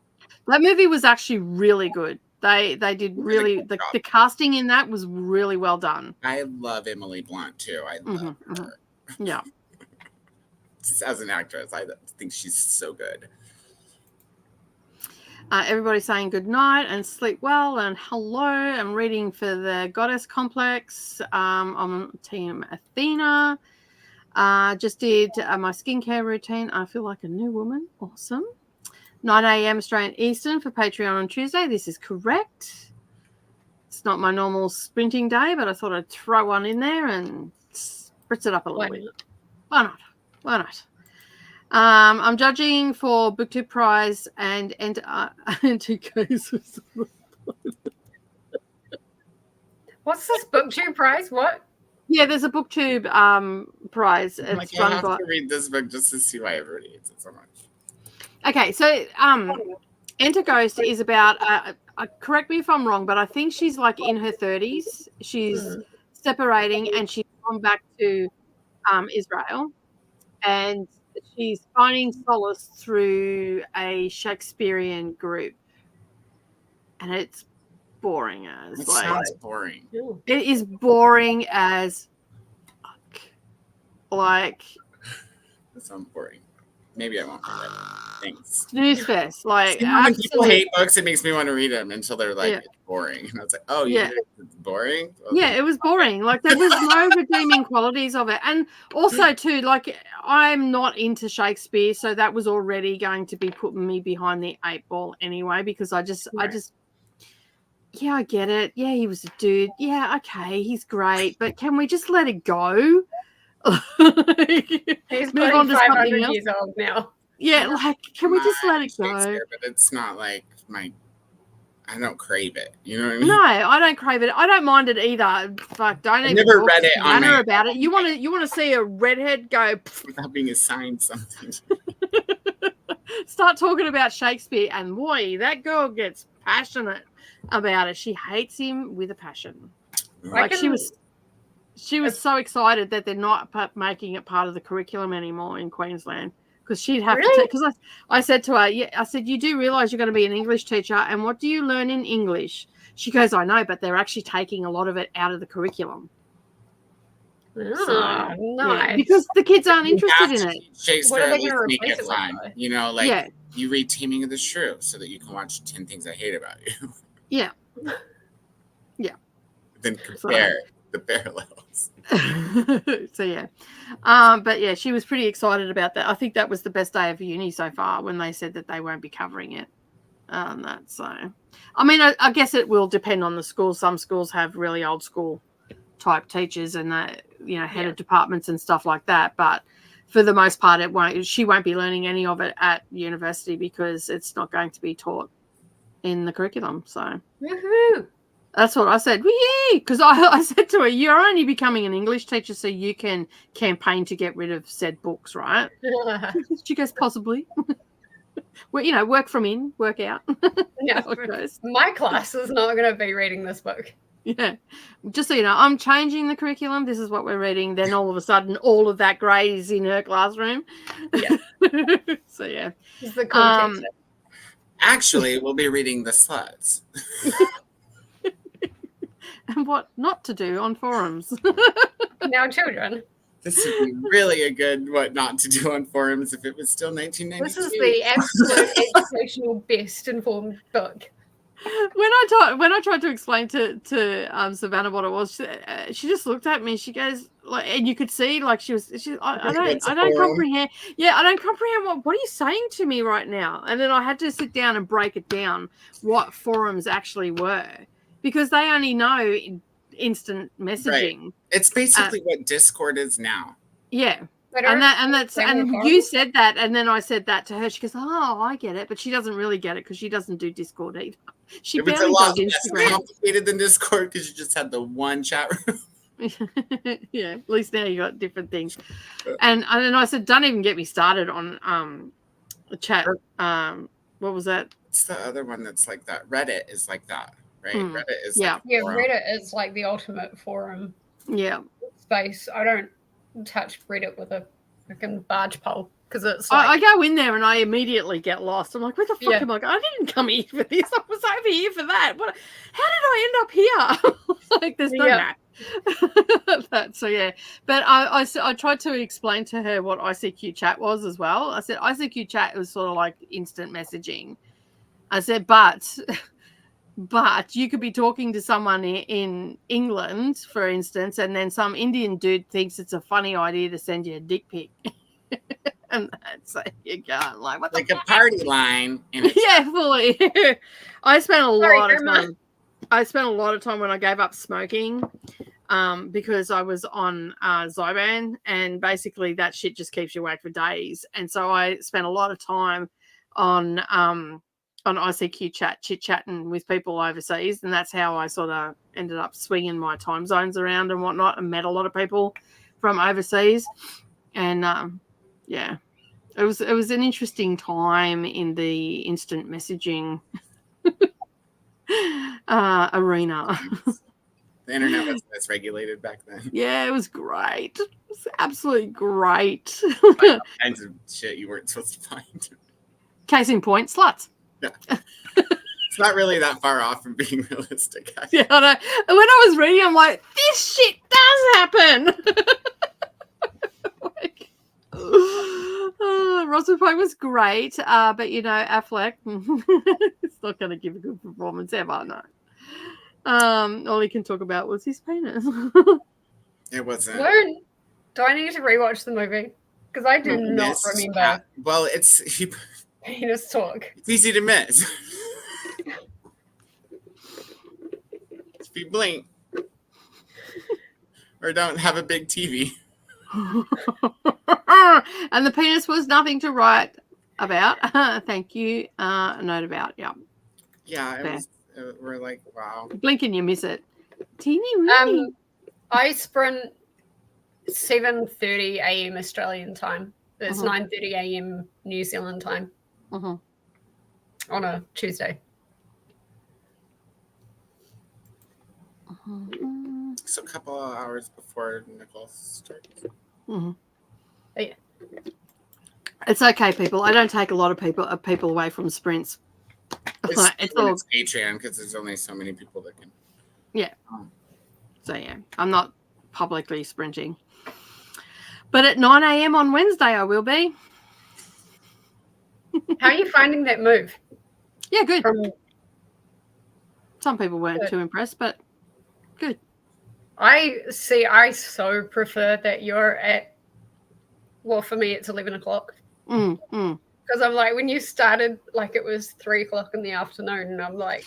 That movie was actually really good. They did really the casting in that was really well done. I love Emily Blunt too. I love her. Yeah. As an actress, I think she's so good. Everybody's saying good night and sleep well and hello. I'm reading for the Goddess Complex. I'm on Team Athena. Just did my skincare routine. I feel like a new woman. Awesome. 9 a.m. Australian Eastern for Patreon on Tuesday. This is correct. It's not my normal sprinting day, but I thought I'd throw one in there and spritz it up a little bit. Why not? Why not? I'm judging for BookTube prize and cases. What's this BookTube prize? What? Yeah, there's a BookTube prize. I'm It's like, I run have by. to read this book just to see why everybody hates it so much. Okay, so Enter Ghost is about. Correct me if I'm wrong, but I think she's like in her 30s. She's separating and she's gone back to Israel, and she's finding solace through a Shakespearean group, and it's boring as It like sounds boring. it is boring as fuck. Like It sounds boring. Maybe I won't read it. Thanks. snooze fest. Like When people hate books, it makes me want to read them until they're like, Yeah. it's boring. And I was like, oh, Yeah. it's boring? Okay. Yeah, it was boring. Like there was no redeeming qualities of it. And also too, like I'm not into Shakespeare, so that was already going to be putting me behind the 8 ball anyway, because I just yeah, I get it. Yeah, he was a dude. Yeah, okay, he's great. But can we just let it go? He's Move on to 500 something else. years old now. Yeah, like can we just let it go? Shakespeare, but it's not like I don't crave it. You know what I mean? No, I don't crave it. I don't mind it either. Fuck, don't even never talk read to it on Savannah my- about it. You want to see a redhead go Without being assigned something. start talking about Shakespeare, and boy, that girl gets passionate about it. She hates him with a passion. Like she was so excited that they're not making it part of the curriculum anymore in Queensland, because she'd have to. Because I said to her, yeah, I said, you do realize you're going to be an English teacher, and what do you learn in English? She goes, I know, but they're actually taking a lot of it out of the curriculum. Nice. Yeah, because the kids aren't interested in it. Shakespeare, What are they at least gonna make replace it it with, fun. though? You know, like Yeah. you read Taming of the Shrew so that you can watch 10 Things I Hate About You. Yeah. Then compare the parallels. So yeah, but yeah, she was pretty excited about that. I think that was the best day of uni so far when they said that they won't be covering it. That so, I mean, I guess it will depend on the school. Some schools have really old school type teachers and that head of departments and stuff like that. But for the most part, it won't. She won't be learning any of it at university because it's not going to be taught in the curriculum. So. Woohoo! That's what I said. Yay! Because I said to her, you're only becoming an English teacher so you can campaign to get rid of said books, right? She goes, possibly. Well, work from in, work out. Yeah, my class is not going to be reading this book. Yeah. Just so you know, I'm changing the curriculum. This is what we're reading. Then all of a sudden, all of that grade is in her classroom. Yeah. So, yeah. It's the cool teacher. Actually, we'll be reading The Sluts. And what not to do on forums. Now, children. This would be really a good what not to do on forums if it was still 1992. This is the absolute educational best informed book. When I tried to explain to Savannah what it was, she just looked at me. She goes, like, and you could see, like, I don't comprehend. Yeah, I don't comprehend what are you saying to me right now? And then I had to sit down and break it down what forums actually were, because they only know instant messaging. Right. It's basically what Discord is now. Yeah. And you said that, and then I said that to her. She goes, "Oh, I get it," but she doesn't really get it because she doesn't do Discord either. She barely does Instagram. It's a lot less complicated than Discord because you just had the one chat room. Yeah, at least now you got different things. And then I said, "Don't even get me started on chat." What was that? It's the other one that's like that. Reddit is like that, right? Reddit is Reddit is like the ultimate forum. Yeah. Space. I don't touch Reddit with a freaking barge pole because it's like I go in there and I immediately get lost. I'm like, where the fuck am I going? I didn't come here for this. I was over here for that. How did I end up here? Like, there's no map. So yeah, but I tried to explain to her what ICQ chat was as well. I said ICQ chat was sort of like instant messaging, I said, but you could be talking to someone in England, for instance, and then some Indian dude thinks it's a funny idea to send you a dick pic. And so you go, like, what Like the a party line. yeah, fully. I spent a lot of Grandma. time. I spent a lot of time when I gave up smoking, because I was on Zyban, and basically that shit just keeps you awake for days. And so I spent a lot of time on ICQ chit-chatting with people overseas, and that's how I sort of ended up swinging my time zones around and whatnot, and met a lot of people from overseas. And yeah, it was an interesting time in the instant messaging arena. The internet wasn't as regulated back then. Yeah, it was great. It was absolutely great. All kinds of shit you weren't supposed to find. Case in point, sluts. Yeah. It's not really that far off from being realistic. Yeah, I know. And when I was reading, I'm like, this shit does happen. Like, Rosamund Pike was great, but you know, Affleck, it's not going to give a good performance ever. No. All he can talk about was his penis. It wasn't. Do I need to rewatch the movie? Because I do not remember. Well, it's penis talk. It's easy to miss. If you blink or don't have a big TV. And the penis was nothing to write about. Thank you. Note about. Yeah. Yeah, we're like, wow. Blink and you miss it. Teeny weeny. I sprint 7:30 a.m. Australian time. It's 9:30 a.m. New Zealand time on a Tuesday. So a couple of hours before Nicole starts. Yeah. It's okay, people. I don't take a lot of people away from sprints. It's Patreon because there's only so many people that can. Yeah. So yeah, I'm not publicly sprinting. But at 9 a.m. on Wednesday, I will be. How are you finding that move? Yeah, good. Some people weren't too impressed, but good. I so prefer that you're at, well, for me, it's 11 o'clock. Because I'm like, when you started, like, it was 3 o'clock in the afternoon, and I'm like,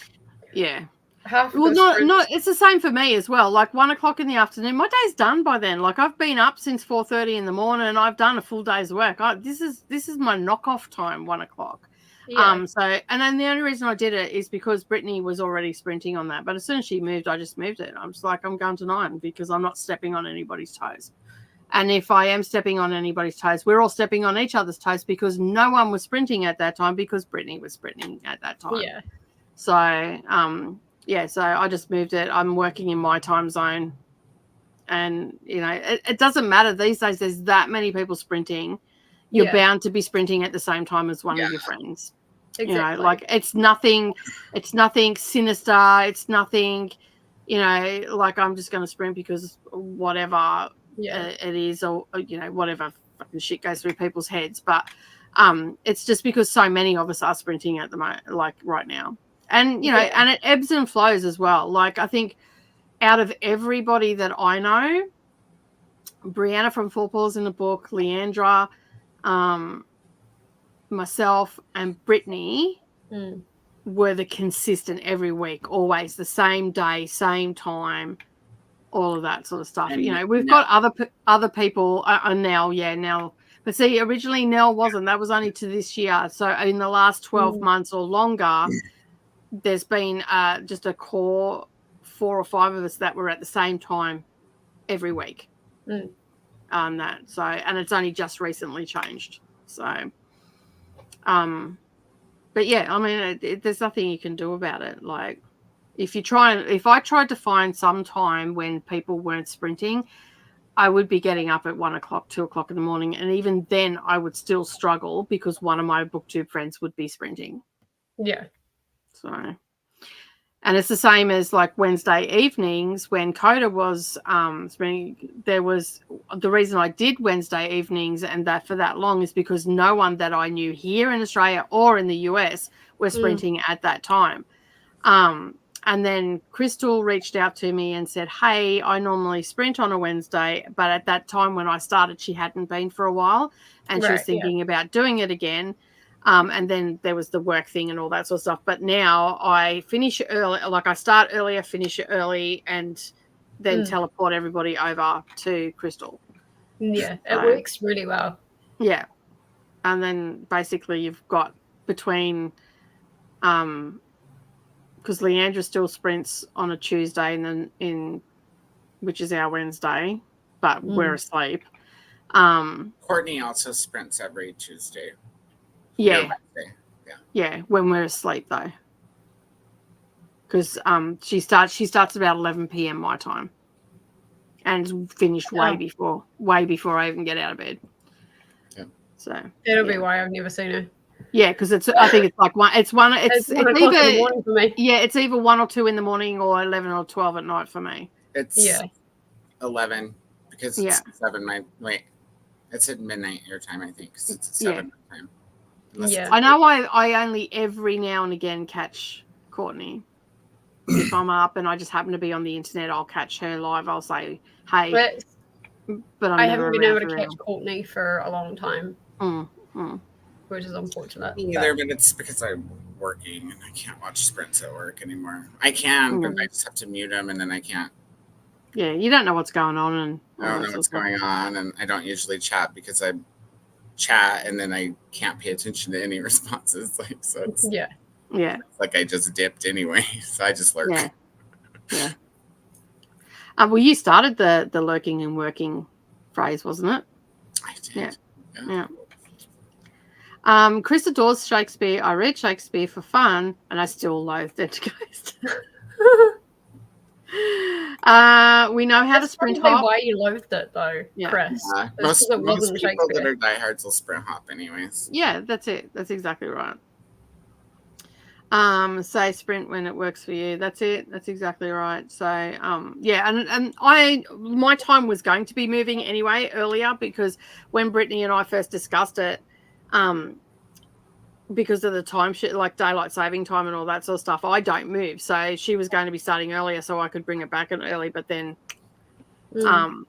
yeah. Well, no, it's the same for me as well. Like 1 o'clock in the afternoon, my day's done by then. Like I've been up since 4:30 in the morning, and I've done a full day's work. This is my knockoff time, 1 o'clock. Yeah. And then the only reason I did it is because Brittany was already sprinting on that. But as soon as she moved, I just moved it. I'm just like, I'm going to 9 because I'm not stepping on anybody's toes. And if I am stepping on anybody's toes, we're all stepping on each other's toes because no one was sprinting at that time because Brittany was sprinting at that time. Yeah. So, yeah, so I just moved it. I'm working in my time zone. And, you know, it doesn't matter. These days, there's that many people sprinting. You're bound to be sprinting at the same time as one of your friends. Exactly. You know, like it's nothing sinister. It's nothing, you know, like I'm just going to sprint because whatever it is or, you know, whatever fucking shit goes through people's heads. But it's just because so many of us are sprinting at the moment, like right now. And, you know, and it ebbs and flows as well. Like, I think out of everybody that I know, Brianna from Four Paws in the Book, Leandra, myself, and Brittany were the consistent every week, always the same day, same time, all of that sort of stuff. And, you know, we've got other people now. But see, originally Nell wasn't. That was only to this year. So in the last 12 months or longer, there's been just a core 4 or 5 of us that were at the same time every week. And it's only just recently changed. So, but yeah, I mean, there's nothing you can do about it. Like, if I tried to find some time when people weren't sprinting, I would be getting up at 1 o'clock, 2 o'clock in the morning, and even then, I would still struggle because one of my BookTube friends would be sprinting. Yeah. So, And it's the same as like Wednesday evenings when Koda was there was the reason I did Wednesday evenings and that for that long is because no one that I knew here in Australia or in the US was sprinting at that time. And then Crystal reached out to me and said, hey, I normally sprint on a Wednesday, but at that time when I started, she hadn't been for a while and she was thinking about doing it again. And then there was the work thing and all that sort of stuff. But now I finish early, like I start earlier, finish it early, and then teleport everybody over to Crystal. Yeah, it works really well. Yeah. And then basically you've got between because Leandra still sprints on a Tuesday and then which is our Wednesday, but we're asleep. Courtney also sprints every Tuesday. Yeah. Yeah, when we're asleep though. Because she starts about 11 p.m. my time. And it's finished way before I even get out of bed. Yeah. So that'll be why I've never seen her. Yeah, because I think it's like 1 o'clock in the morning for me. Yeah, it's either 1 or 2 in the morning or 11 or 12 at night for me. It's 11 because it's 7 it's at midnight your time, I think, because it's 7 time. I know I only every now and again catch Courtney. If I'm up and I just happen to be on the internet, I'll catch her live. I'll say, hey. But I haven't been able to catch Courtney for a long time. Which is unfortunate. Me either, but it's because I'm working and I can't watch sprints at work anymore. I can, but I just have to mute them and then I can't. Yeah, you don't know what's going on. And I don't know what's going on, and I don't usually chat because I chat and then I can't pay attention to any responses. Like so, it's, it's like I just dipped anyway, so I just lurk. Yeah. Well, you started the lurking and working phrase, wasn't it? I did. Yeah. Chris adores Shakespeare. I read Shakespeare for fun, and I still loathe Entergeist. We know how to sprint hop. Why you loathed it though, Chris? Most people that are diehards will sprint hop anyways. Yeah, that's it. That's exactly right. Say sprint when it works for you. That's it. That's exactly right. So and my time was going to be moving anyway earlier because when Brittany and I first discussed it, because of the time like daylight saving time and all that sort of stuff, I don't move. So she was going to be starting earlier so I could bring it back early, but then and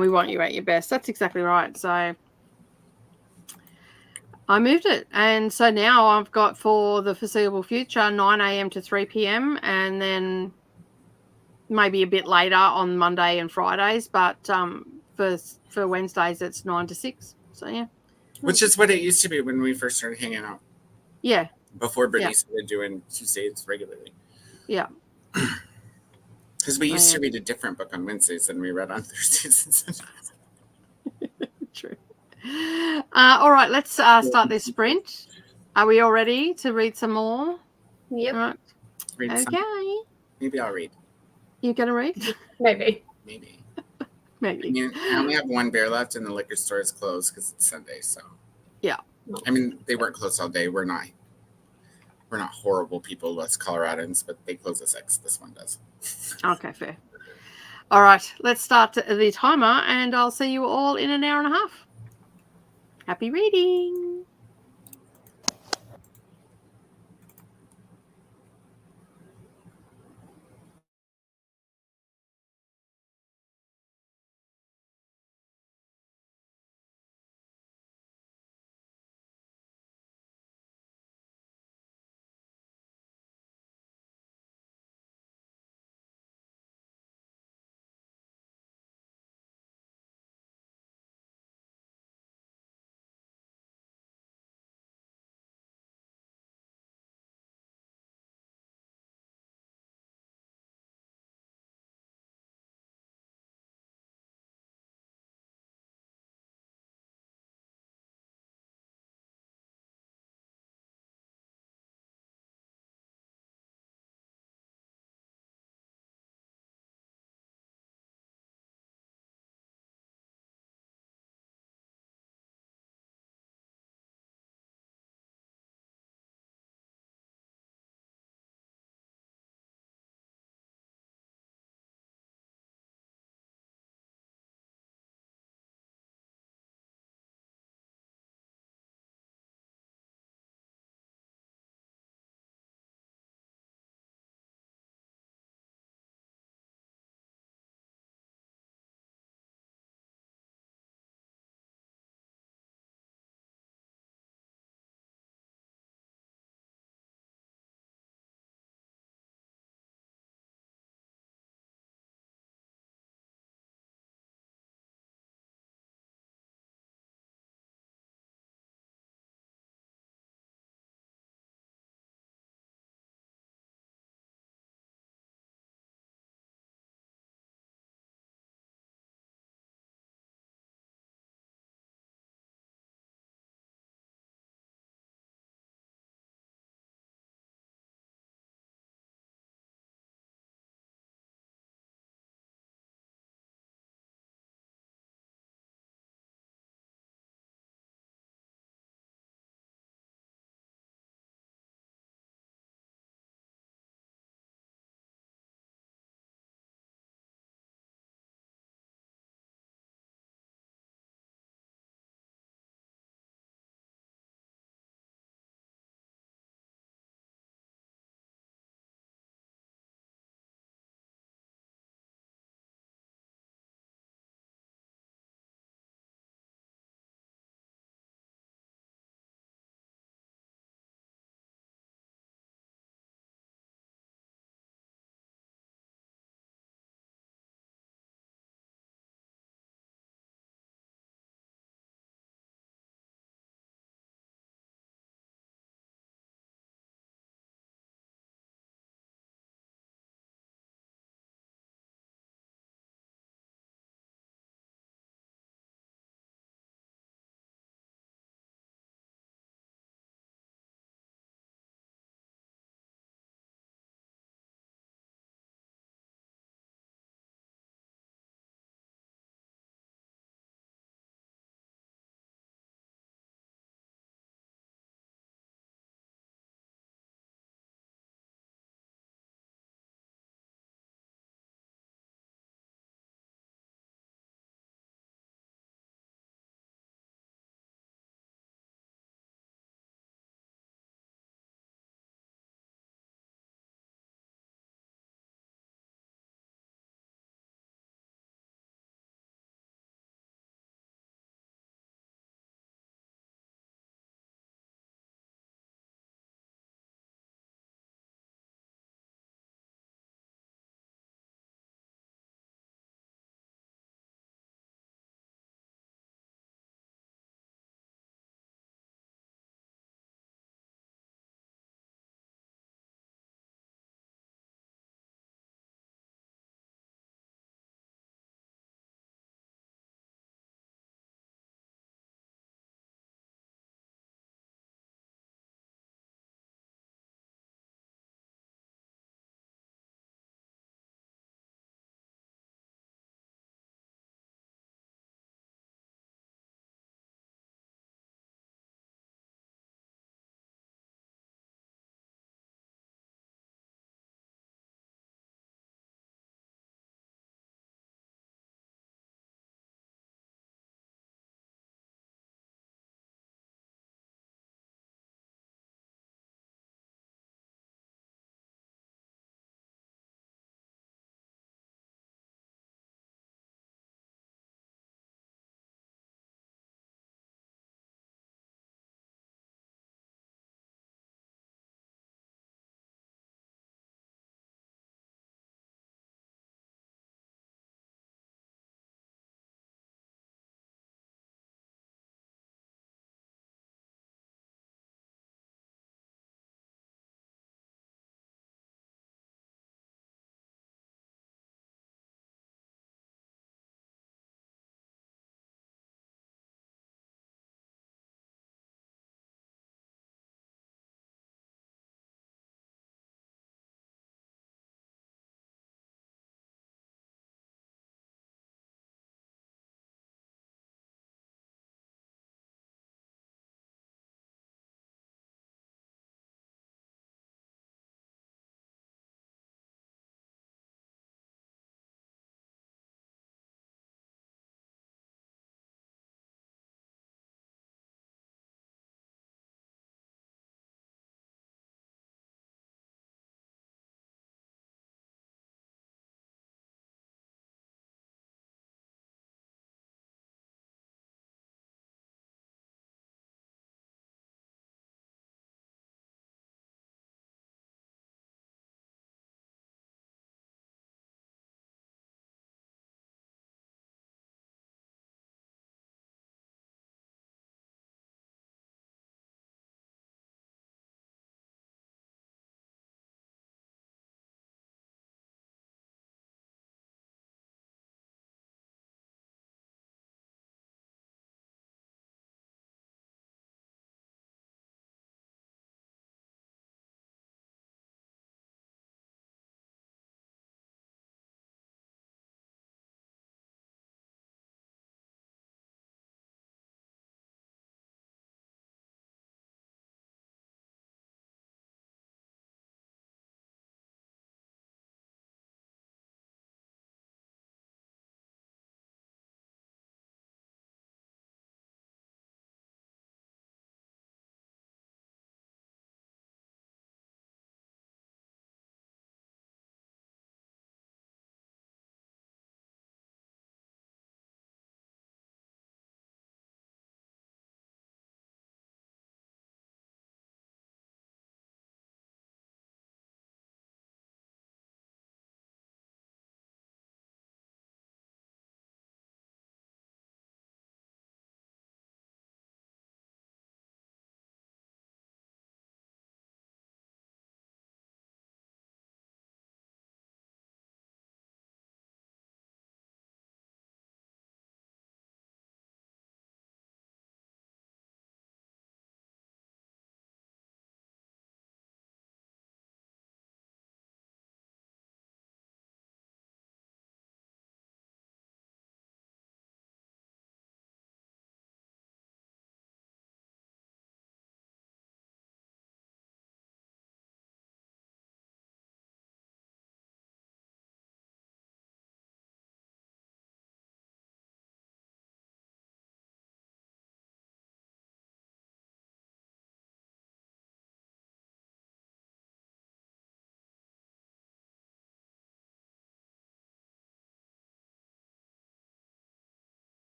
we want you at your best. That's exactly right. So I moved it. And so now I've got for the foreseeable future 9 a.m. to 3 p.m. and then maybe a bit later on Monday and Fridays, but for Wednesdays it's 9 to 6. So yeah. Which is what it used to be when we first started hanging out. Yeah. Before Brittany started doing Tuesdays regularly. Yeah. Because we used to read a different book on Wednesdays than we read on Thursdays and Sundays. True. All right, let's start this sprint. Are we all ready to read some more? Yep. All right. Okay. Maybe I'll read. You gonna read? Maybe. Maybe. I mean, I only have one beer left and the liquor store is closed because it's Sunday. So yeah. I mean, they weren't closed all day. We're not horrible people, us Coloradans, but they close at 6. This one does. Okay, fair. All right, let's start the timer and I'll see you all in an hour and a half. Happy reading.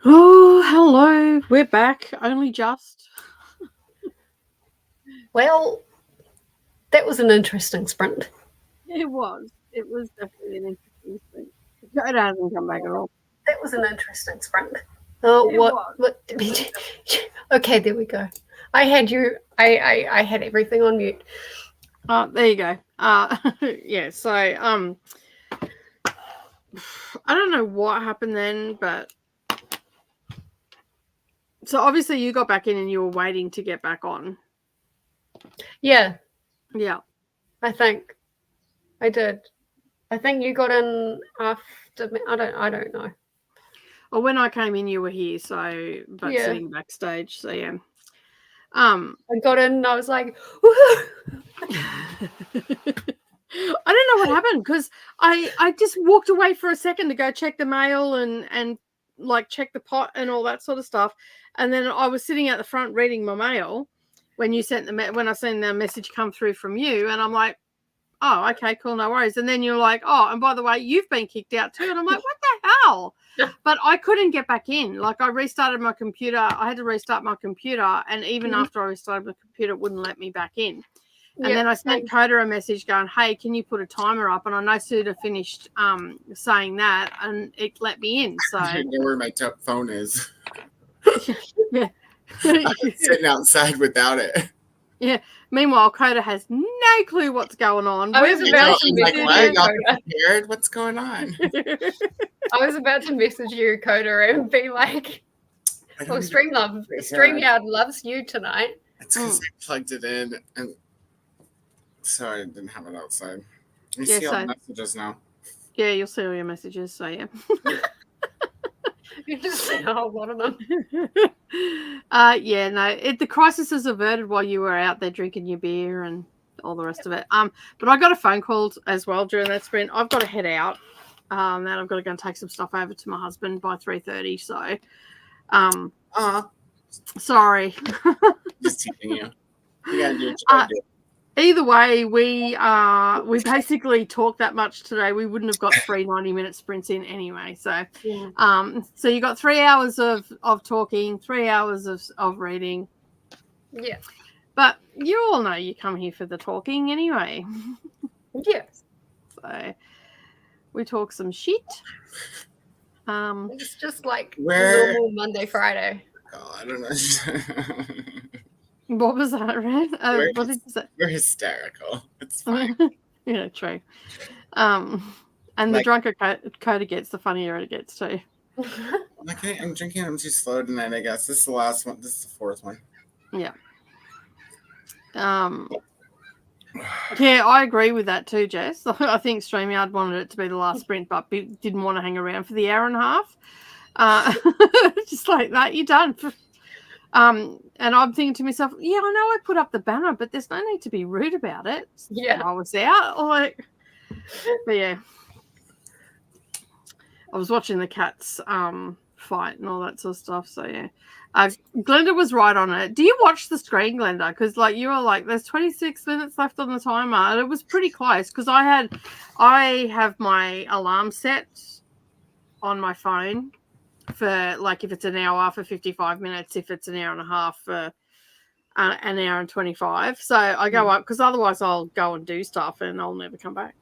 Oh, hello. We're back. Only just. Well, that was an interesting sprint. It was. It was definitely an interesting thing. Koda hasn't come back at all. That was an interesting sprint. Oh, It what? Okay, there we go. I had you. I had everything on mute. Oh, there you go. Yeah. So, I don't know what happened then, but so obviously you got back in and you were waiting to get back on. Yeah, Yeah. I think I did. I think you got in after me. I don't know. Well, when I came in, you were here. So, but Yeah. sitting backstage. So yeah. I got in and I was like, woohoo! I don't know what happened because I just walked away for a second to go check the mail and like check the pot and all that sort of stuff, and then I was sitting at the front reading my mail when you sent when I seen the message come through from you, and I'm like, oh, okay, cool, no worries. And then you're like, oh, and by the way, you've been kicked out too, and I'm like, what the hell? But I couldn't get back in. Like I restarted my computer. I had to restart my computer, and even after I restarted my computer, it wouldn't let me back in. And then I sent Koda a message going, hey, can you put a timer up? And I no sooner finished saying that, and it let me in. So I don't know where my phone is. Yeah. I'm sitting outside without it. Yeah. Meanwhile, Koda has no clue what's going on. I was about to like, message why are you, y'all Koda. prepared? What's going on? I was about to message you, Koda, and be like, "Well, StreamYard loves you tonight." It's because I plugged it in, and so I didn't have it outside. You see all the messages now. Yeah, you'll see all your messages. So yeah. You just see a whole lot of them. Yeah, no, the crisis is averted while you were out there drinking your beer and all the rest of it. But I got a phone call as well during that sprint. I've got to head out. And I've got to go and take some stuff over to my husband by 3:30. So, sorry. Just teasing you. You gotta do what you gotta do. Either way, we basically talked that much today. We wouldn't have got 3 90-minute sprints in anyway. So, so you got 3 hours of talking, 3 hours of reading. Yeah. But you all know you come here for the talking anyway. Yes. So we talk some shit. It's just like normal Monday, Friday. Oh, I don't know. What was that, Red? What did you say? We're hysterical. It's fine. Yeah, true. And the drunker Koda gets, the funnier it gets too. Okay, I'm drinking them too slow tonight, I guess. This is the last one. This is the 4th one. Yeah. Yeah, I agree with that too, Jess. I think StreamYard wanted it to be the last sprint, but didn't want to hang around for the hour and a half. Just like that, you're done. And I'm thinking to myself, yeah, I know I put up the banner, but there's no need to be rude about it. Yeah, I was out. But yeah, I was watching the cats fight and all that sort of stuff. So yeah, Glenda was right on it. Do you watch the screen, Glenda? Because like you were like, there's 26 minutes left on the timer, and it was pretty close. Because I have my alarm set on my phone for like if it's an hour for 55 minutes, if it's an hour and a half for an hour and 25. So I go up because otherwise I'll go and do stuff and I'll never come back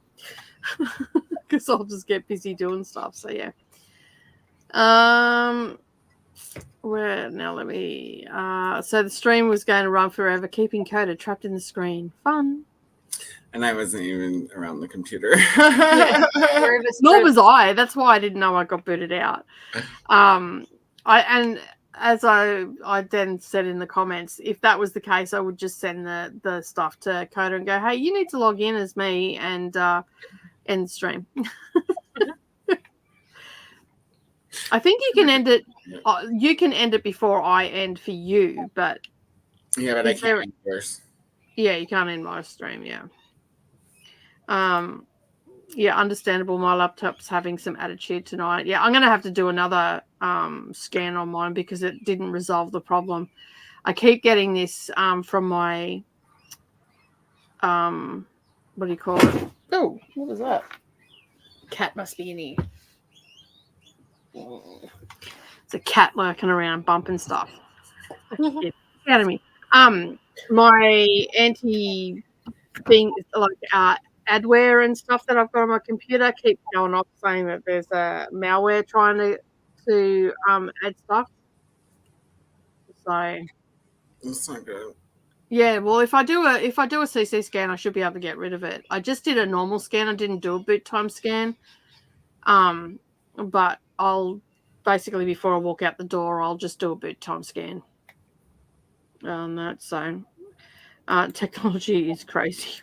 because I'll just get busy doing stuff. So yeah. Where now? Let me. So the stream was going to run forever, keeping Koda trapped in the screen. Fun. And I wasn't even around the computer. Nor was I. That's why I didn't know I got booted out. As I then said in the comments, if that was the case, I would just send the stuff to Koda and go, hey, you need to log in as me and end the stream. I think you can end it. You can end it before I end for you, but yeah, but I can't end yours. Yeah, you can't end my stream. Yeah. Yeah, understandable. My laptop's having some attitude tonight. Yeah, I'm going to have to do another scan on mine because it didn't resolve the problem. I keep getting this from my, what do you call it? Oh, what was that? Cat must be in here. It's a cat lurking around, bumping stuff. Get out of me. My anti thing, like adware and stuff that I've got on my computer, keeps going off saying that there's a malware trying to add stuff. So That's not good. yeah, well, if I do a CC scan, I should be able to get rid of it. I just did a normal scan. I didn't do a boot time scan. But I'll basically, before I walk out the door, I'll just do a boot time scan. So technology is crazy.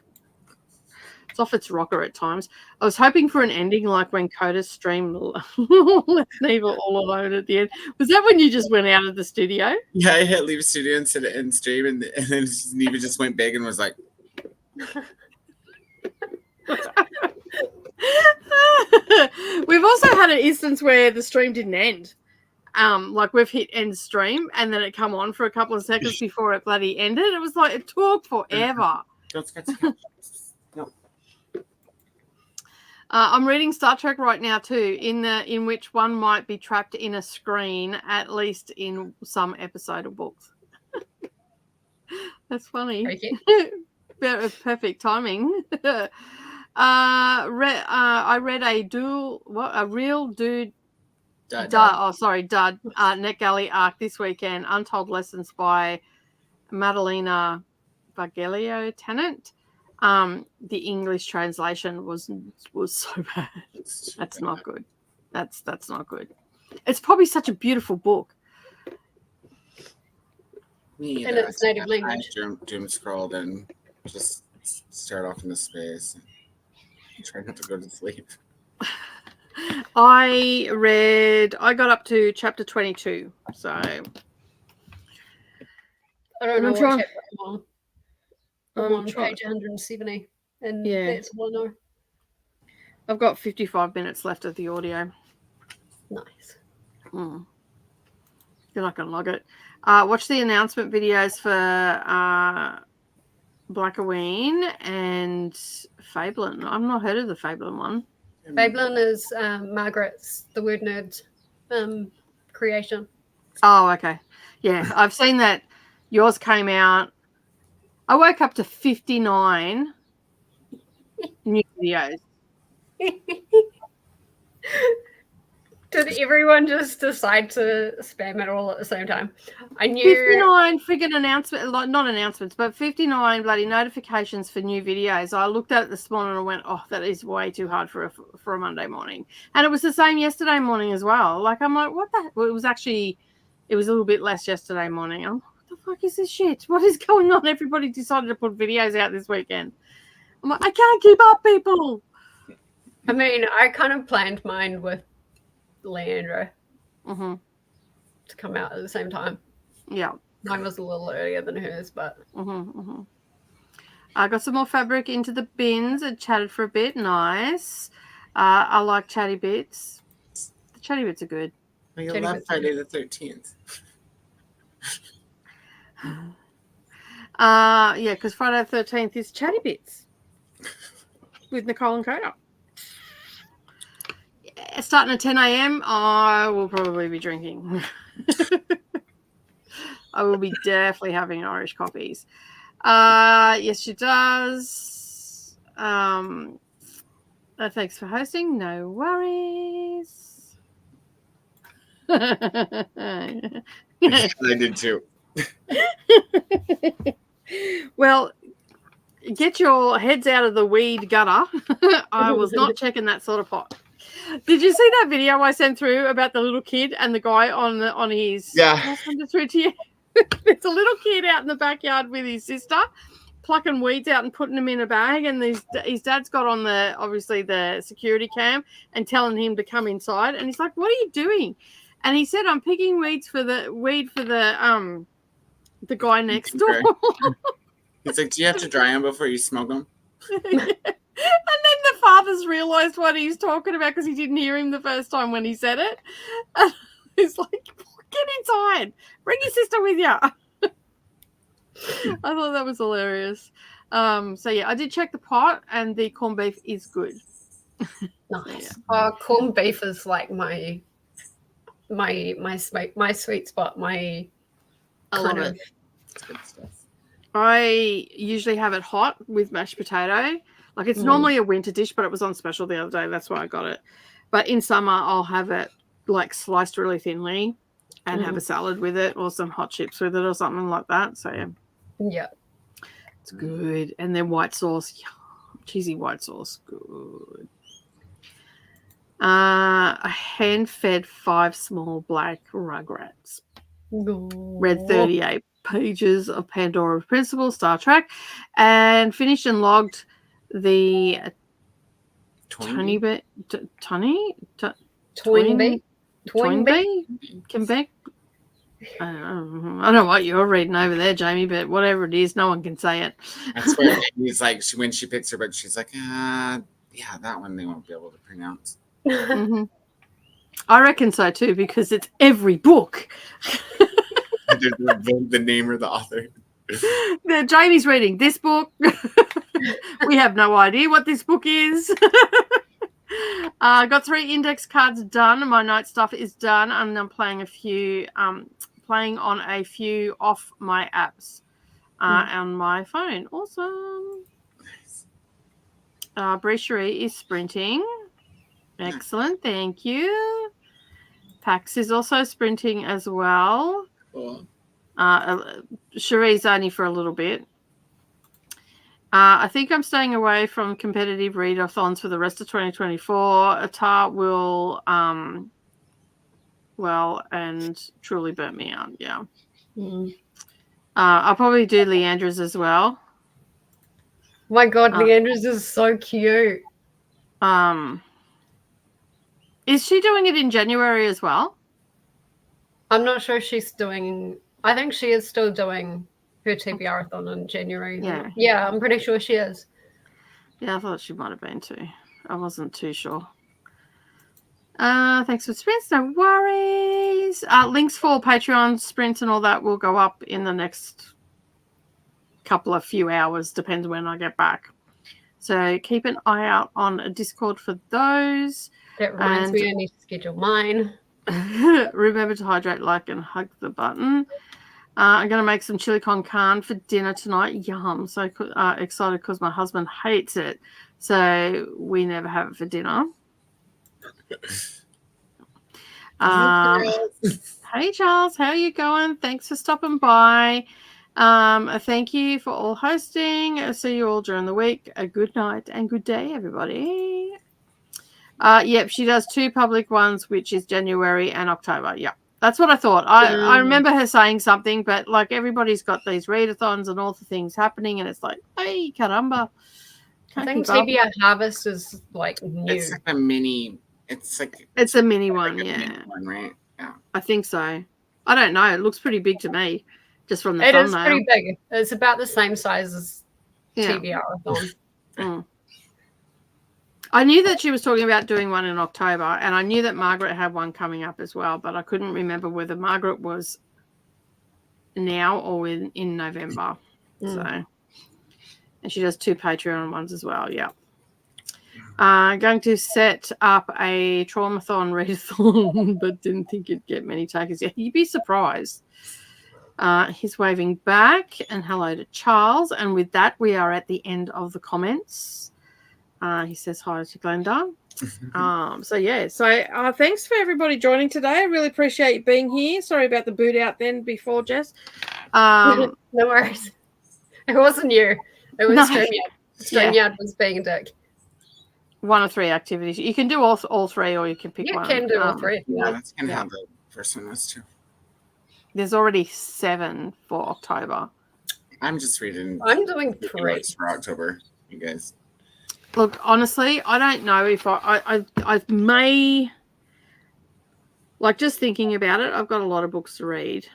It's off its rocker at times. I was hoping for an ending like when Koda's stream left Neva all alone at the end. Was that when you just went out of the studio? Yeah, I hit leave studio and said end stream, and then Neva just went big and was like, We've also had an instance where the stream didn't end. Like we've hit end stream and then it come on for a couple of seconds before it bloody ended. It was like it took forever. No. I'm reading Star Trek right now too, in which one might be trapped in a screen, at least in some episode of books. That's funny. Perfect timing. I read a real dude. Dud NetGalley arc this weekend. Untold Lessons by Madalena Bargelio Tennant. The English translation was so bad. That's not good. That's not good. It's probably such a beautiful book. Me and it's native language. I doom scrolled and just start off into space. Try not to go to sleep. I got up to chapter 22. So I don't know what chapter I'm on page 170. And yeah, that's all I know. I've got 55 minutes left of the audio. Nice. You're not going to log it. Watch the announcement videos for Blackveil and Fablin. I've not heard of the Fablin one. Fablin is Margaret's The Word Nerd creation. Oh, okay. Yeah, I've seen that yours came out. I woke up to 59 new videos. Did everyone just decide to spam it all at the same time? I knew 59 friggin' announcements, like not announcements, but 59 bloody notifications for new videos. I looked at it this morning and I went, oh, that is way too hard for a Monday morning. And it was the same yesterday morning as well. Like, I'm like, what the? Well, it was a little bit less yesterday morning. I'm like, what the fuck is this shit? What is going on? Everybody decided to put videos out this weekend. I'm like, I can't keep up, people. I mean, I kind of planned mine with Leandra to come out at the same time. Yeah. Mine was a little earlier than hers, but I got some more fabric into the bins and chatted for a bit. Nice. I like chatty bits. The chatty bits are good. Well, you love Friday the 13th. Yeah, because Friday the 13th is chatty bits with Nicole and Koda. Starting at 10 a.m., I will probably be drinking. I will be definitely having Irish coffees. Yes, she does. Thanks for hosting. No worries. I did too. Well, get your heads out of the weed gutter. I was not checking that sort of pot. Did you see that video I sent through about the little kid and the guy on his? Yeah. I'll send it through to you. It's a little kid out in the backyard with his sister, plucking weeds out and putting them in a bag, and his dad's got on obviously the security cam and telling him to come inside, and he's like, "What are you doing?" And he said, "I'm picking weed for the guy next door." He's like, "Do you have to dry them before you smoke them?" And then the father's realised what he's talking about because he didn't hear him the first time when he said it. And he's like, "Get inside. Bring your sister with you." I thought that was hilarious. So yeah, I did check the pot, and the corned beef is good. Nice. Yeah. Corned beef is like my sweet spot. I love it. It's good stuff. I usually have it hot with mashed potato. Like it's normally a winter dish, but it was on special the other day. That's why I got it. But in summer, I'll have it like sliced really thinly and have a salad with it, or some hot chips with it, or something like that. So Yeah. it's good. And then white sauce, cheesy white sauce, good. I hand-fed 5 small black rugrats. Read 38 pages of Pandora's Principle, Star Trek, and finished and logged the Twin Bee. Quebec. I don't know what you're reading over there, Jamie, but whatever it is, no one can say it. That's where Amy's like, when she picks her book, she's like, yeah, that one they won't be able to pronounce. Mm-hmm. I reckon so too, because it's every book. The name or the author. Jamie's reading this book. We have no idea what this book is. I got 3 index cards done. My night stuff is done, and I'm playing on a few off my apps on my phone. Awesome. Nice. Brecherie is sprinting. Excellent. Thank you. Pax is also sprinting as well. Cool. Cherie's only for a little bit. I think I'm staying away from competitive readathons for the rest of 2024. Atar will, and truly burnt me out. Yeah. I'll probably do Leandra's as well. My God, Leandra's is so cute. Is she doing it in January as well? I'm not sure she's doing. I think she is still doing her TBR-a-thon in January. Yeah, I'm pretty sure she is. Yeah, I thought she might have been too. I wasn't too sure. Thanks for sprints. No worries. Links for Patreon sprints and all that will go up in the next few hours, depends when I get back. So keep an eye out on Discord for those. That reminds me, I need to schedule mine. Remember to hydrate, like, and hug the button. I'm going to make some chili con carne for dinner tonight. Yum. So excited because my husband hates it. So we never have it for dinner. Hey, Charles. How are you going? Thanks for stopping by. Thank you for all hosting. I'll see you all during the week. A good night and good day, everybody. Yep, she does 2 public ones, which is January and October. Yep. That's what I thought. I remember her saying something, but like everybody's got these readathons and all the things happening, and it's like, hey, caramba. I think TBR Harvest is like new. It's like a mini. It's a mini one, yeah. Mini one, right? Yeah. I think so. I don't know. It looks pretty big to me, just from the thumbnail. It is pretty big. It's about the same size as TBR-a-thon. I knew that she was talking about doing one in October, and I knew that Margaret had one coming up as well, but I couldn't remember whether Margaret was now or in November. So, and she does 2 Patreon ones as well. Yeah. Going to set up a Traumathon readathon, but didn't think it'd get many takers. Yeah, you'd be surprised. He's waving back, and hello to Charles. And with that, we are at the end of the comments. He says hi to Glenda. So thanks for everybody joining today. I really appreciate you being here. Sorry about the boot out then before, Jess. No worries. It wasn't you. It was StreamYard. StreamYard was being a dick. 1 of 3 activities. You can do all 3, or you can pick one. You can do all 3. Yeah, that's kind of how the first one was too. There's already 7 for October. I'm just reading. I'm doing 3 for October. You guys. Look, honestly, I don't know if I may, like, just thinking about it, I've got a lot of books to read,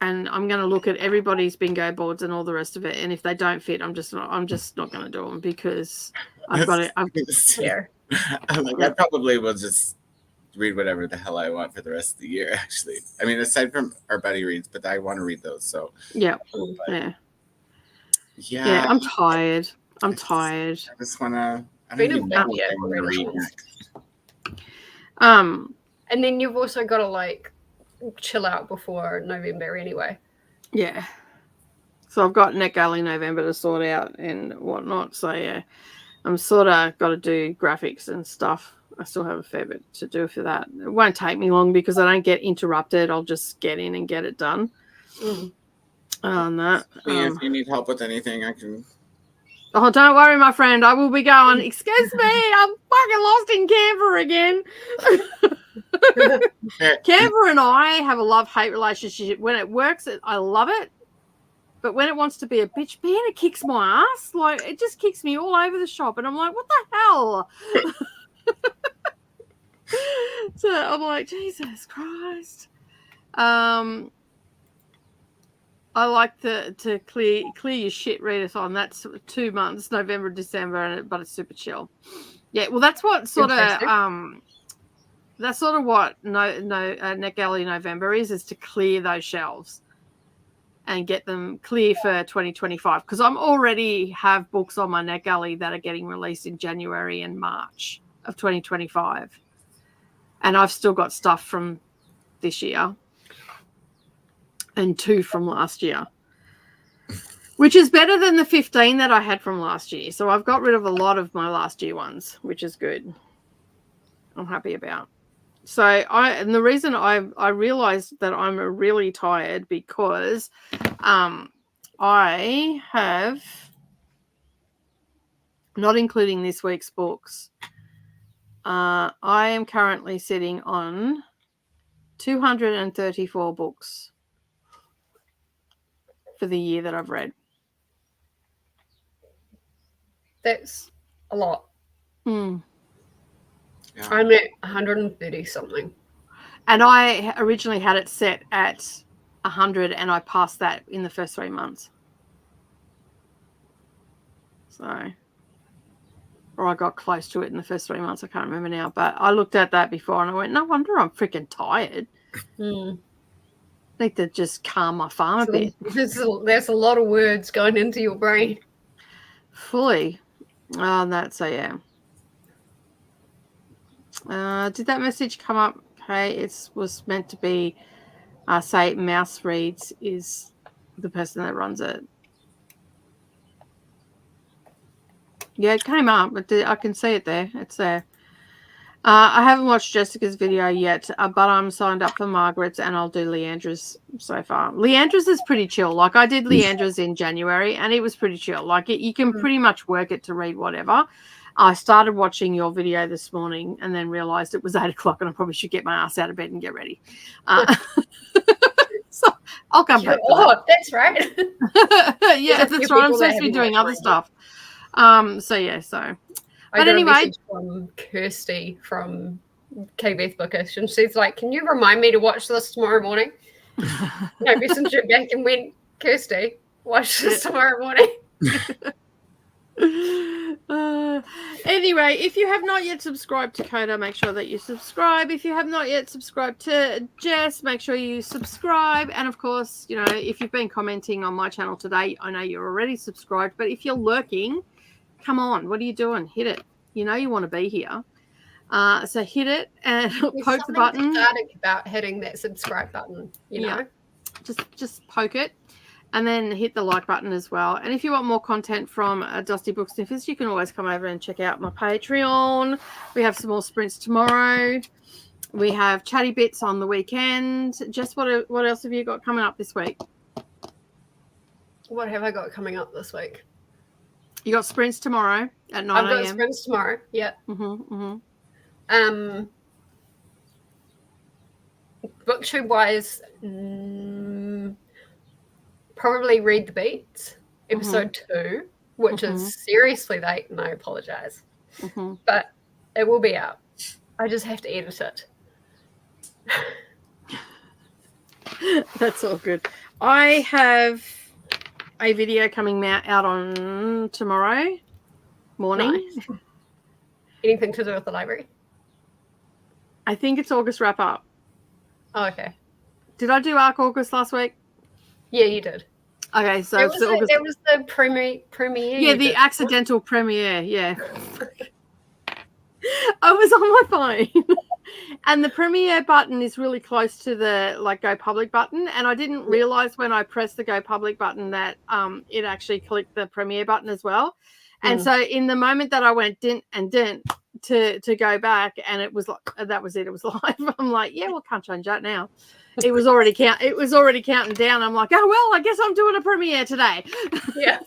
and I'm going to look at everybody's bingo boards and all the rest of it, and if they don't fit, I'm just not going to do them, because I've got it. I probably will just read whatever the hell I want for the rest of the year, actually. I mean, aside from our buddy reads, but I want to read those, so. Yeah. Yeah, I'm tired. I'm tired. I just want to. I Been don't a even know big what year I want to read congratulations. next. And then you've also got to like chill out before November anyway. Yeah. So I've got NetGalley November to sort out and whatnot. So yeah, I'm sort of got to do graphics and stuff. I still have a fair bit to do for that. It won't take me long because I don't get interrupted. I'll just get in and get it done. On that. If you need help with anything, I can. Oh, don't worry, my friend. I will be going. Excuse me, I'm fucking lost in Canberra again. Canberra and I have a love-hate relationship. When it works, I love it. But when it wants to be a bitch, man, it kicks my ass. Like, it just kicks me all over the shop. And I'm like, what the hell? So I'm like, Jesus Christ. I like to clear your shit readathon. That's 2 months, November, December, but it's super chill. Yeah, well, that's what sort of what NetGalley November is to clear those shelves and get them clear for 2025. Because I'm already have books on my NetGalley that are getting released in January and March of 2025, and I've still got stuff from this year and 2 from last year, which is better than the 15 that I had from last year. So I've got rid of a lot of my last year ones, which is good. I'm happy about. So and the reason I realized that I'm really tired because I have, not including this week's books, I am currently sitting on 234 books for the year that I've read. That's a lot. Yeah. I'm at 130 something. And I originally had it set at 100 and I passed that in the first 3 months. So, or I got close to it in the first 3 months. I can't remember now, but I looked at that before and I went, no wonder I'm freaking tired. I need to just calm my farm a bit. There's a lot of words going into your brain. Fully. So yeah. Did that message come up? Okay, it was meant to be, say Mouse Reads is the person that runs it. Yeah, it came up, but I can see it there. It's there. I haven't watched Jessica's video yet, but I'm signed up for Margaret's and I'll do Leandra's so far. Leandra's is pretty chill. Like I did Leandra's in January and it was pretty chill. Like you can pretty much work it to read whatever. I started watching your video this morning and then realized it was 8 o'clock and I probably should get my ass out of bed and get ready. So I'll come back to that. That's right. Yeah, that's right. I'm supposed to be doing other stuff. I got a message from Kirsty from KBeth Bookish, and she's like, "Can you remind me to watch this tomorrow morning?" I messaged her back and went, "Kirsty, watch this tomorrow morning." Anyway, if you have not yet subscribed to Koda, make sure that you subscribe. If you have not yet subscribed to Jess, make sure you subscribe. And of course, you know, if you've been commenting on my channel today, I know you're already subscribed, but if you're lurking, come on, what are you doing? Hit it. You know you want to be here. So hit it and poke the button. Cathartic about hitting that subscribe button, you know? Just poke it. And then hit the like button as well. And if you want more content from Dusty Book Sniffers, you can always come over and check out my Patreon. We have some more sprints tomorrow. We have chatty bits on the weekend. Jess, what else have you got coming up this week? What have I got coming up this week? You got sprints tomorrow at 9 a.m. I've got sprints tomorrow. Yeah. BookTube wise, probably Read the Beats, episode 2, which is seriously late, and I apologize. But it will be out. I just have to edit it. That's all good. I have a video coming out on tomorrow morning. Nice. Anything to do with the library? I think it's August wrap up. Oh, okay. Did I do ARC August last week? Yeah, you did. Okay, so It was, August. it was the premiere. Yeah, you the did. accidental premiere. Yeah. I was on my phone. And the premiere button is really close to the go public button. And I didn't realize when I pressed the go public button that it actually clicked the premiere button as well. And so in the moment that I went didn't to go back, and it was like that was it. It was live. I'm like, yeah, well, can't change that now. It was already counting down. I'm like, oh well, I guess I'm doing a premiere today. Yeah.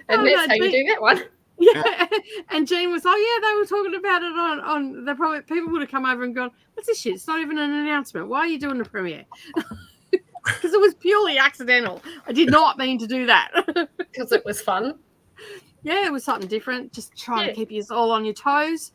And that's how you do that one. Yeah, and Jean was, oh yeah, they were talking about it on the probably people would have come over and gone, what's this shit? It's not even an announcement. Why are you doing the premiere? Because it was purely accidental. I did not mean to do that. Because it was fun. Yeah, it was something different. Just trying to keep you all on your toes.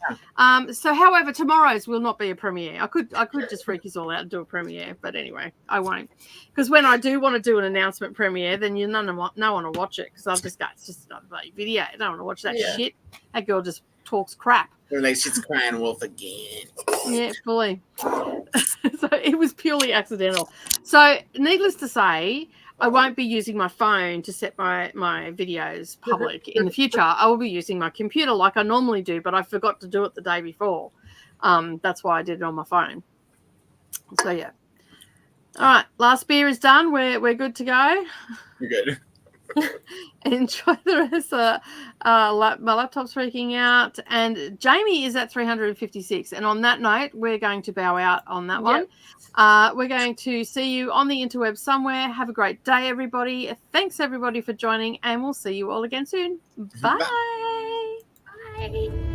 So, however, tomorrow's will not be a premiere. I could just freak you all out and do a premiere, but anyway, I won't. Because when I do want to do an announcement premiere, then no one will watch it because I'll just go, it's just another bloody video. I don't want to watch that shit. That girl just talks crap. Or like she's crying wolf again. Yeah, fully. So it was purely accidental. So, needless to say, I won't be using my phone to set my videos public in the future. I will be using my computer like I normally do, but I forgot to do it the day before. That's why I did it on my phone. So, yeah. All right, last beer is done. We're good to go. You're good. Enjoy the rest. My laptop's freaking out, and Jamie is at 356. And on that note, we're going to bow out on that one. We're going to see you on the interweb somewhere. Have a great day, everybody. Thanks, everybody, for joining, and we'll see you all again soon. Bye. Bye.